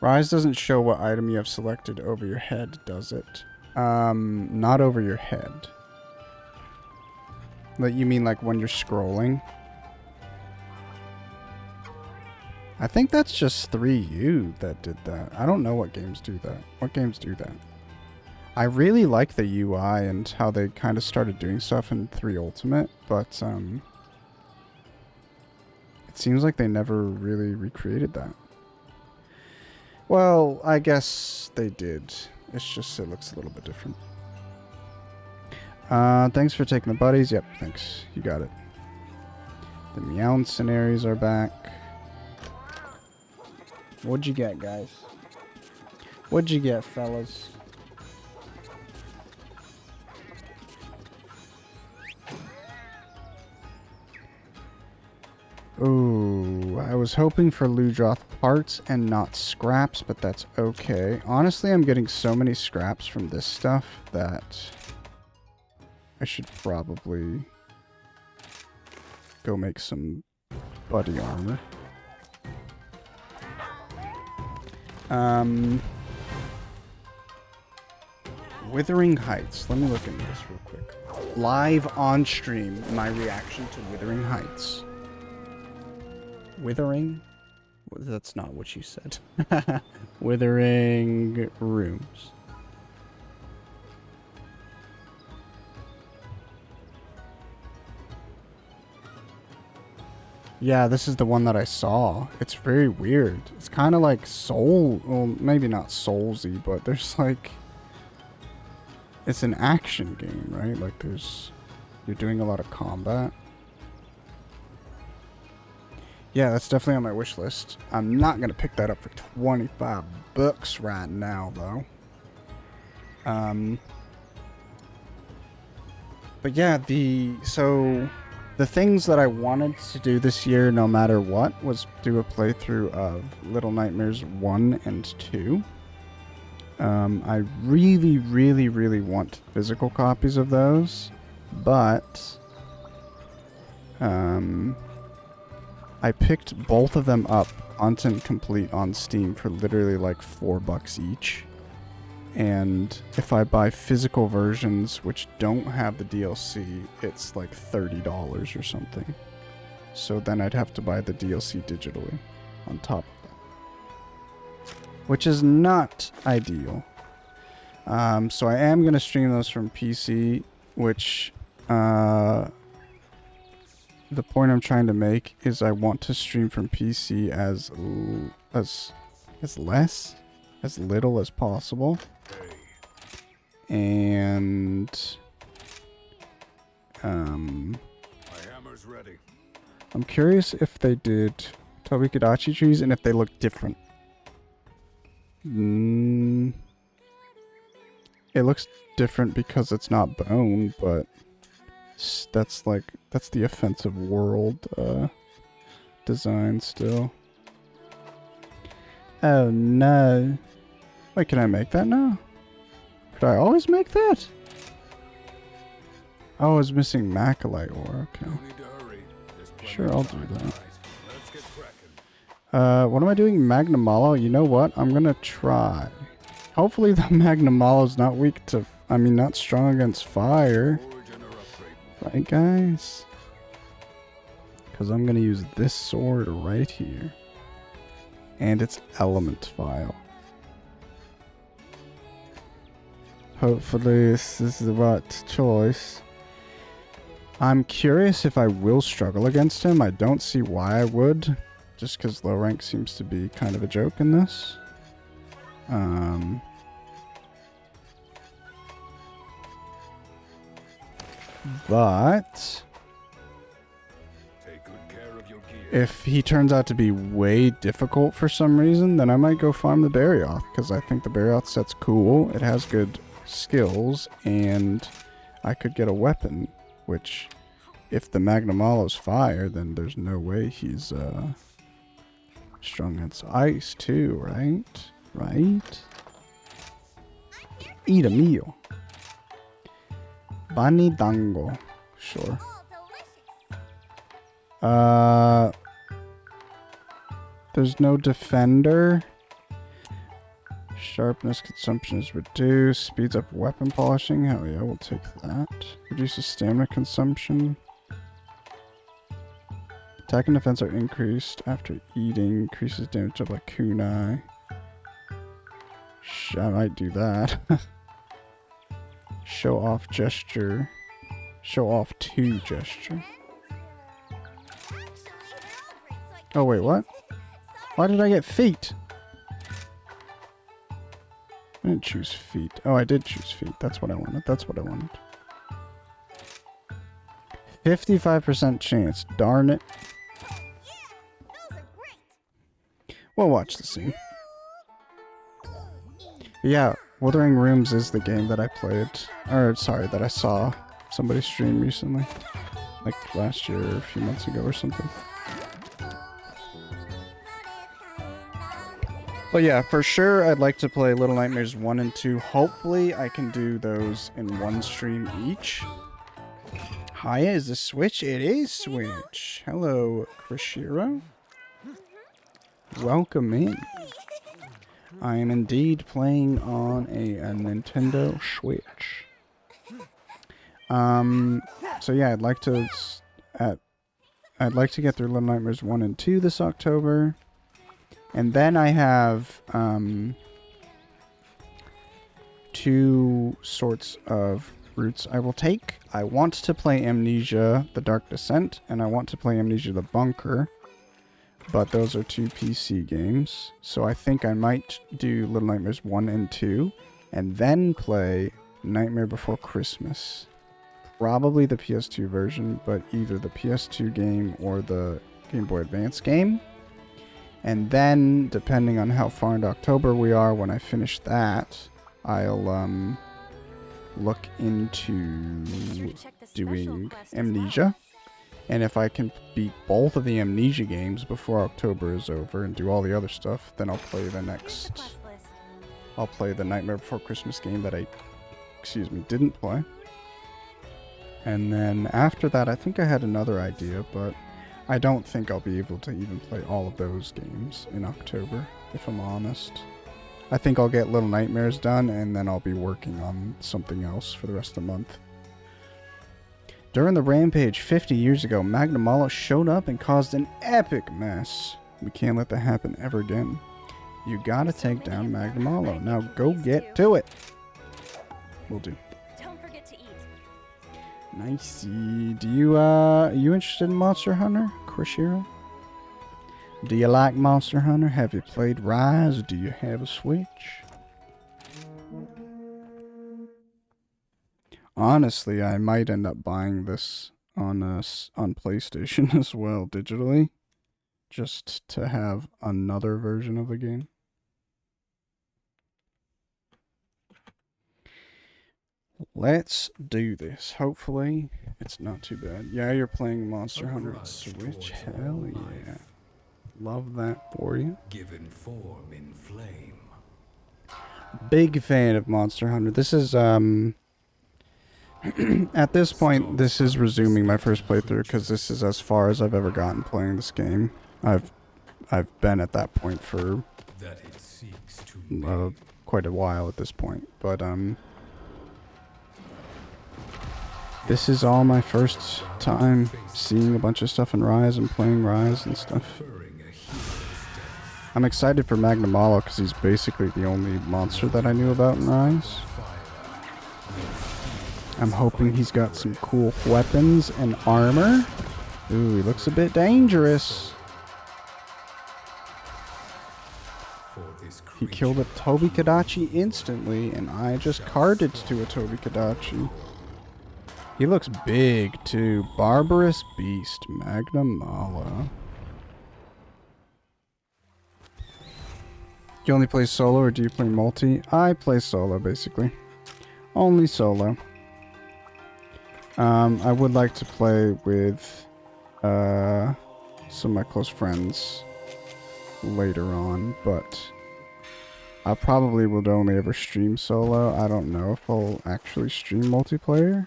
Rise doesn't show what item you have selected over your head, does it? Not over your head. Like, you mean like when you're scrolling? I think that's just 3U that did that. I don't know what games do that. What games do that? I really like the UI and how they kind of started doing stuff in 3 Ultimate, but it seems like they never really recreated that. Well, I guess they did. It's just it looks a little bit different. Thanks for taking the buddies. Yep, thanks. You got it. The Meow scenarios are back. What'd you get, guys? What'd you get, fellas? Ooh, I was hoping for Ludroth parts and not scraps, but that's okay. Honestly, I'm getting so many scraps from this stuff that I should probably go make some buddy armor. Withering Heights. Let me look into this real quick. Live on stream, my reaction to Withering Heights. Withering? That's not what you said. Withering Rooms. Yeah, this is the one that I saw. It's very weird. It's kind of like Soul... Well, maybe not Soulsy, but there's like... It's an action game, right? Like there's... You're doing a lot of combat. Yeah, that's definitely on my wish list. I'm not going to pick that up for 25 bucks right now, though. But yeah, the things that I wanted to do this year, no matter what, was do a playthrough of Little Nightmares 1 and 2. I really, really, really want physical copies of those, but I picked both of them up content complete on Steam for literally like $4 each. And if I buy physical versions which don't have the DLC, it's like $30 or something. So then I'd have to buy the DLC digitally on top of that, which is not ideal. So I am going to stream those from PC, which the point I'm trying to make is I want to stream from PC as little as possible. And My hammer's ready. I'm curious if they did Tobikadachi trees and if they look different. It looks different because it's not bone, but that's the offensive world design still. Oh no. Wait, can I make that now? Could I always make that? Oh, I was missing Macalite ore. Okay. No need to hurry. There's plenty Sure, of I'll time do that. tonight. Let's get cracking. What am I doing? Magnamalo? You know what? I'm gonna try. Hopefully the Magnamalo's not weak to... I mean, not strong against fire. Forge and our upgrade. Right, guys? Because I'm gonna use this sword right here. And its element file. Hopefully this is the right choice. I'm curious if I will struggle against him. I don't see why I would. Just because low rank seems to be kind of a joke in this. But Take good care of your gear. if he turns out to be way difficult for some reason, then I might go farm the Barioth, because I think the Barioth set's cool. It has good skills, and I could get a weapon, which, if the Magnamalo's fire, then there's no way he's strong against ice too, right? Right? Eat a meal. Bani dango. Sure. There's no defender. Sharpness consumption is reduced. Speeds up weapon polishing. Hell yeah, we'll take that. Reduces stamina consumption. Attack and defense are increased after eating. Increases damage up like kunai. I might do that. Show off gesture. Show off 2 gesture. Oh wait, what? Why did I get feet? I didn't choose feet. Oh, I did choose feet. That's what I wanted. That's what I wanted. 55% chance. Darn it. We'll watch the scene. Yeah, Wuthering Rooms is the game that I played. Or, sorry, that I saw somebody stream recently. Like last year or a few months ago or something. But yeah, for sure, I'd like to play Little Nightmares 1 and 2. Hopefully, I can do those in one stream each. Hiya, is this Switch? It is Switch. Hello, Krishiro. Welcome in. I am indeed playing on a Nintendo Switch. So yeah, I'd like to get through Little Nightmares 1 and 2 this October. And then I have 2 sorts of routes I will take. I want to play Amnesia: The Dark Descent, and I want to play Amnesia: The Bunker. But those are 2 PC games. So I think I might do Little Nightmares 1 and 2, and then play Nightmare Before Christmas. Probably the PS2 version, but either the PS2 game or the Game Boy Advance game. And then, depending on how far into October we are, when I finish that, I'll look into doing Amnesia. And if I can beat both of the Amnesia games before October is over and do all the other stuff, then I'll play the next... I'll play the Nightmare Before Christmas game that I, didn't play. And then after that, I think I had another idea, but I don't think I'll be able to even play all of those games in October, if I'm honest. I think I'll get Little Nightmares done, and then I'll be working on something else for the rest of the month. During the rampage 50 years ago, Magnamalo showed up and caused an epic mess. We can't let that happen ever again. You gotta take down Magnamalo. Now go get to it. Will do. Don't forget to eat. Nicey. Do you, are you interested in Monster Hunter, Krishiro? Do you like Monster Hunter? Have you played Rise? Do you have a Switch? Honestly, I might end up buying this on PlayStation as well, digitally. Just to have another version of the game. Let's do this. Hopefully, it's not too bad. Yeah, you're playing Monster Hunter on Switch. Hell yeah. Love that for you. given form in flame. Big fan of Monster Hunter. This is, at this point, this is resuming my first playthrough because this is as far as I've ever gotten playing this game. I've been at that point for That it seeks to name. quite a while at this point, but this is all my first time seeing a bunch of stuff in Rise and playing Rise and stuff. Preferring a hero's death. I'm excited for Magnamalo because he's basically the only monster that I knew about in Rise. I'm hoping he's got some cool weapons and armor. Ooh, he looks a bit dangerous. For this He killed a Tobi Kadachi instantly, and I just carded to a Tobi Kadachi. He looks big, too. Barbarous Beast, Magnamalo. You only play solo, or do you play multi? I play solo, basically. Only solo. I would like to play with some of my close friends later on, but I probably would only ever stream solo. I don't know if I'll actually stream multiplayer.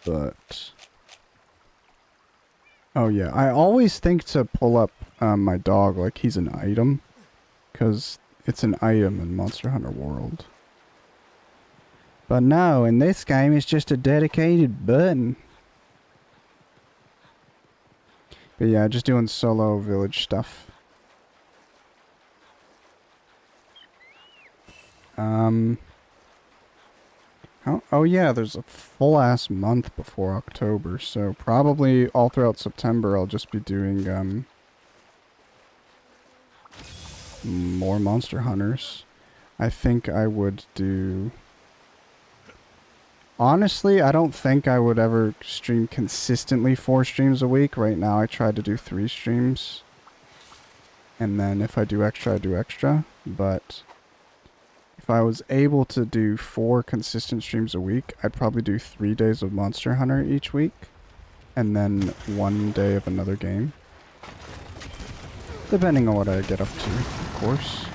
But oh yeah, I always think to pull up my dog like he's an item, because it's an item in Monster Hunter World. But no, in this game it's just a dedicated button. But yeah, just doing solo village stuff. Oh yeah, there's a full ass month before October, so probably all throughout September I'll just be doing more Monster Hunters. I think I would do... Honestly, I don't think I would ever stream consistently 4 streams a week. Right now I try to do 3 streams. And then if I do extra, I do extra. But if I was able to do 4 consistent streams a week, I'd probably do 3 days of Monster Hunter each week. And then 1 day of another game. Depending on what I get up to, of course.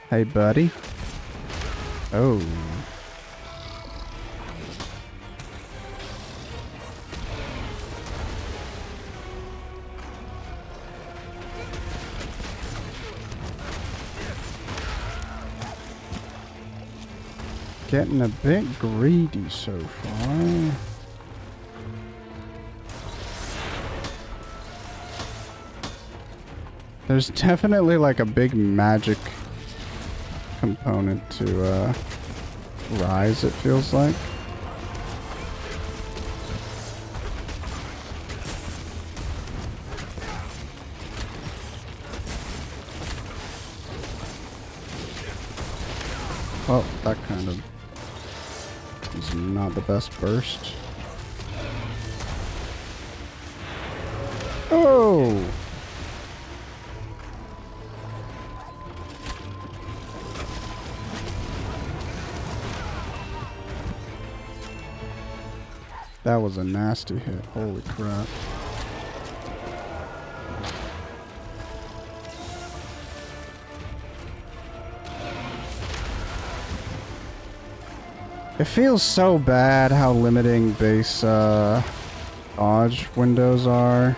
Hey, buddy. Oh. Getting a bit greedy so far. There's definitely like a big magic component to Rise, it feels like. Oh, that kind of is not the best burst. Oh! That was a nasty hit. Holy crap. It feels so bad how limiting base dodge windows are.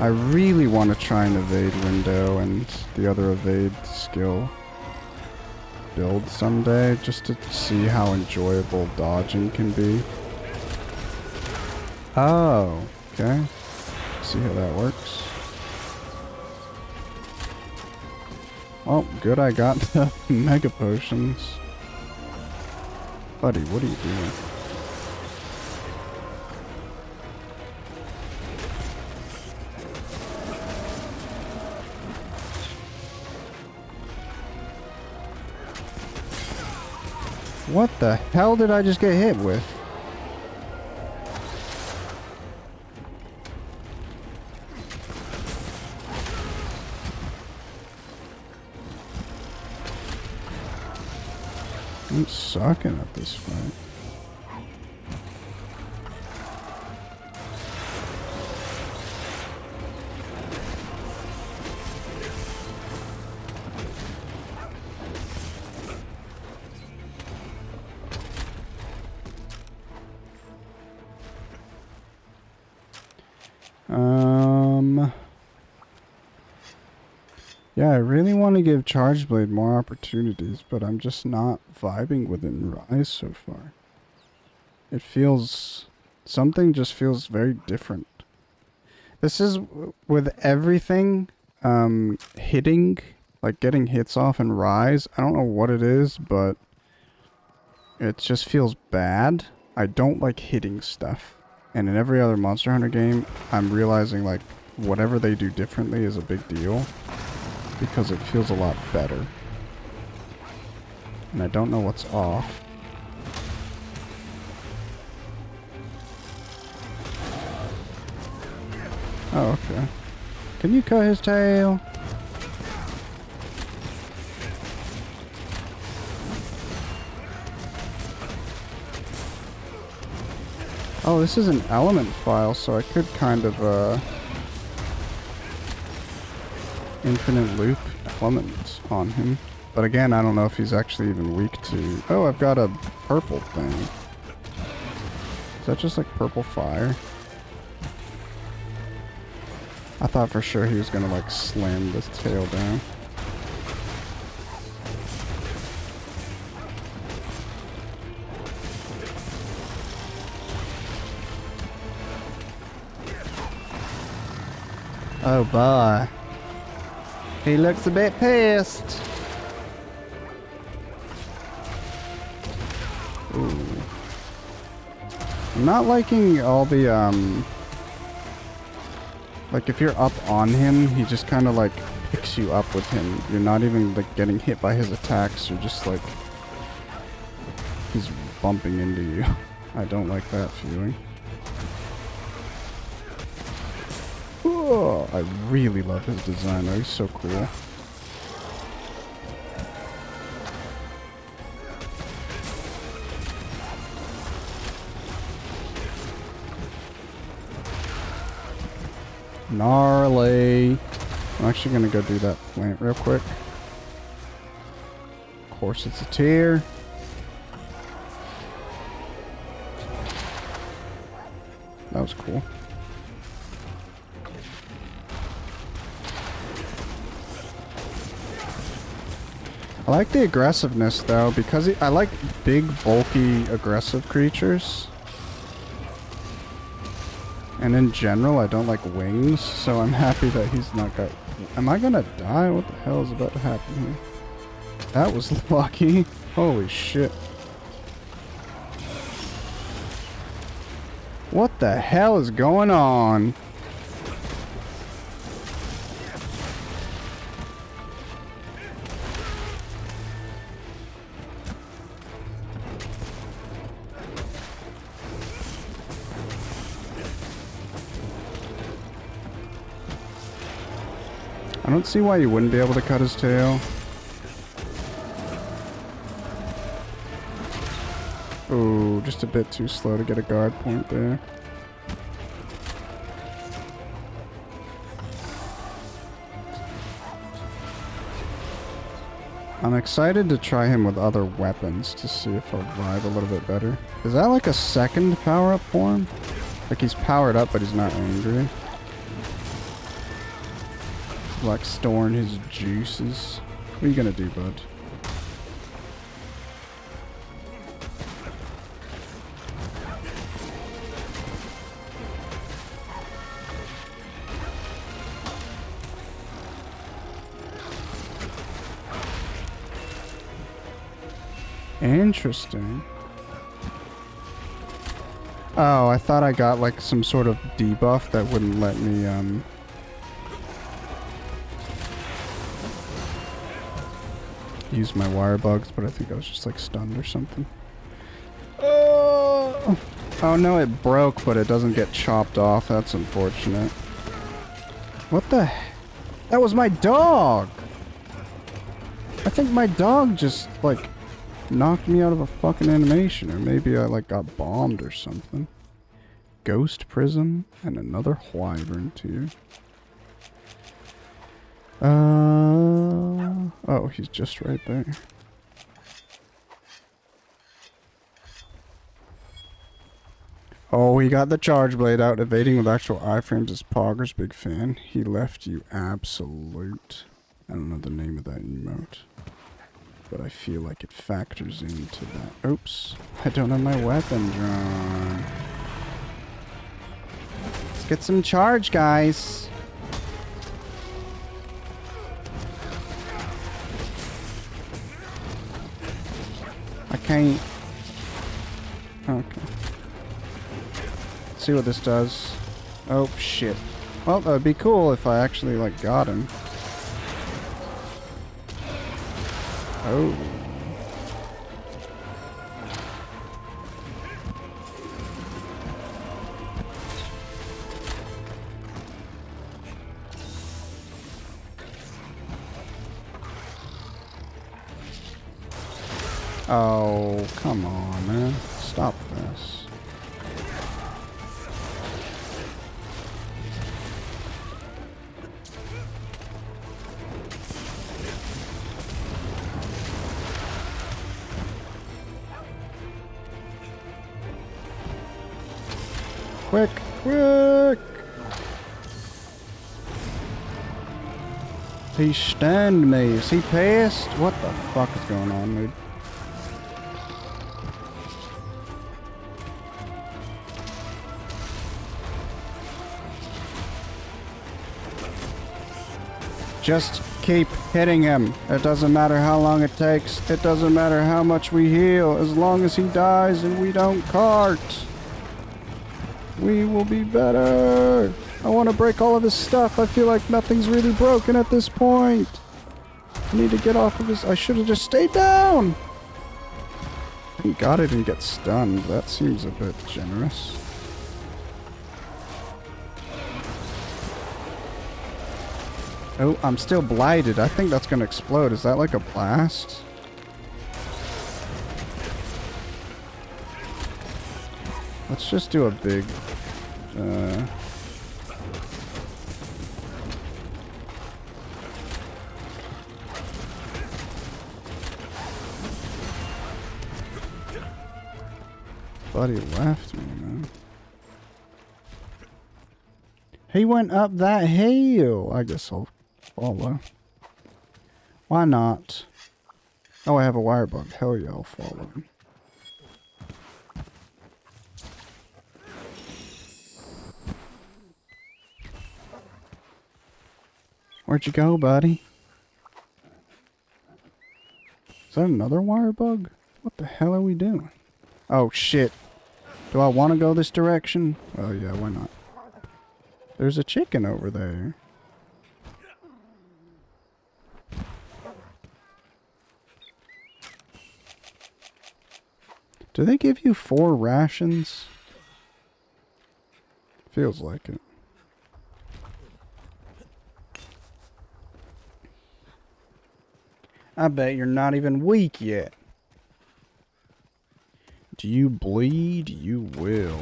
I really want to try an evade window and the other evade skill build someday, just to see how enjoyable dodging can be. Oh, okay. See how that works. Oh, good I got the mega potions. Buddy, what are you doing? What the hell did I just get hit with? I'm sucking at this fight. Yeah, I really want to give Chargeblade more opportunities, but I'm just not vibing within Rise so far. It feels... something just feels very different. This is with everything hitting, like getting hits off in Rise. I don't know what it is, but it just feels bad. I don't like hitting stuff. And in every other Monster Hunter game, I'm realizing like whatever they do differently is a big deal because it feels a lot better. And I don't know what's off. Oh, okay. Can you cut his tail? Oh, this is an element file, so I could kind of, infinite loop elements on him. But again, I don't know if he's actually even weak to... Oh, I've got a purple thing. Is that just like purple fire? I thought for sure he was gonna like slam this tail down. Oh boy. He looks a bit pissed. Ooh. I'm not liking all the, like if you're up on him, he just kind of like picks you up with him. You're not even like getting hit by his attacks. You're just like, he's bumping into you. I don't like that feeling. Oh, I really love his design though. He's so cool. Gnarly. I'm actually gonna go do that plant real quick. Of course it's a tear. That was cool. I like the aggressiveness though, because I like big, bulky, aggressive creatures. And in general, I don't like wings, so I'm happy that he's not got... Am I gonna die? What the hell is about to happen here? That was lucky. Holy shit. What the hell is going on? I don't see why you wouldn't be able to cut his tail. Ooh, just a bit too slow to get a guard point there. I'm excited to try him with other weapons to see if I'll vibe a little bit better. Is that like a second power-up for him? Like he's powered up, but he's not angry. Like storing his juices. What are you gonna do, bud? Interesting. Oh, I thought I got like some sort of debuff that wouldn't let me use my wire bugs, but I think I was just like stunned or something. Oh, oh no, it broke, but it doesn't get chopped off. That's unfortunate. What the? That was my dog! I think my dog just like knocked me out of a fucking animation, or maybe I like got bombed or something. Ghost Prism and another Wyvern tier. Oh, he's just right there. Oh, he got the Charge Blade out. Evading with actual iframes is Pogger's big fan. He left you absolute. I don't know the name of that emote, but I feel like it factors into that. Oops, I don't have my weapon drawn. Let's get some charge, guys. I can't. Okay. Let's see what this does. Oh, shit. Well, that would be cool if I actually, like, got him. Oh. Oh, come on, man. Stop this. Quick, quick! He stunned me. Is he pissed? What the fuck is going on, dude? Just keep hitting him. It doesn't matter how long it takes. It doesn't matter how much we heal. As long as he dies and we don't cart, we will be better. I want to break all of his stuff. I feel like nothing's really broken at this point. I need to get off of his... I should have just stayed down. Thank God I didn't get stunned. That seems a bit generous. Oh, I'm still blighted. I think that's going to explode. Is that like a blast? Let's just do a big... Buddy left me, man. He went up that hill. I guess I'll follow. Why not? Oh, I have a wire bug. Hell yeah, I'll follow him. Where'd you go, buddy? Is that another wire bug? What the hell are we doing? Oh, shit. Do I want to go this direction? Oh, yeah, why not? There's a chicken over there. Do they give you 4 rations? Feels like it. I bet you're not even weak yet. Do you bleed? You will.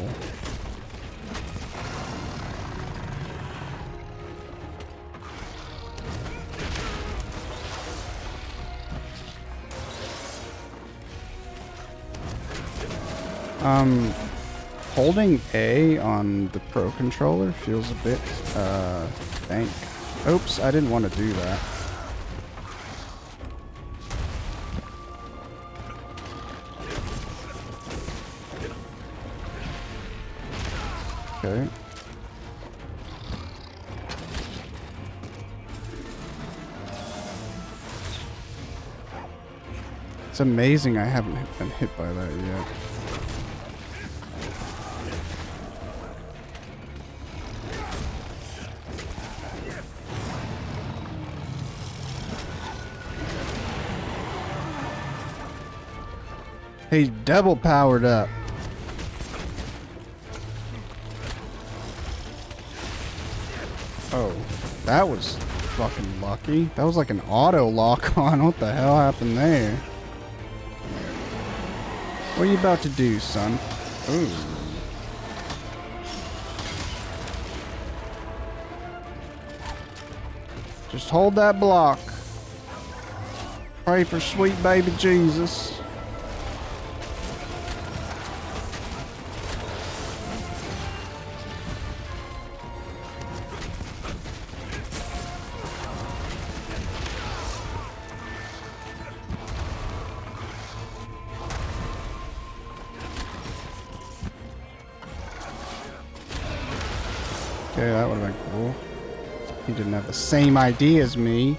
Holding A on the Pro Controller feels a bit, dank. Oops, I didn't want to do that. Okay. It's amazing I haven't been hit by that yet. He's double powered up. Oh, that was fucking lucky. That was like an auto lock on. What the hell happened there? What are you about to do, son? Ooh. Just hold that block. Pray for sweet baby Jesus. Okay, that would have been cool. He didn't have the same idea as me.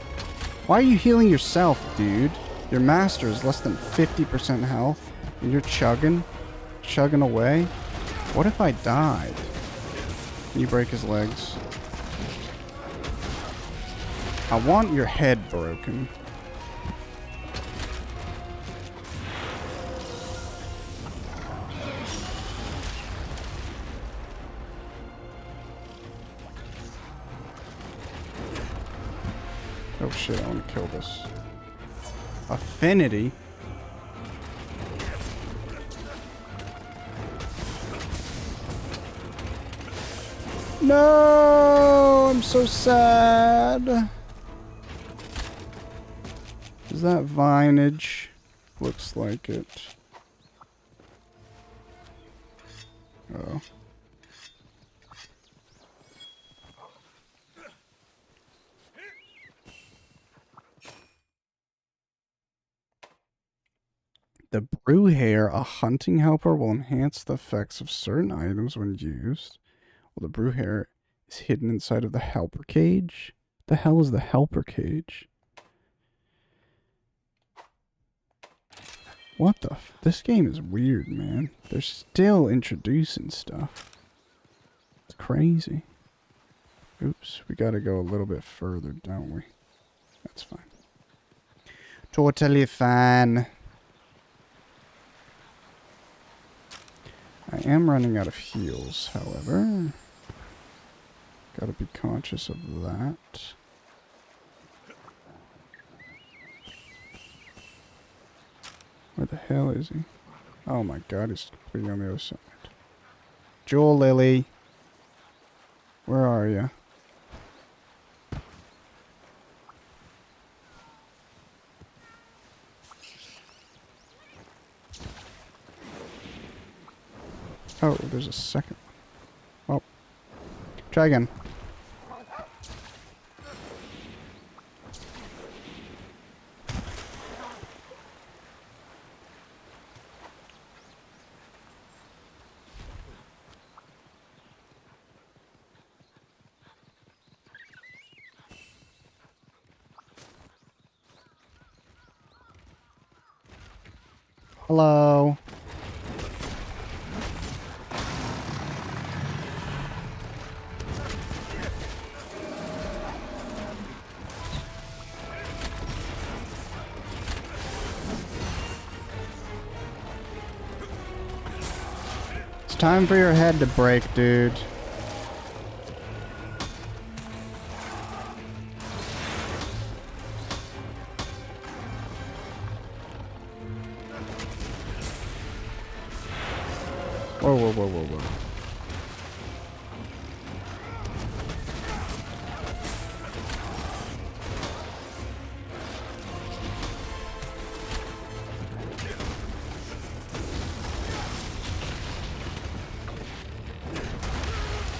Why are you healing yourself, dude? Your master is less than 50% health, and you're chugging away. What if I died? Can you break his legs? I want your head broken. Oh shit, I want to kill this. Affinity? No, I'm so sad. Is that Vinage? Looks like it. Oh. The Brewhair, a hunting helper, will enhance the effects of certain items when used. Well, the Brewhair is hidden inside of the helper cage. The hell is the helper cage? What the f— this game is weird, man. They're still introducing stuff. It's crazy. Oops, we gotta go a little bit further, don't we? That's fine. Totally fine. I am running out of heals, however. Gotta be conscious of that. Where the hell is he? Oh my god, he's completely on the other side. Jewel Lily. Where are you? Oh, there's a second one. Oh. Try again. Hello. It's time for your head to break, dude. Whoa, whoa, whoa, whoa, whoa.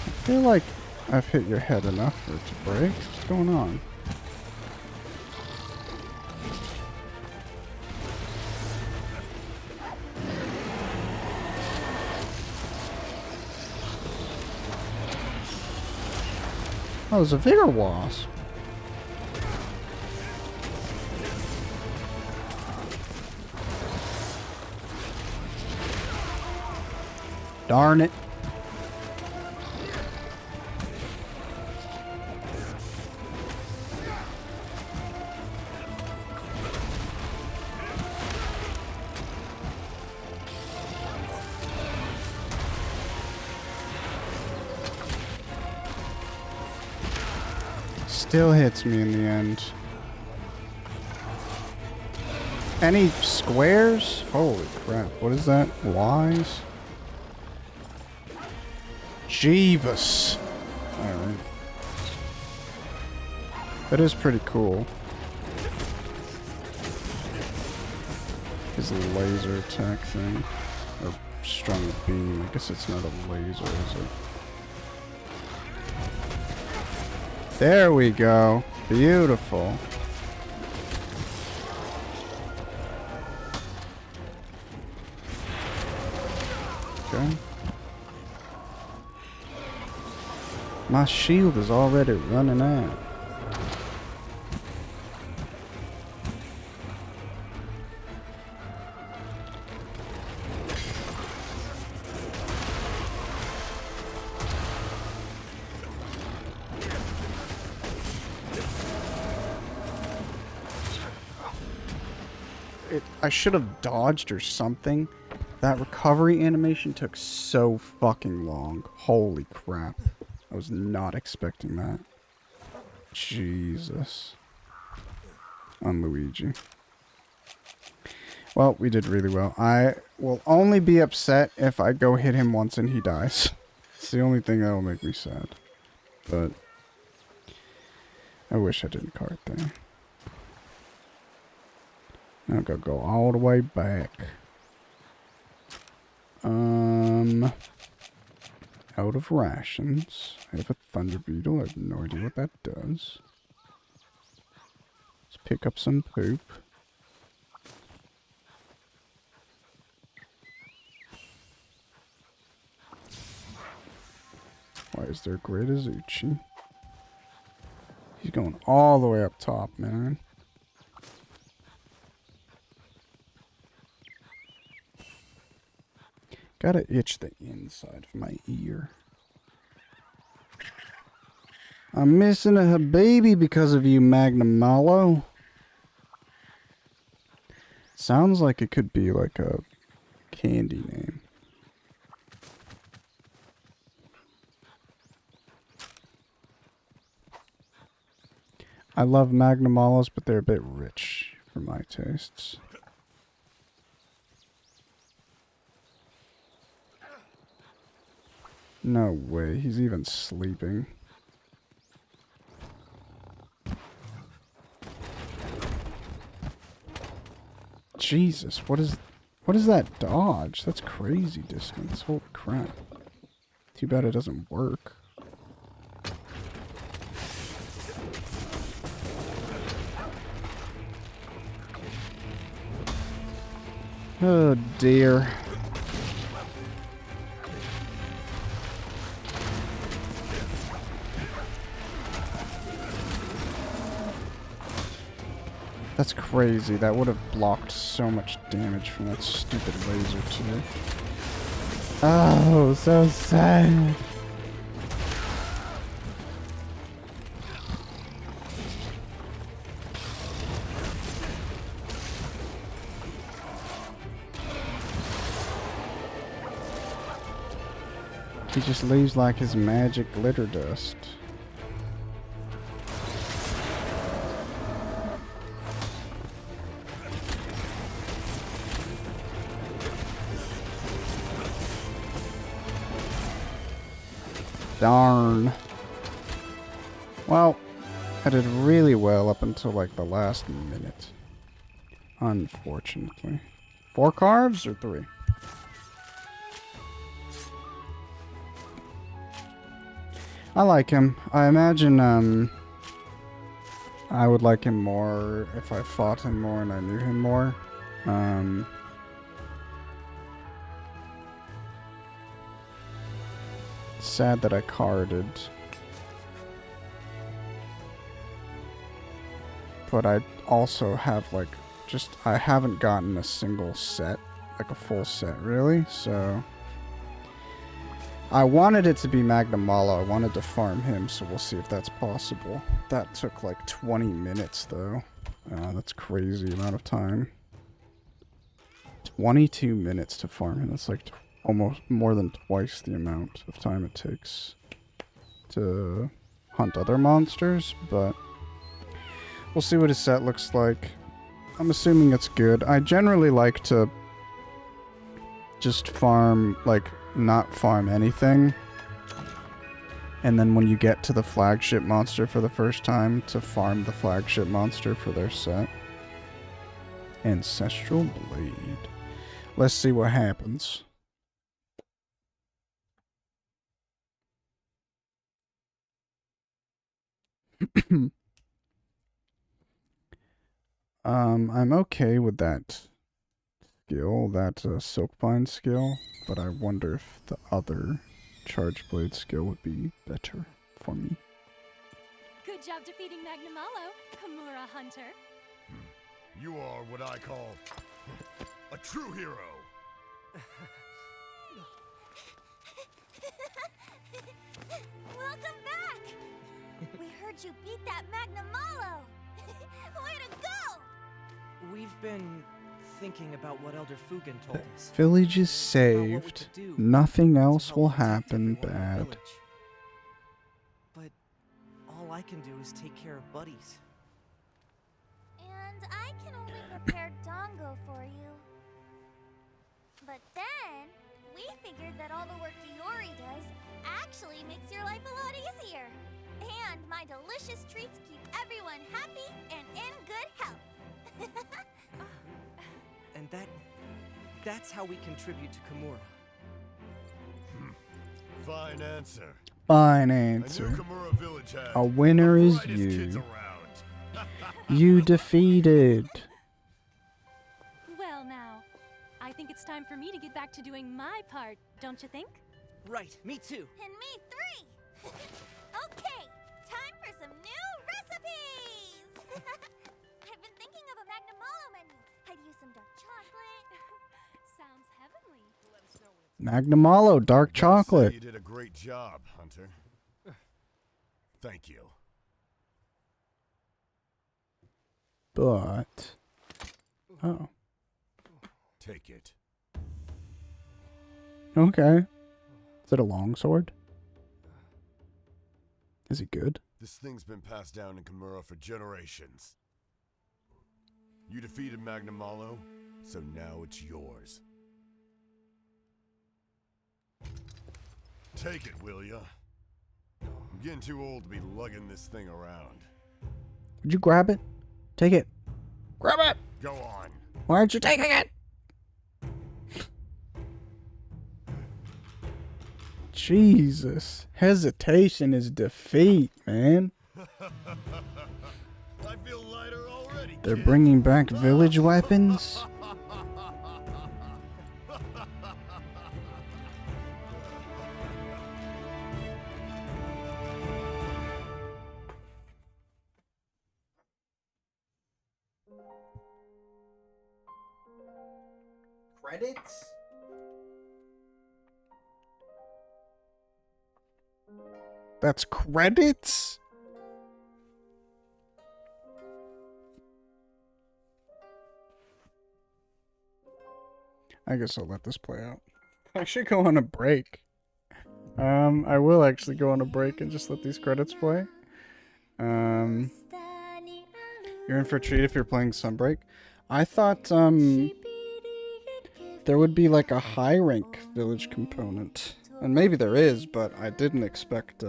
I feel like I've hit your head enough for it to break. What's going on? Oh, there's a Vigor Wasp. Darn it. Still hits me in the end. Any squares? Holy crap. What is that? Wise? Jeebus. Alright. That is pretty cool. His laser attack thing. Or strong beam. I guess it's not a laser, is it? There we go. Beautiful. Okay. My shield is already running out. I should have dodged or something. That recovery animation took so fucking long. Holy crap. I was not expecting that. Jesus. On Luigi. Well, we did really well. I will only be upset if I go hit him once and he dies. It's the only thing that will make me sad. But I wish I didn't cart there. I'm gonna go all the way back. Out of rations. I have a thunder beetle. I have no idea what that does. Let's pick up some poop. Why is there Great Azuchi? He's going all the way up top, man. Gotta itch the inside of my ear. I'm missing a baby because of you, Magnamalo. Sounds like it could be like a candy name. I love Magnamalos, but they're a bit rich for my tastes. No way, he's even sleeping. Jesus, what is that dodge? That's crazy distance. Holy crap. Too bad it doesn't work. Oh dear. That's crazy. That would have blocked so much damage from that stupid laser too. Oh, so sad. He just leaves like his magic glitter dust. Darn. Well, I did really well up until like the last minute. Unfortunately. 4 carves or 3? I like him. I imagine I would like him more if I fought him more and I knew him more. Sad that I carded. But I also have like I haven't gotten a single set, like a full set really, so I wanted it to be Magnamalo. I wanted to farm him, so we'll see if that's possible. That took like 20 minutes though. That's crazy amount of time. 22 minutes to farm him. That's like almost more than twice the amount of time it takes to hunt other monsters, but we'll see what his set looks like. I'm assuming it's good. I generally like to just farm, like, not farm anything. And then when you get to the flagship monster for the first time, to farm the flagship monster for their set. Ancestral Blade. Let's see what happens. I'm okay with that skill, that Silkbind skill, but I wonder if the other Charge Blade skill would be better. for me. Good job defeating Magnamalo, Kimura Hunter. You are what I call a true hero. Welcome back! We heard you beat that Magnamalo! Way to go! We've been thinking about what Elder Fugen told us. Village is about what we saved. could do Nothing to else help will protect happen everyone in the bad. village. But all I can do is take care of buddies. And I can only prepare Dongo for you. But then, we figured that all the work Iori does actually makes your life a lot easier. And my delicious treats keep everyone happy and in good health. And that's how we contribute to Kimura. Fine answer. Fine I knew answer. Kimura Village had A winner the is brightest kids you. around. You defeated. Well now, I think it's time for me to get back to doing my part, don't you think? Right, me too. And me three! Okay, time for some new recipes! I've been thinking of a Magnamalo menu. I'd use some dark chocolate. Sounds heavenly. Magnamalo, dark Say chocolate. You did a great job, Hunter. Thank you. But... Oh. Take it. Okay. Is it a longsword? Is it good? This thing's been passed down in Kimura for generations. You defeated Magnamalo, so now it's yours. Take it, will ya? I'm getting too old to be lugging this thing around. Would you grab it? Take it. Grab it! Go on. Why aren't you taking it? Jesus. Hesitation is defeat, man. I feel lighter already. They're kid. bringing back village weapons? Credits? That's credits? I guess I'll let this play out. I should go on a break. I will actually go on a break and just let these credits play. You're in for a treat if you're playing Sunbreak. I thought, there would be like a high rank village component. And maybe there is, but I didn't expect,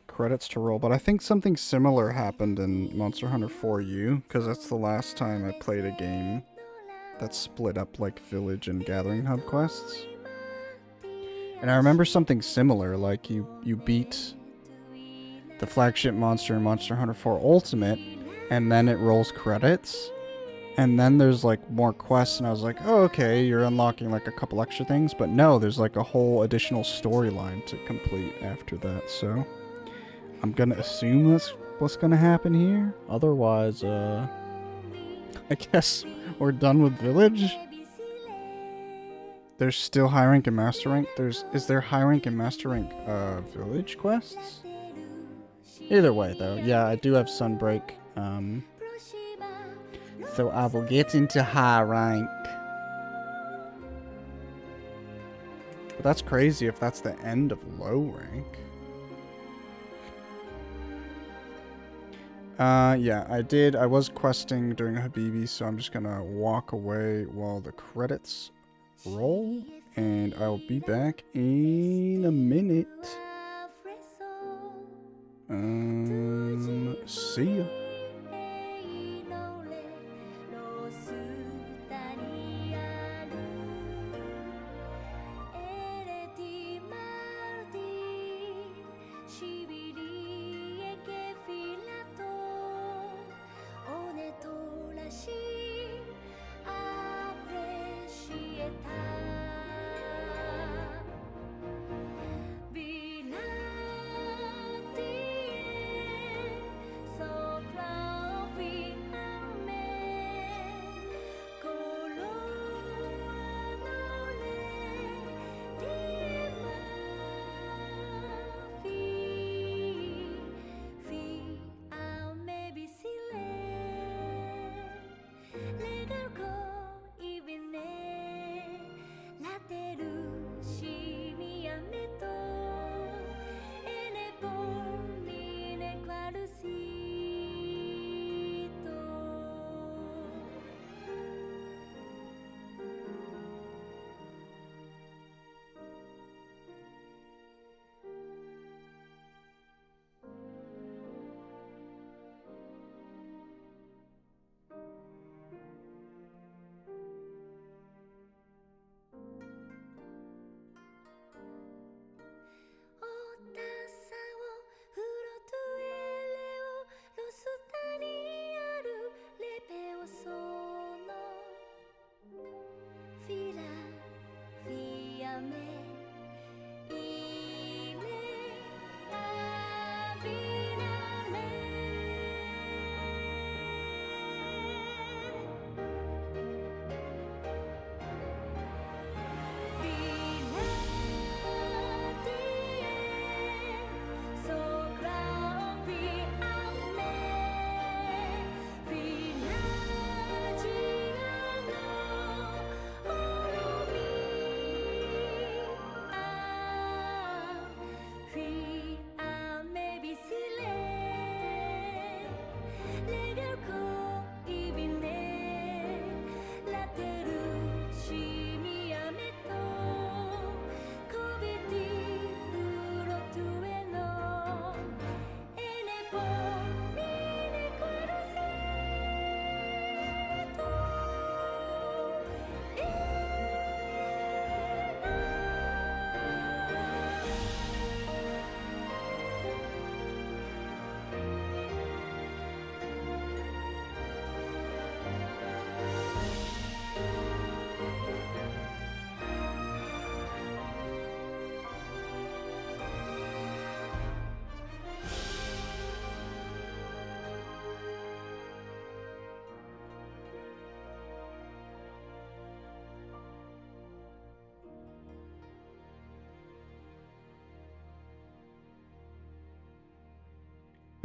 credits to roll. But I think something similar happened in Monster Hunter 4U, because that's the last time I played a game that split up like village and gathering hub quests. And I remember something similar, like you beat the flagship monster in Monster Hunter 4 Ultimate, and then it rolls credits. And then there's like more quests, and I was like, oh, okay, you're unlocking like a couple extra things. But no, there's like a whole additional storyline to complete after that, so I'm gonna assume that's what's gonna happen here. Otherwise, I guess we're done with village. There's still high rank and master rank. Is there high rank and master rank village quests? Either way though, yeah, I do have Sunbreak. So I will get into high rank. But that's crazy if that's the end of low rank. Yeah, I was questing during Habibi, so I'm just gonna walk away while the credits roll, and I'll be back in a minute. See ya.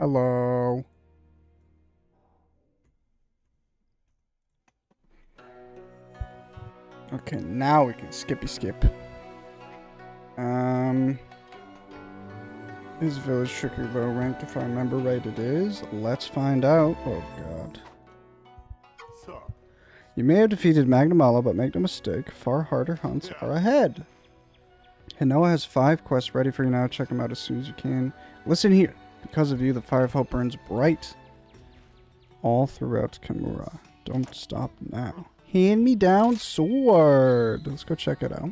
Hello. Okay, now we can skippy skip. Is Village Trickery low ranked? If I remember right, it is. Let's find out. Oh god. You may have defeated Magnamalo, but make no mistake, far harder hunts are ahead. Hinoa has 5 quests ready for you now. Check them out as soon as you can. Listen here. Because of you, the fire of hope burns bright all throughout Kimura. Don't stop now. Hand me down sword. Let's go check it out.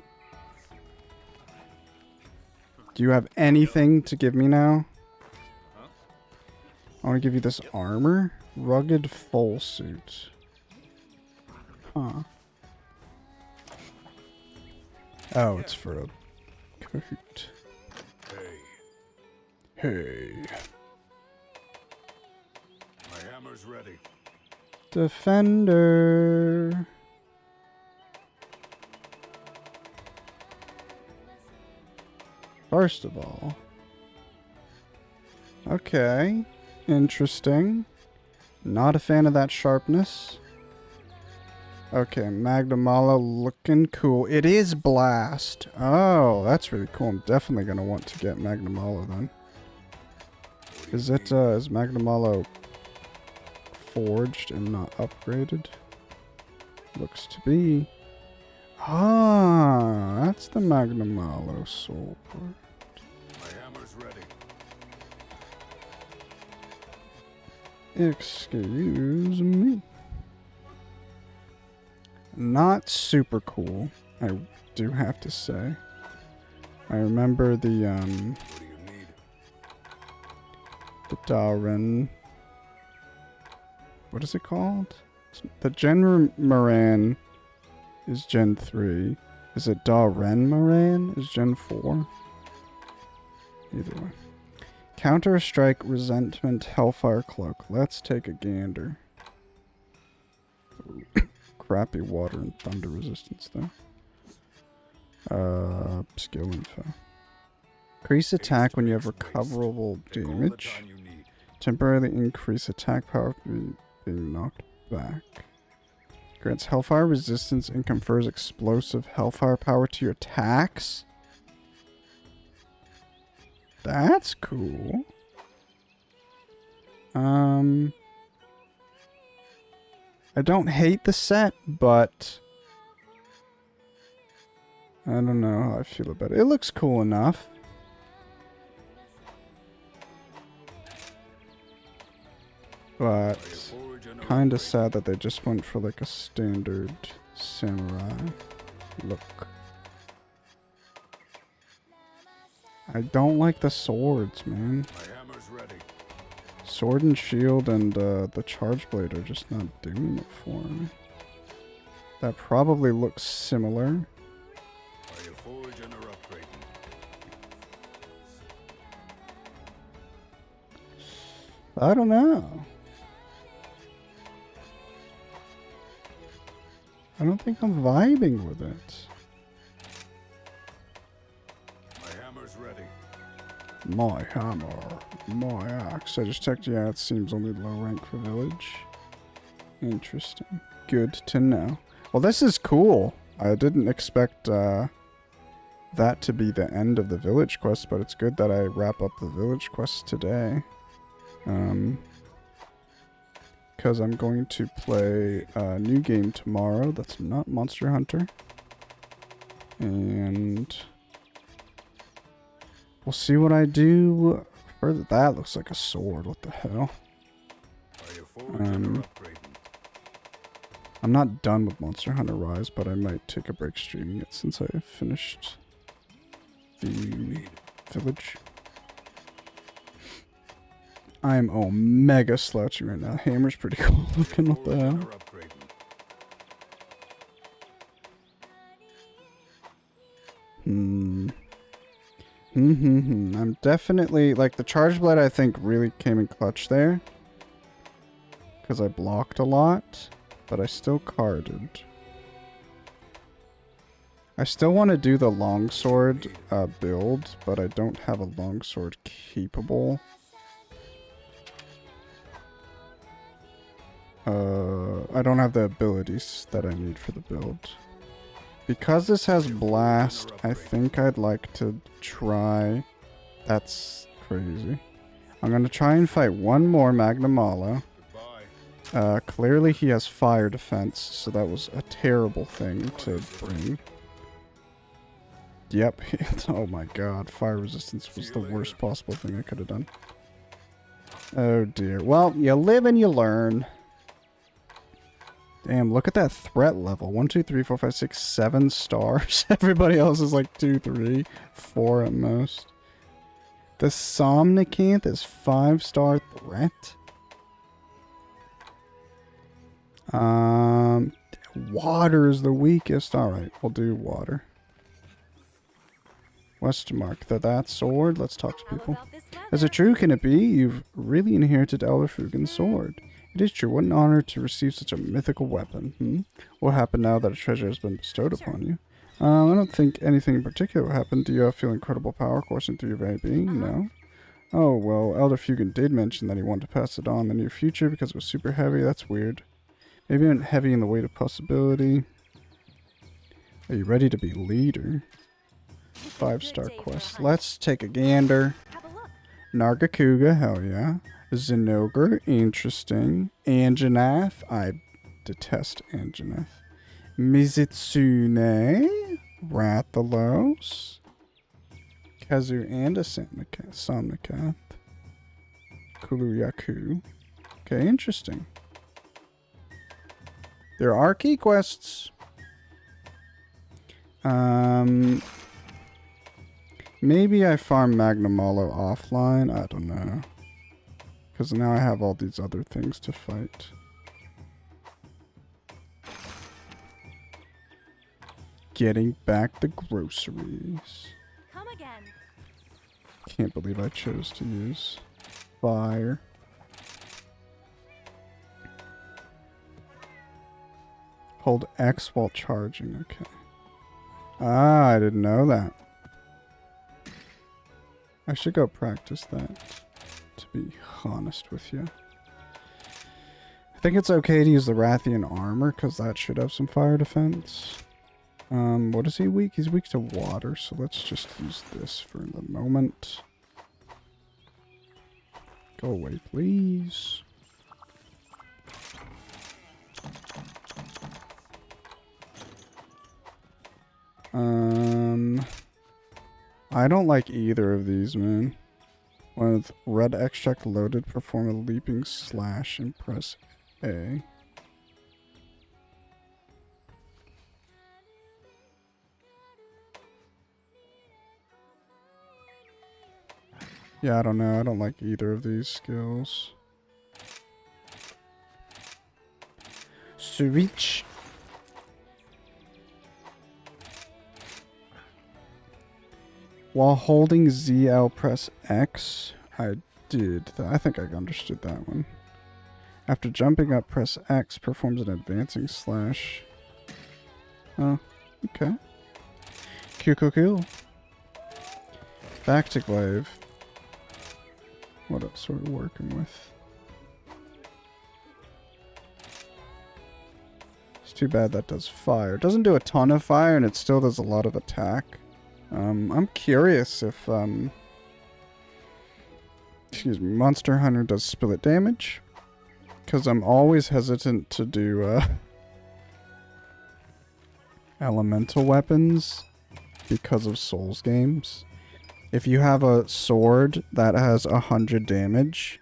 Do you have anything to give me now? I want to give you this armor. Rugged full suit. Huh. Oh, it's for a Kahoot. Hey. My hammer's ready. Defender. First of all. Okay. Interesting. Not a fan of that sharpness. Okay, Magnamalo looking cool. It is Blast. Oh, that's really cool. I'm definitely going to want to get Magnamalo then. Is Magnamalo forged and not upgraded? Looks to be. Ah, that's the Magnamalo sword. My hammer's ready. Excuse me. Not super cool, I do have to say. I remember the What do you need? the Darren. What is it called? The Gen Moran is Gen 3. Is it Darren Moran is Gen 4? Either way. Counter Strike, Resentment, Hellfire Cloak. Let's take a gander. Crappy water and thunder resistance though. Skill info. Increase attack when you have recoverable Take all the damage. time you need. Temporarily increase attack power being knocked back. Grants Hellfire resistance and confers explosive Hellfire power to your attacks. That's cool. I don't hate the set, but I don't know how I feel about it. It looks cool enough. But Forge and kind of upgrade. sad that they just went for like a standard samurai look. I don't like the swords, man. My hammer's ready. Sword and shield and the charge blade are just not doing it for me. That probably looks similar. Are you forge and are upgrading? I don't know. I don't think I'm vibing with it. My hammer's ready. My hammer, my axe. I just checked. Yeah, it seems only low rank for village. Interesting. Good to know. Well, this is cool. I didn't expect that to be the end of the village quest, but it's good that I wrap up the village quest today. Because I'm going to play a new game tomorrow that's not Monster Hunter. And we'll see what I do further. That looks like a sword. What the hell? Are you forge and are upgrading? I'm not done with Monster Hunter Rise, but I might take a break streaming it since I finished the village. I'm mega slouchy right now. Hammer's pretty cool looking. What the Forge and hell? are upgrading. I'm definitely, like, the Charge Blade I think really came in clutch there. Because I blocked a lot, but I still carded. I still want to do the longsword build, but I don't have a longsword capable I don't have the abilities that I need for the build. Because this has Blast, I think I'd like to try... That's crazy. I'm gonna try and fight one more Magnamalo. Clearly he has fire defense, so that was a terrible thing to bring. Yep. Oh my god, fire resistance was the worst possible thing I could have done. Oh dear. Well, you live and you learn. Damn, look at that threat level. 1, 2, 3, 4, 5, 6, 7 stars. Everybody else is like 2, 3, 4 at most. The Somnicanth is 5-star threat. Water is the weakest. Alright, we'll do water. Westmark, that sword. Let's talk to people. Is it true? Can it be? You've really inherited Elderfugen's sword. It is true. What an honor to receive such a mythical weapon. What happened now that a treasure has been bestowed upon you? I don't think anything in particular will happen. Do you feel incredible power coursing through your very being? No. Oh, well, Elderfugen did mention that he wanted to pass it on in the near future because it was super heavy. That's weird. Maybe it went heavy in the weight of possibility. Are you ready to be leader? 5-star quest. Let's take a gander. Nargacuga, hell yeah. Zinogre, interesting. Anjanath, I detest Anjanath. Mizitsune, Rathalos, Kazu and a Somnicath, Kuluyaku. Okay, interesting. There are key quests. Maybe I farm Magnamalo offline. I don't know. Because now I have all these other things to fight. Getting back the groceries. Come again. Can't believe I chose to use fire. Hold X while charging. Okay. Ah, I didn't know that. I should go practice that, to be honest with you. I think it's okay to use the Rathian armor, because that should have some fire defense. What is he weak? He's weak to water, so let's just use this for the moment. Go away, please. I don't like either of these, man. With red extract loaded, perform a leaping slash and press A. Yeah, I don't know. I don't like either of these skills. Switch. While holding ZL, press X. I did. I think I understood that one. After jumping up, press X. Performs an advancing slash. Oh, okay. Cool. Back to Glaive. What else are we working with? It's too bad that does fire. It doesn't do a ton of fire, and it still does a lot of attack. I'm curious if, excuse me, Monster Hunter does split damage. Because I'm always hesitant to do, elemental weapons because of Souls games. If you have a sword that has 100 damage,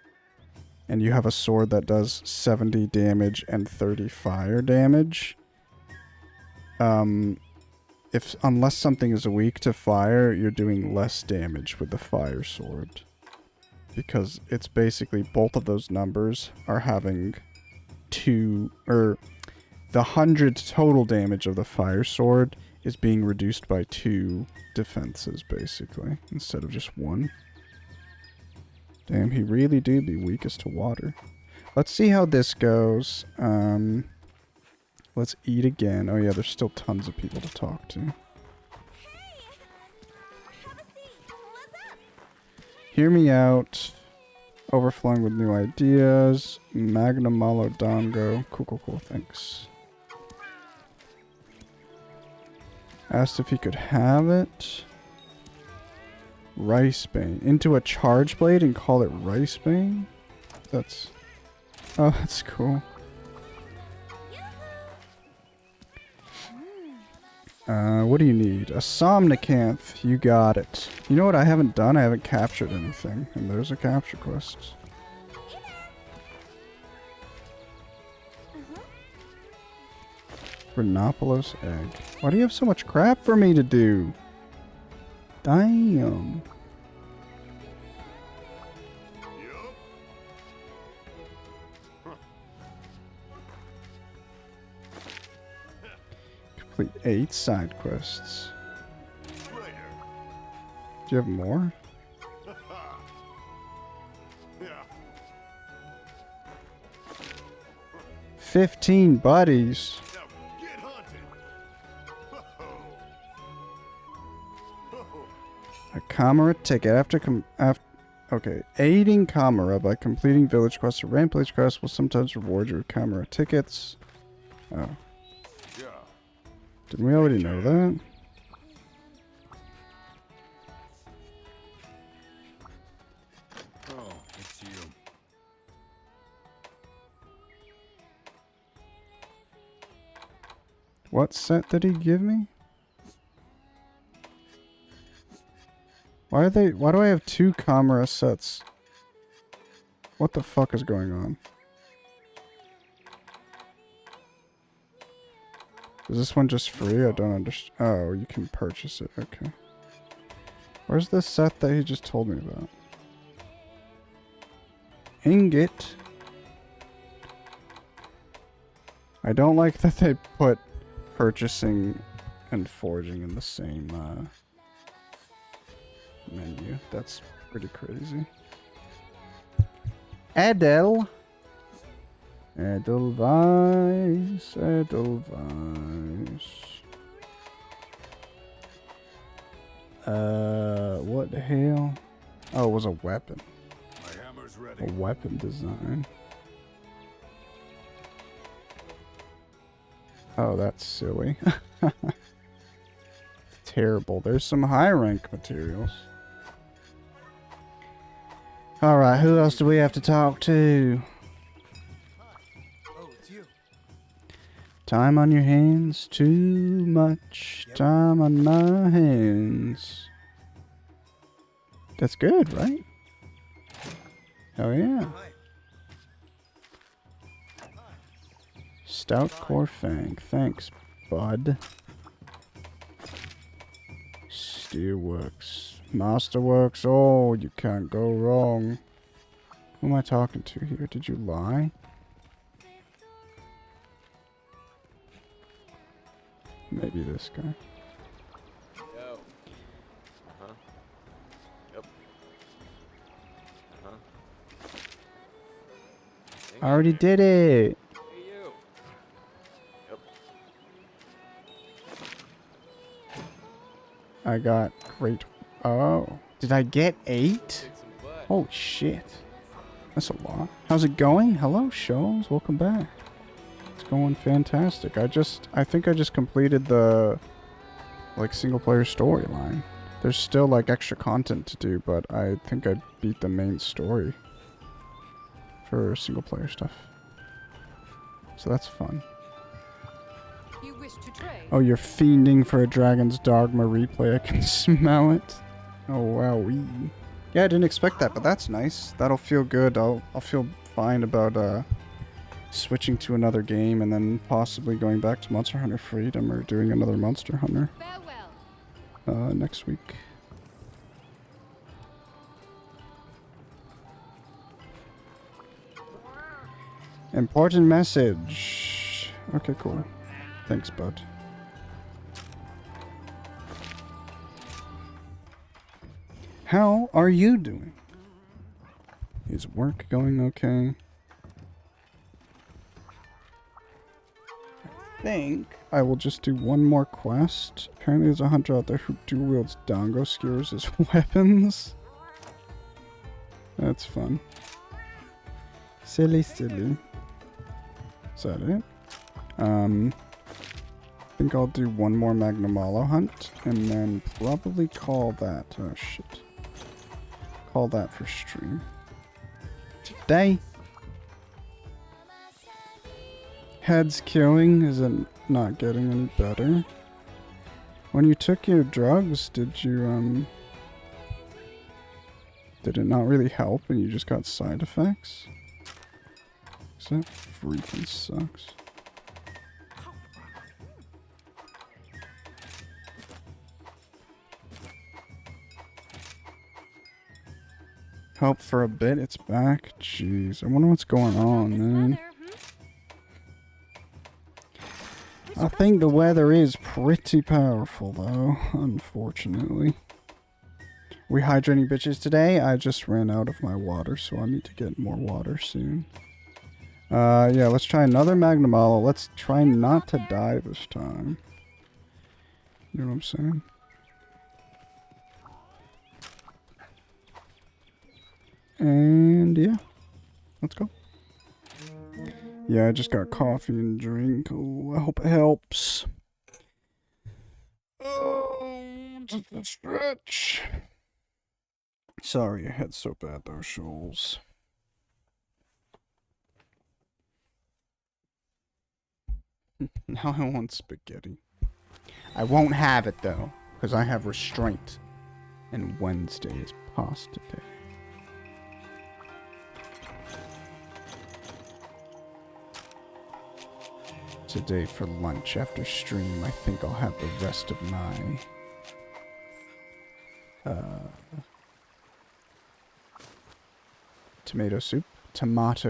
and you have a sword that does 70 damage and 30 fire damage, unless something is weak to fire, you're doing less damage with the fire sword. Because it's basically both of those numbers are having the 100 total damage of the fire sword is being reduced by 2 defenses, basically, instead of just 1. Damn, he really do be weakest to water. Let's see how this goes. Let's eat again. Oh yeah, there's still tons of people to talk to. Hey! Have a seat. What's up? Hear me out. Overflowing with new ideas. Magnamalo Dango. Cool, thanks. Asked if he could have it. Ricebane. Into a charge blade and call it Ricebane? That's... Oh, that's cool. What do you need? A Somnicanth. You got it. You know what I haven't done? I haven't captured anything. And there's a capture quest. Rhinopolis egg. Why do you have so much crap for me to do? Damn. Complete 8 side quests. Do you have more? Yeah. 15 buddies. Now get hunted. A Kamara ticket. Okay. Aiding Kamara by completing village quests or rampage quests will sometimes reward you with Kamara tickets. Oh. Yeah. Didn't we already know that? Oh, it's you. What set did he give me? Why do I have 2 Kamara sets? What the fuck is going on? Is this one just free? I don't understand. Oh, you can purchase it. Okay. Where's the set that he just told me about? Ingot. I don't like that they put purchasing and forging in the same menu. That's pretty crazy. Adele. Edelweiss. What the hell? Oh, it was a weapon. My hammer's A ready. weapon design. Oh, that's silly. Terrible. There's some high rank materials. Alright, who else do we have to talk to? Oh, it's you. Time on your hands, too much time on my hands. That's good, right? Oh yeah. Hi. Stout Core Fang. Thanks, bud. Steelworks. Masterworks. Oh, you can't go wrong. Who am I talking to here? Did you lie? Maybe this guy. Yo. Uh-huh. Yep. Uh-huh. I already did it. Hey, you. Yep. I got great. Oh. Did I get 8? Kick some butt. Holy shit. That's a lot. How's it going? Hello, shows. Welcome back. It's going fantastic. I think I just completed the single player storyline. There's still extra content to do, but I think I beat the main story for single player stuff. So that's fun. You wish to trade? Oh, you're fiending for a Dragon's Dogma replay. I can smell it. Oh, wow. Yeah, I didn't expect that, but that's nice. That'll feel good. I'll feel fine about switching to another game and then possibly going back to Monster Hunter Freedom or doing another Monster Hunter Farewell. next week. Important message. Okay, cool. Thanks, bud. How are you doing? Is work going okay? I think I will just do one more quest. Apparently there's a hunter out there who dual wields Dango skewers as weapons. That's fun. Silly. Is that it? I think I'll do one more Magnamalo hunt and then probably call that. Oh shit. Call that for stream. Today. Head's killing. Is it not getting any better? When you took your drugs, did you, did it not really help and you just got side effects? 'Cause that freaking sucks. Help for a bit, it's back. Jeez, I wonder what's going on, man. I think the weather is pretty powerful, though, unfortunately. We hydrating bitches today? I just ran out of my water, so I need to get more water soon. Yeah, let's try another Magnamalo. Let's try not to die this time. You know what I'm saying? And yeah, let's go. Yeah, I just got coffee and drink. Oh, I hope it helps. Oh, just a stretch. Sorry, your head's so bad though, Shoals. Now I want spaghetti. I won't have it though, because I have restraint. And Wednesday is pasta day. Today for lunch after stream, I think I'll have the rest of my tomato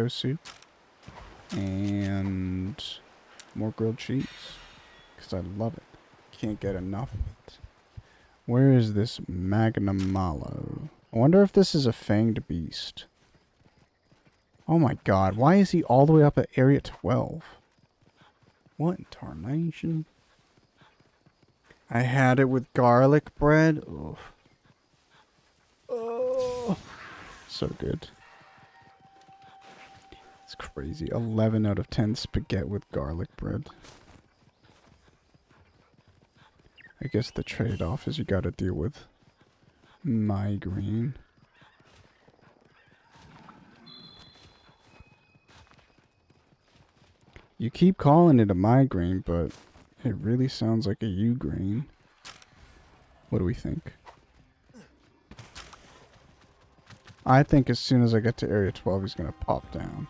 soup, and more grilled cheese, because I love it. Can't get enough of it. Where is this Magnamalo? I wonder if this is a fanged beast. Oh my god, why is he all the way up at area 12? What in tarnation? I had it with garlic bread. Oof. Oh, so good. It's crazy. 11 out of 10 spaghetti with garlic bread. I guess the trade-off is you gotta deal with migraine. You keep calling it a migraine, but it really sounds like a Ugraine. What do we think? I think as soon as I get to area 12, he's gonna pop down.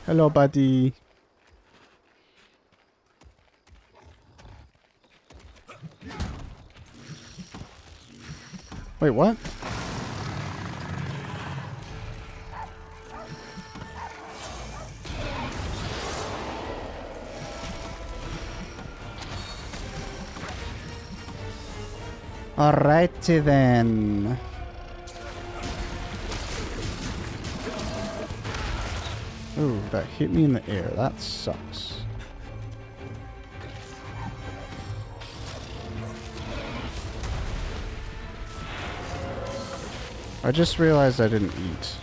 Hello, buddy. Wait, what? Alrighty then. Ooh, that hit me in the air. That sucks. I just realized I didn't eat.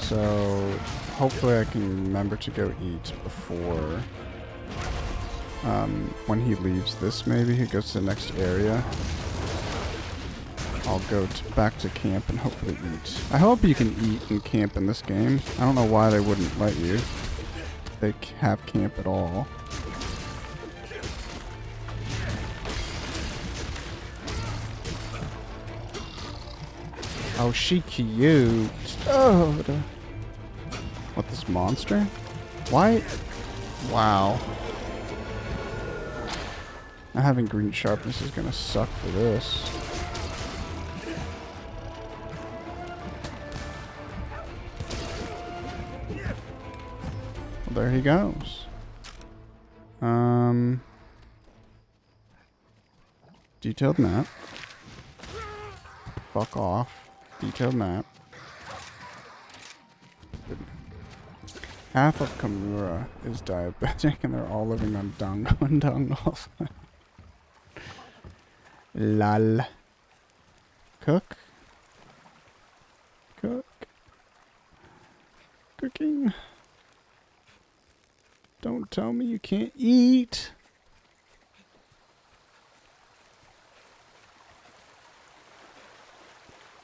So, hopefully I can remember to go eat before, when he leaves this maybe, he goes to the next area. I'll go back to camp and hopefully eat. I hope you can eat and camp in this game. I don't know why they wouldn't let you. If they have camp at all. Oh, she cute. Oh, what, this monster? Why? Wow. Not having green sharpness is gonna suck for this. Well, there he goes. Detailed map. Fuck off. Detailed map. Half of Kamura is diabetic and they're all living on dango and dongles. Lol. Cook? Cook? Cooking? Don't tell me you can't eat.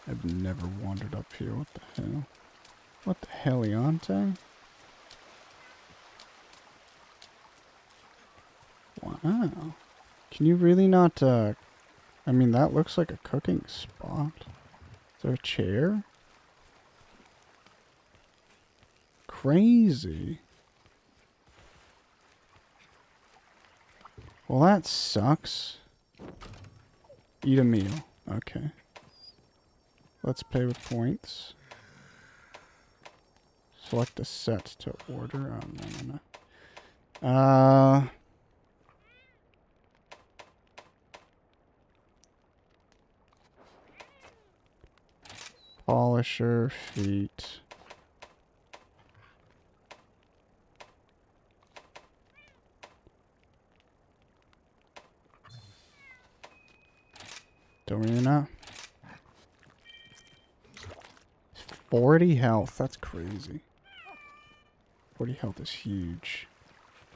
I've never wandered up here. What the hell? What the hell, Leonte? Wow. Can you really not, I mean, that looks like a cooking spot. Is there a chair? Crazy. Well, that sucks. Eat a meal. Okay. Let's pay with points. Select a set to order. Oh, no. Polisher, feet. Don't really know. 40 health. That's crazy. 40 health is huge.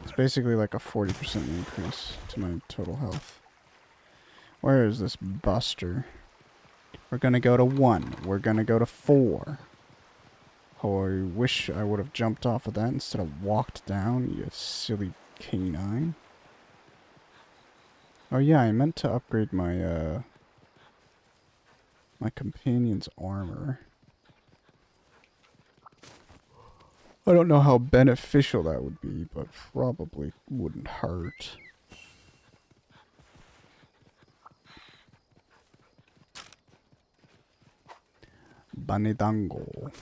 It's basically like a 40% increase to my total health. Where is this Buster? We're gonna go to 1. We're gonna go to 4. Oh, I wish I would have jumped off of that instead of walked down, you silly canine. Oh yeah, I meant to upgrade my, my companion's armor. I don't know how beneficial that would be, but probably wouldn't hurt. Banidango.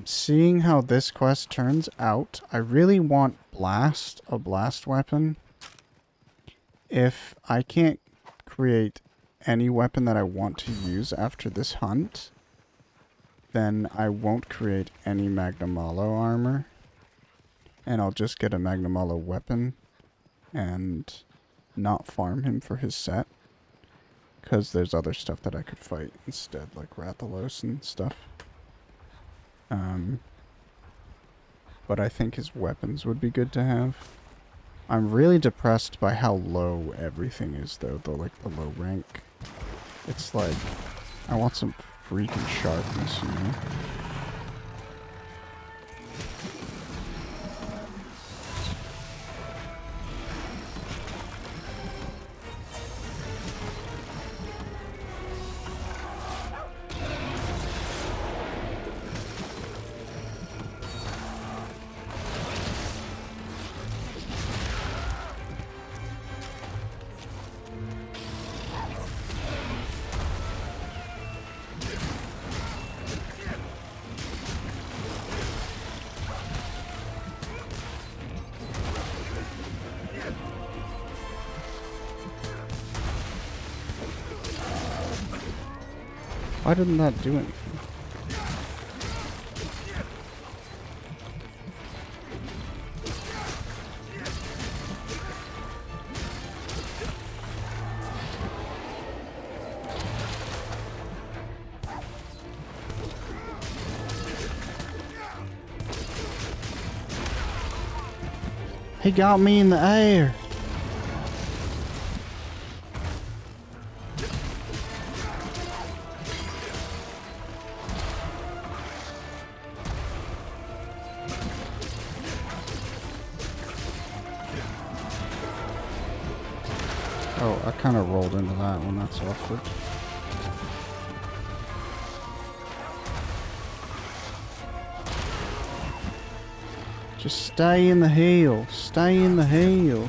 Seeing how this quest turns out, I really want a blast weapon. If I can't create any weapon that I want to use after this hunt, then I won't create any Magnamalo armor. And I'll just get a Magnamalo weapon and not farm him for his set. Because there's other stuff that I could fight instead, like Rathalos and stuff. But I think his weapons would be good to have. I'm really depressed by how low everything is, though. The low rank. It's like, I want some freaking sharpness, you know? Why didn't that do anything? He got me in the air. Oh, I kind of rolled into that one. That's awkward. Just stay in the hills. Stay in the hills.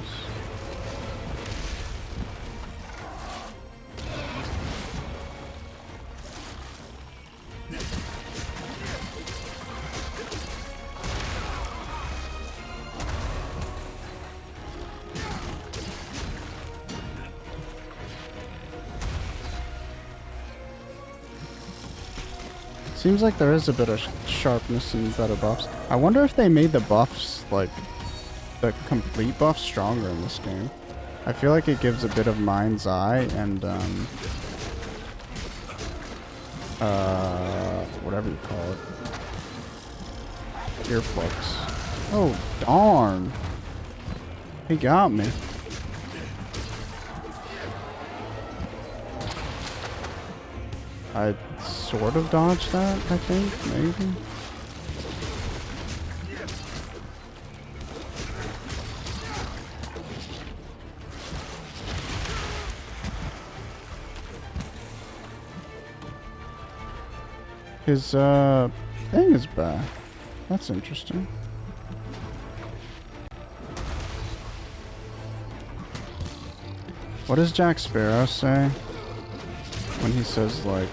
Seems like there is a bit of sharpness and better buffs. I wonder if they made the buffs, like, the complete buff stronger in this game. I feel like it gives a bit of mind's eye and, whatever you call it. Earplugs. Oh, darn. He got me. I sort of dodged that, I think, maybe. His, thing is back. That's interesting. What does Jack Sparrow say when he says, like,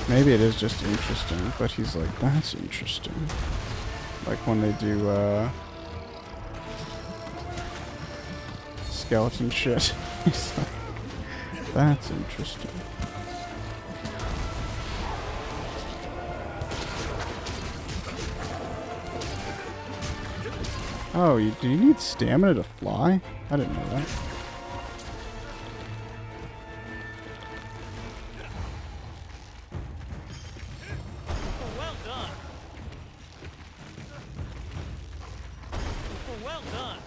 maybe it is just interesting, but he's like, that's interesting. Like when they do, skeleton shit. He's like, that's interesting. Oh, do you need stamina to fly? I didn't know that. Well done. Well done.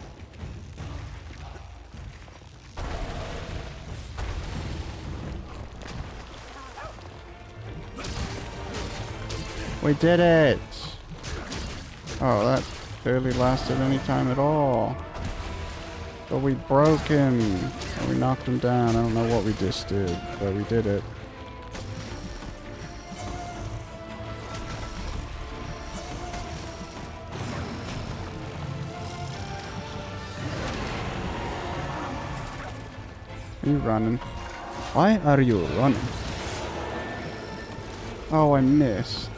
We did it! Oh, that barely lasted any time at all. But we broke him. Or we knocked him down. I don't know what we just did, but we did it. Are you running? Why are you running? Oh, I missed.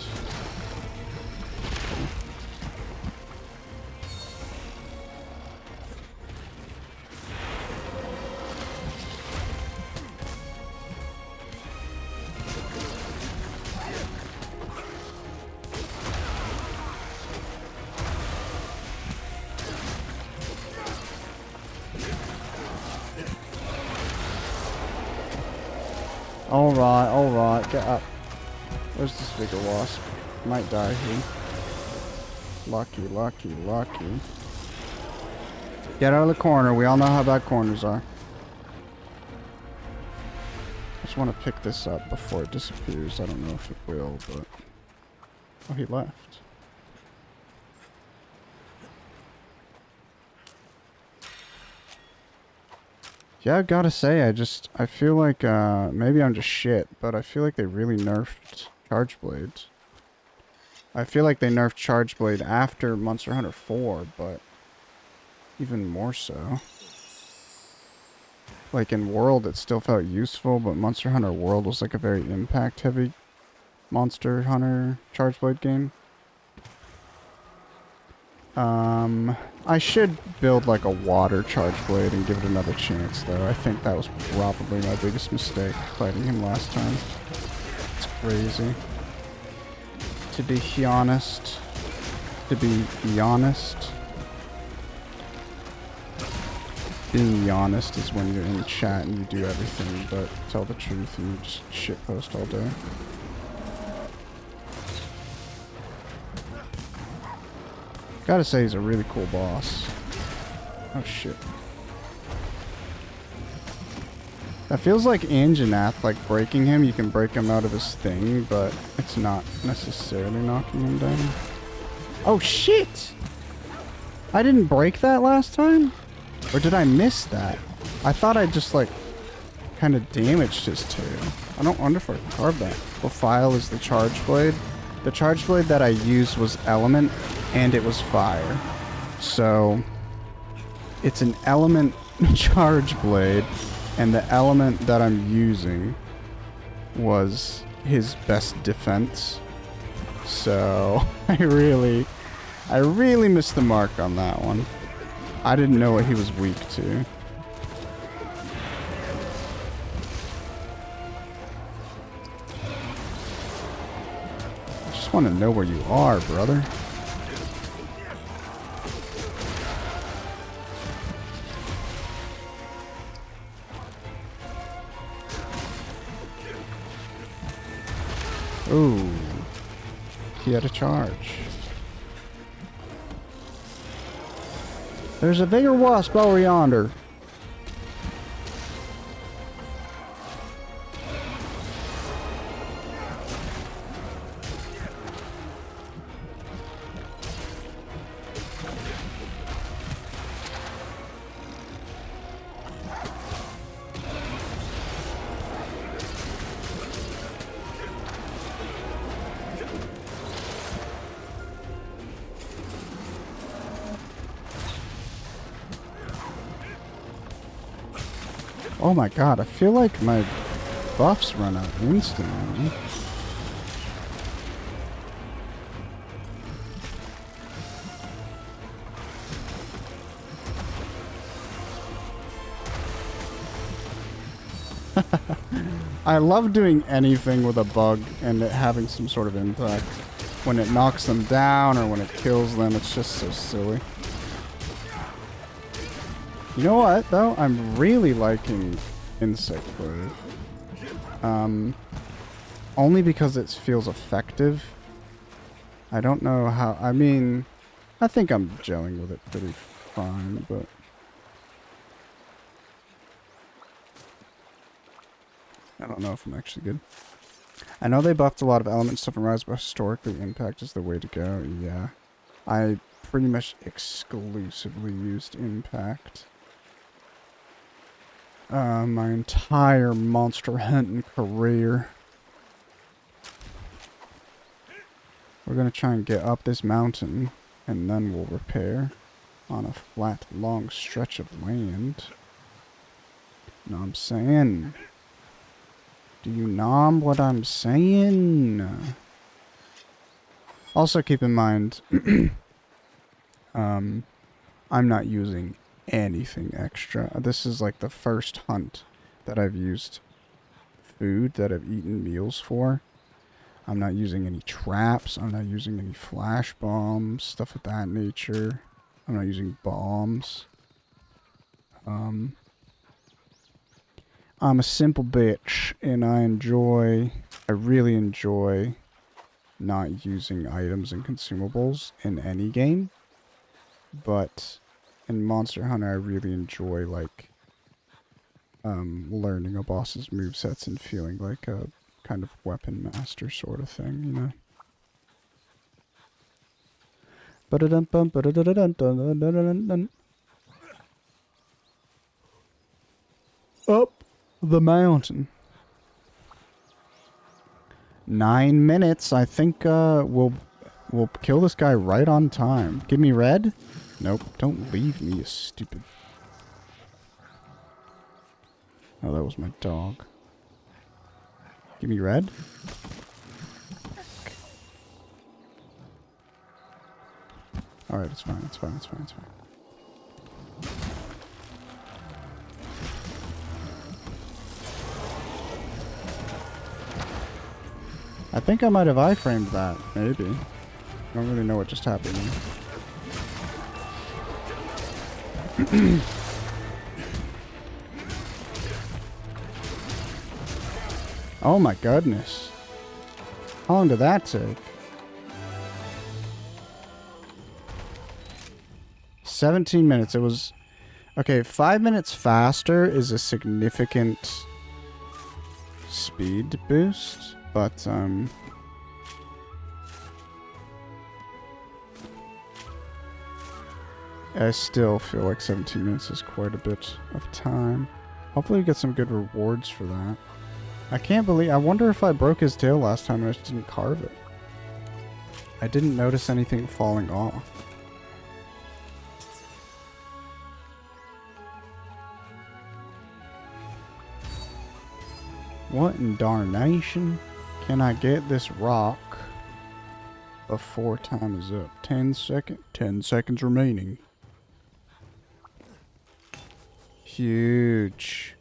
Alright, get up. Where's this bigger wasp? Might die here. Lucky. Get out of the corner. We all know how bad corners are. I just want to pick this up before it disappears. I don't know if it will, but... Oh, he left. Yeah, I've got to say, I feel like, maybe I'm just shit, but I feel like they really nerfed Charge Blade. I feel like they nerfed Charge Blade after Monster Hunter 4, but even more so. Like in World, it still felt useful, but Monster Hunter World was like a very impact-heavy Monster Hunter Charge Blade game. I should build like a water Charge Blade and give it another chance though. I think that was probably my biggest mistake fighting him last time. It's crazy. To be honest. Being honest is when you're in chat and you do everything but tell the truth and you just shitpost all day. Gotta say, he's a really cool boss. Oh shit. That feels like Anjanath, like breaking him, you can break him out of his thing, but it's not necessarily knocking him down. Oh shit! I didn't break that last time? Or did I miss that? I thought I just like kind of damaged his tail. I don't wonder if I carved that. File is the Charge Blade. The Charge Blade that I used was Element, and it was Fire. So, it's an Element Charge Blade, and the element that I'm using was his best defense. So, I really missed the mark on that one. I didn't know what he was weak to. just want to know where you are, brother. Ooh. He had a charge. There's a bigger wasp over yonder. Oh my god, I feel like my buffs run out instantly. I love doing anything with a bug and it having some sort of impact. When it knocks them down or when it kills them, it's just so silly. You know what, though? I'm really liking Insect Wave. Only because it feels effective. I don't know how... I mean, I think I'm gelling with it pretty fine, but... I don't know if I'm actually good. I know they buffed a lot of element stuff in Rise, but historically Impact is the way to go. Yeah. I pretty much exclusively used Impact. My entire monster hunting career. We're gonna try and get up this mountain, and then we'll repair on a flat, long stretch of land. Know what I'm saying? Do you know what I'm saying? Also keep in mind, I'm not using anything extra. This is like the first hunt that I've used food, that I've eaten meals for. I'm not using any traps. I'm not using any flash bombs, stuff of that nature. I'm not using bombs. I'm a simple bitch, and I really enjoy not using items and consumables in any game. But in Monster Hunter, I really enjoy, like, learning a boss's movesets and feeling like a kind of weapon master sort of thing, you know? Up the mountain. 9 minutes. I think we'll kill this guy right on time. Give me red? Nope. Don't leave me, you stupid. Oh, that was my dog. Give me red? Alright, it's fine, it's fine, it's fine, it's fine. I think I might have iframed that, maybe. I don't really know what just happened. Oh my goodness. How long did that take? 17 minutes. It was... Okay, 5 minutes faster is a significant speed boost, but, I still feel like 17 minutes is quite a bit of time. Hopefully we get some good rewards for that. I can't believe... I wonder if I broke his tail last time and I just didn't carve it. I didn't notice anything falling off. What in darnation? Can I get this rock before time is up? 10 seconds remaining. Huge.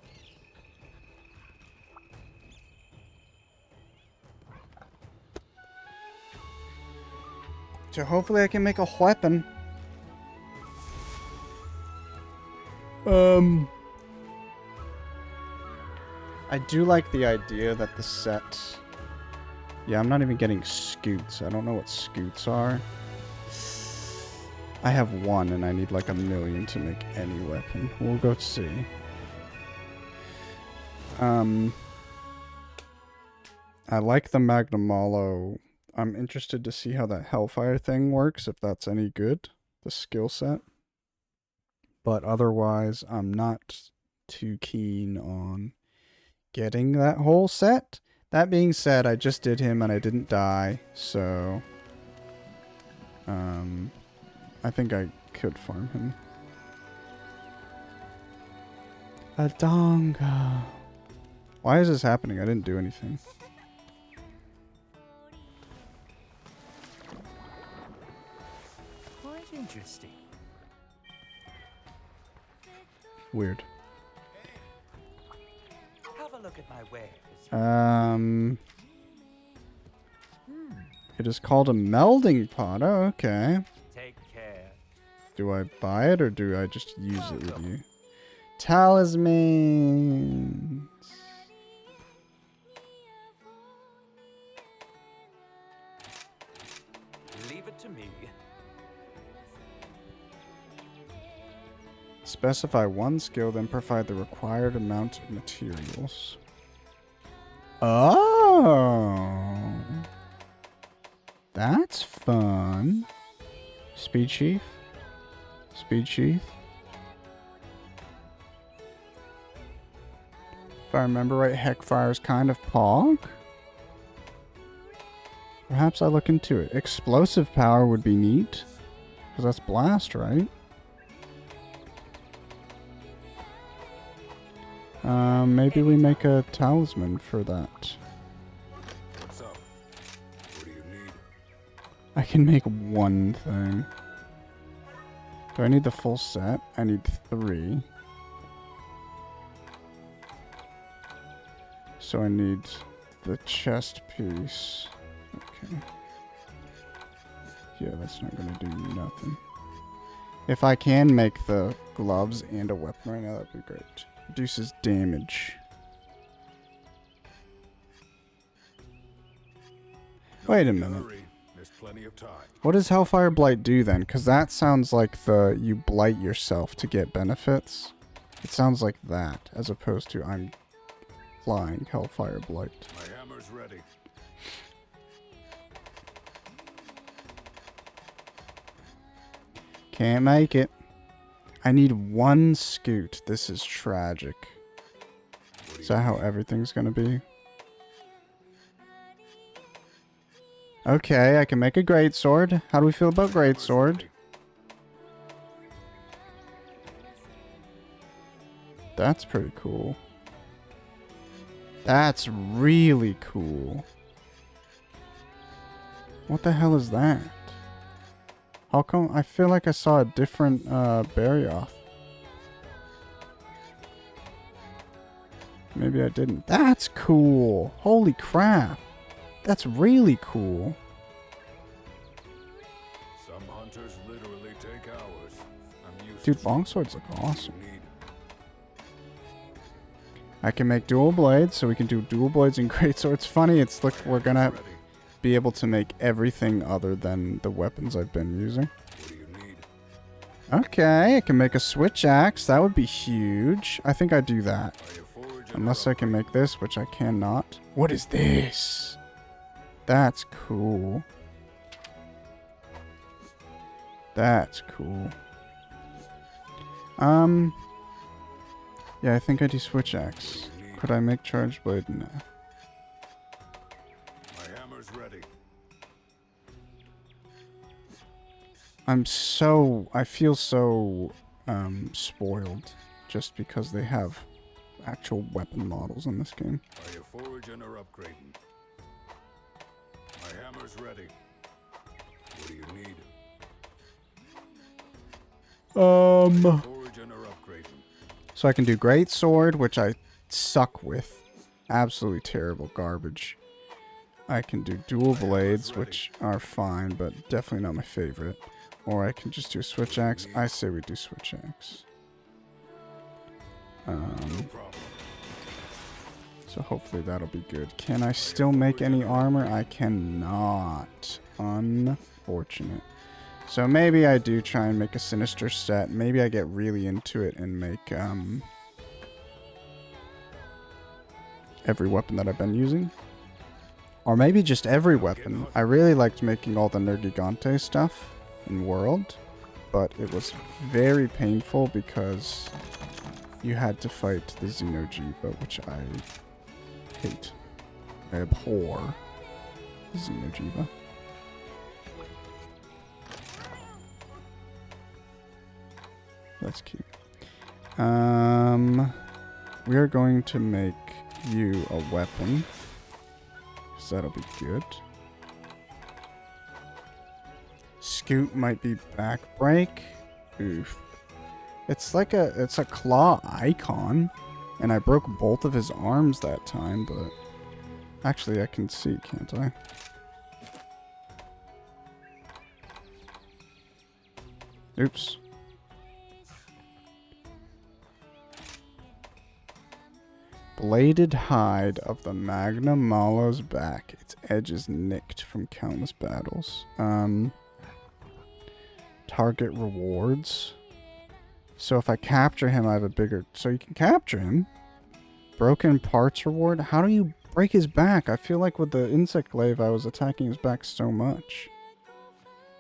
So hopefully I can make a weapon. I do like the idea that the set... Yeah, I'm not even getting scoots. I don't know what scoots are. I have one and I need like 1,000,000 to make any weapon. We'll go see. I like the Magnamalo. I'm interested to see how that Hellfire thing works, if that's any good, the skill set. But otherwise, I'm not too keen on getting that whole set. That being said, I just did him and I didn't die, so... I think I could farm him. A Donga. Why is this happening? I didn't do anything. Quite interesting. Weird. Have a look at my wares. It is called a melding pot. Oh, okay. Take care. Do I buy it or do I just use it with you? Talismans. Leave it to me. Specify one skill, then provide the required amount of materials. Oh. That's fun. Speed sheath. Speed sheath. If I remember right, Heckfire is kind of Pog. Perhaps I look into it. Explosive power would be neat. Because that's blast, right? Maybe we make a talisman for that. What's up? What do you need? I can make one thing. Do I need the full set? I need 3. So I need the chest piece. Okay. Yeah, that's not gonna do nothing. If I can make the gloves and a weapon right now, that'd be great. Reduces damage. Wait a minute. Hurry. There's plenty of time. What does Hellfire Blight do then? Because that sounds like the you blight yourself to get benefits. It sounds like that, as opposed to I'm flying Hellfire Blight. My hammer's ready. Can't make it. I need 1 scoot. This is tragic. Is that how everything's gonna be? Okay, I can make a greatsword. How do we feel about greatsword? That's pretty cool. That's really cool. What the hell is that? How come I feel like I saw a different Barioth? Maybe I didn't. That's cool. Holy crap. That's really cool. Some hunters literally take hours. I'm used Dude, to longswords look awesome. need. I can make dual blades, so we can do dual blades and greatswords. Funny, it's look we're gonna Ready. be able to make everything other than the weapons I've been using. What do you need? Okay, I can make a switch axe. That would be huge. I think I do that. Are you forge and Unless I can make this, which I cannot. What is this? That's cool. That's cool. Yeah, I think I do switch axe. Could I make charge blade? No. My hammer's ready. I feel so spoiled just because they have actual weapon models in this game. Are you foraging or upgrading? My hammer's ready. What do you need? Foraging or upgrading? So I can do great sword, which I suck with. Absolutely terrible garbage. I can do dual blades, which are fine, but definitely not my favorite. Or I can just do a switch axe. I say we do switch axe. No problem. So hopefully that'll be good. Can I still make any armor? I cannot. Unfortunate. So maybe I do try and make a sinister set. Maybe I get really into it and make every weapon that I've been using. Or maybe just every weapon. I really liked making all the Nergigante stuff in World, but it was very painful because you had to fight the Xeno'jiiva, which I hate. I abhor Xeno'jiiva. That's cute. We are going to make you a weapon. So that'll be good. Scoot might be back break. Oof. It's like it's a claw icon. And I broke both of his arms that time, but actually I can see, can't I? Oops. Bladed hide of the Magna Malo's back. Its edge is nicked from countless battles. Target rewards. So if I capture him, I have a bigger... So you can capture him. Broken parts reward. How do you break his back? I feel like with the insect glaive, I was attacking his back so much.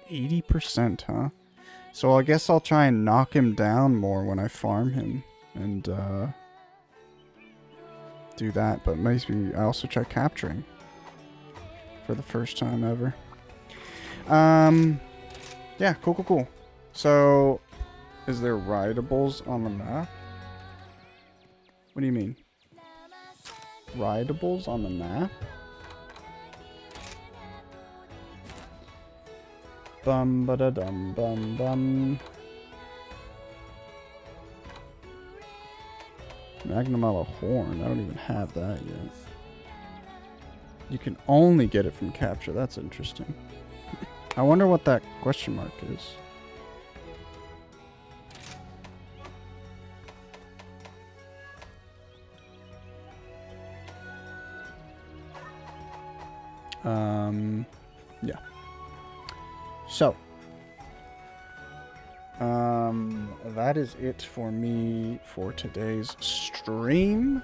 80%, huh? So I guess I'll try and knock him down more when I farm him. And, do that, but maybe I also try capturing for the first time ever. Yeah, cool. So, is there rideables on the map? What do you mean? Rideables on the map? Bum ba da dum bum bum. Magna Malo Horn. I don't even have that yet. You can only get it from capture. That's interesting. I wonder what that question mark is. Yeah. So. That is it for me for today's stream.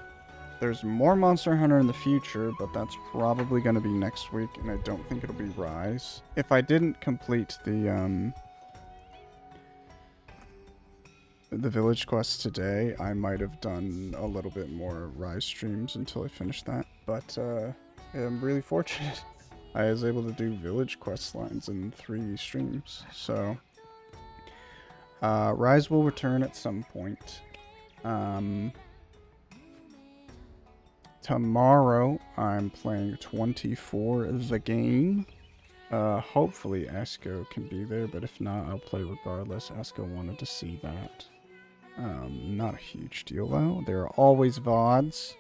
There's more Monster Hunter in the future, but that's probably going to be next week, and I don't think it'll be Rise. If I didn't complete the village quest today, I might have done a little bit more Rise streams until I finished that, but I'm really fortunate. I was able to do village quest lines in 3 streams, so... Rise will return at some point. Tomorrow, I'm playing 24 the game. Hopefully Esco can be there, but if not, I'll play regardless. Esco wanted to see that. Not a huge deal, though. There are always VODs.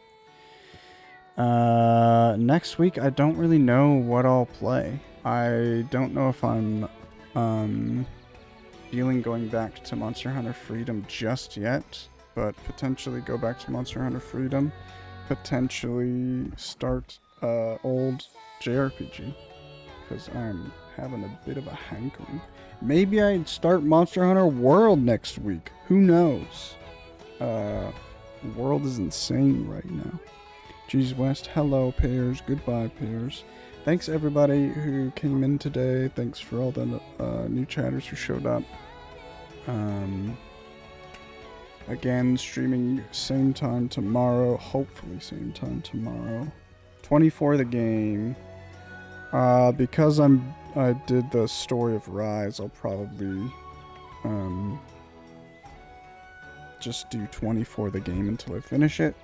Next week, I don't really know what I'll play. I don't know if I'm, feeling going back to Monster Hunter Freedom just yet, but potentially go back to Monster Hunter Freedom, potentially start old JRPG, because I'm having a bit of a hankering. Maybe I'd start Monster Hunter World next week. Who knows? World is insane right now. Geez West, hello Pairs, goodbye Pairs. Thanks everybody who came in today. Thanks for all the new chatters who showed up. Again, streaming same time tomorrow. Hopefully same time tomorrow. 24 the game. Because I did the story of Rise, I'll probably just do 24 the game until I finish it.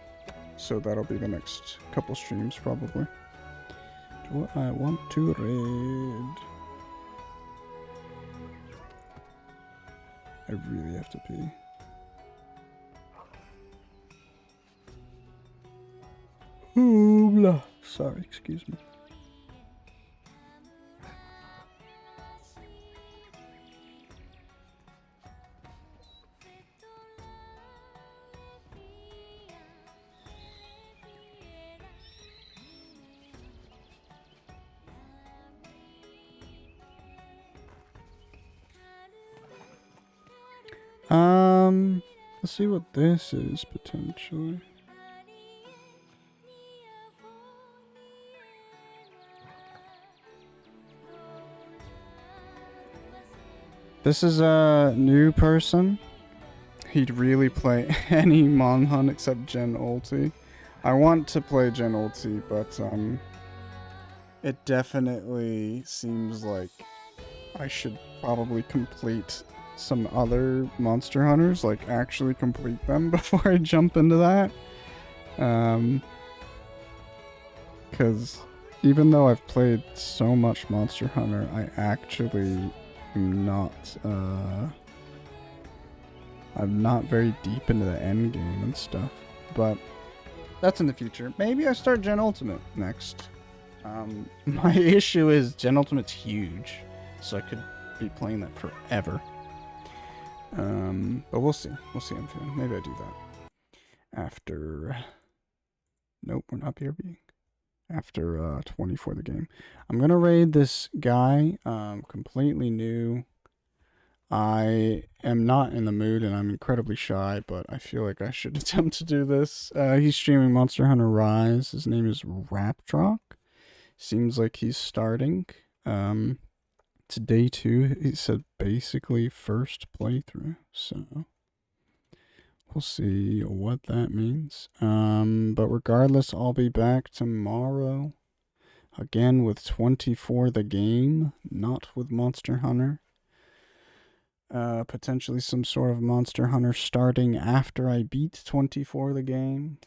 So that'll be the next couple streams probably. Do I want to read? I really have to pee. Ooh, blah. Sorry, excuse me. Let's see what this is potentially. This is a new person. He'd really play any Mon Hun except Gen Ulti. I want to play Gen Ulti, but it definitely seems like I should probably complete some other Monster Hunters, like actually complete them before I jump into that. Because even though I've played so much Monster Hunter, I actually am not, I'm not very deep into the end game and stuff. But that's in the future. Maybe I start Gen Ultimate next. My issue is Gen Ultimate's huge, so I could be playing that forever. But we'll see. We'll see. I'm feeling. Maybe I do that after. Nope, we're not BRB. After 24 the game, I'm gonna raid this guy. Completely new. I am not in the mood, and I'm incredibly shy, but I feel like I should attempt to do this. He's streaming Monster Hunter Rise. His name is Rapdrock. Seems like he's starting. It's day 2. He said basically first playthrough, so we'll see what that means. But regardless, I'll be back tomorrow again with 24 the game, not with Monster Hunter. Potentially some sort of Monster Hunter starting after I beat 24 the game.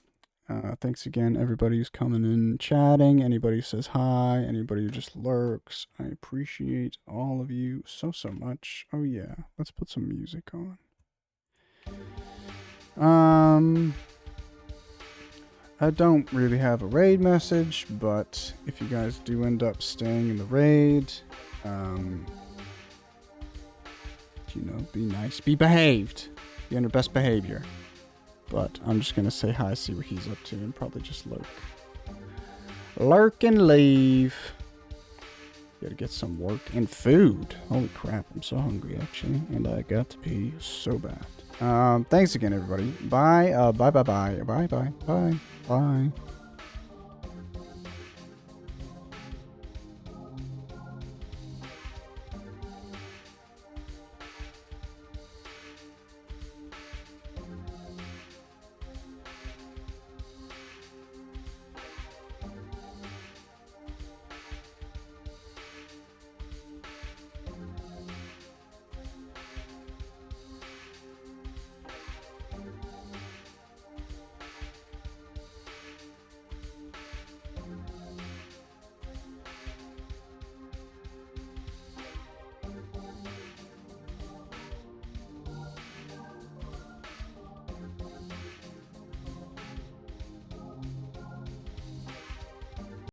Thanks again, everybody who's coming in, chatting, anybody who says hi, anybody who just lurks. I appreciate all of you so much. Oh yeah, let's put some music on. I don't really have a raid message, but if you guys do end up staying in the raid, you know, be nice, be behaved, be on your best behavior. But I'm just gonna say hi, see what he's up to, and probably just lurk. Lurk and leave. Gotta get some work and food. Holy crap, I'm so hungry actually, and I got to pee so bad. Thanks again, everybody. Bye. Bye. Bye. Bye. Bye. Bye. Bye. Bye.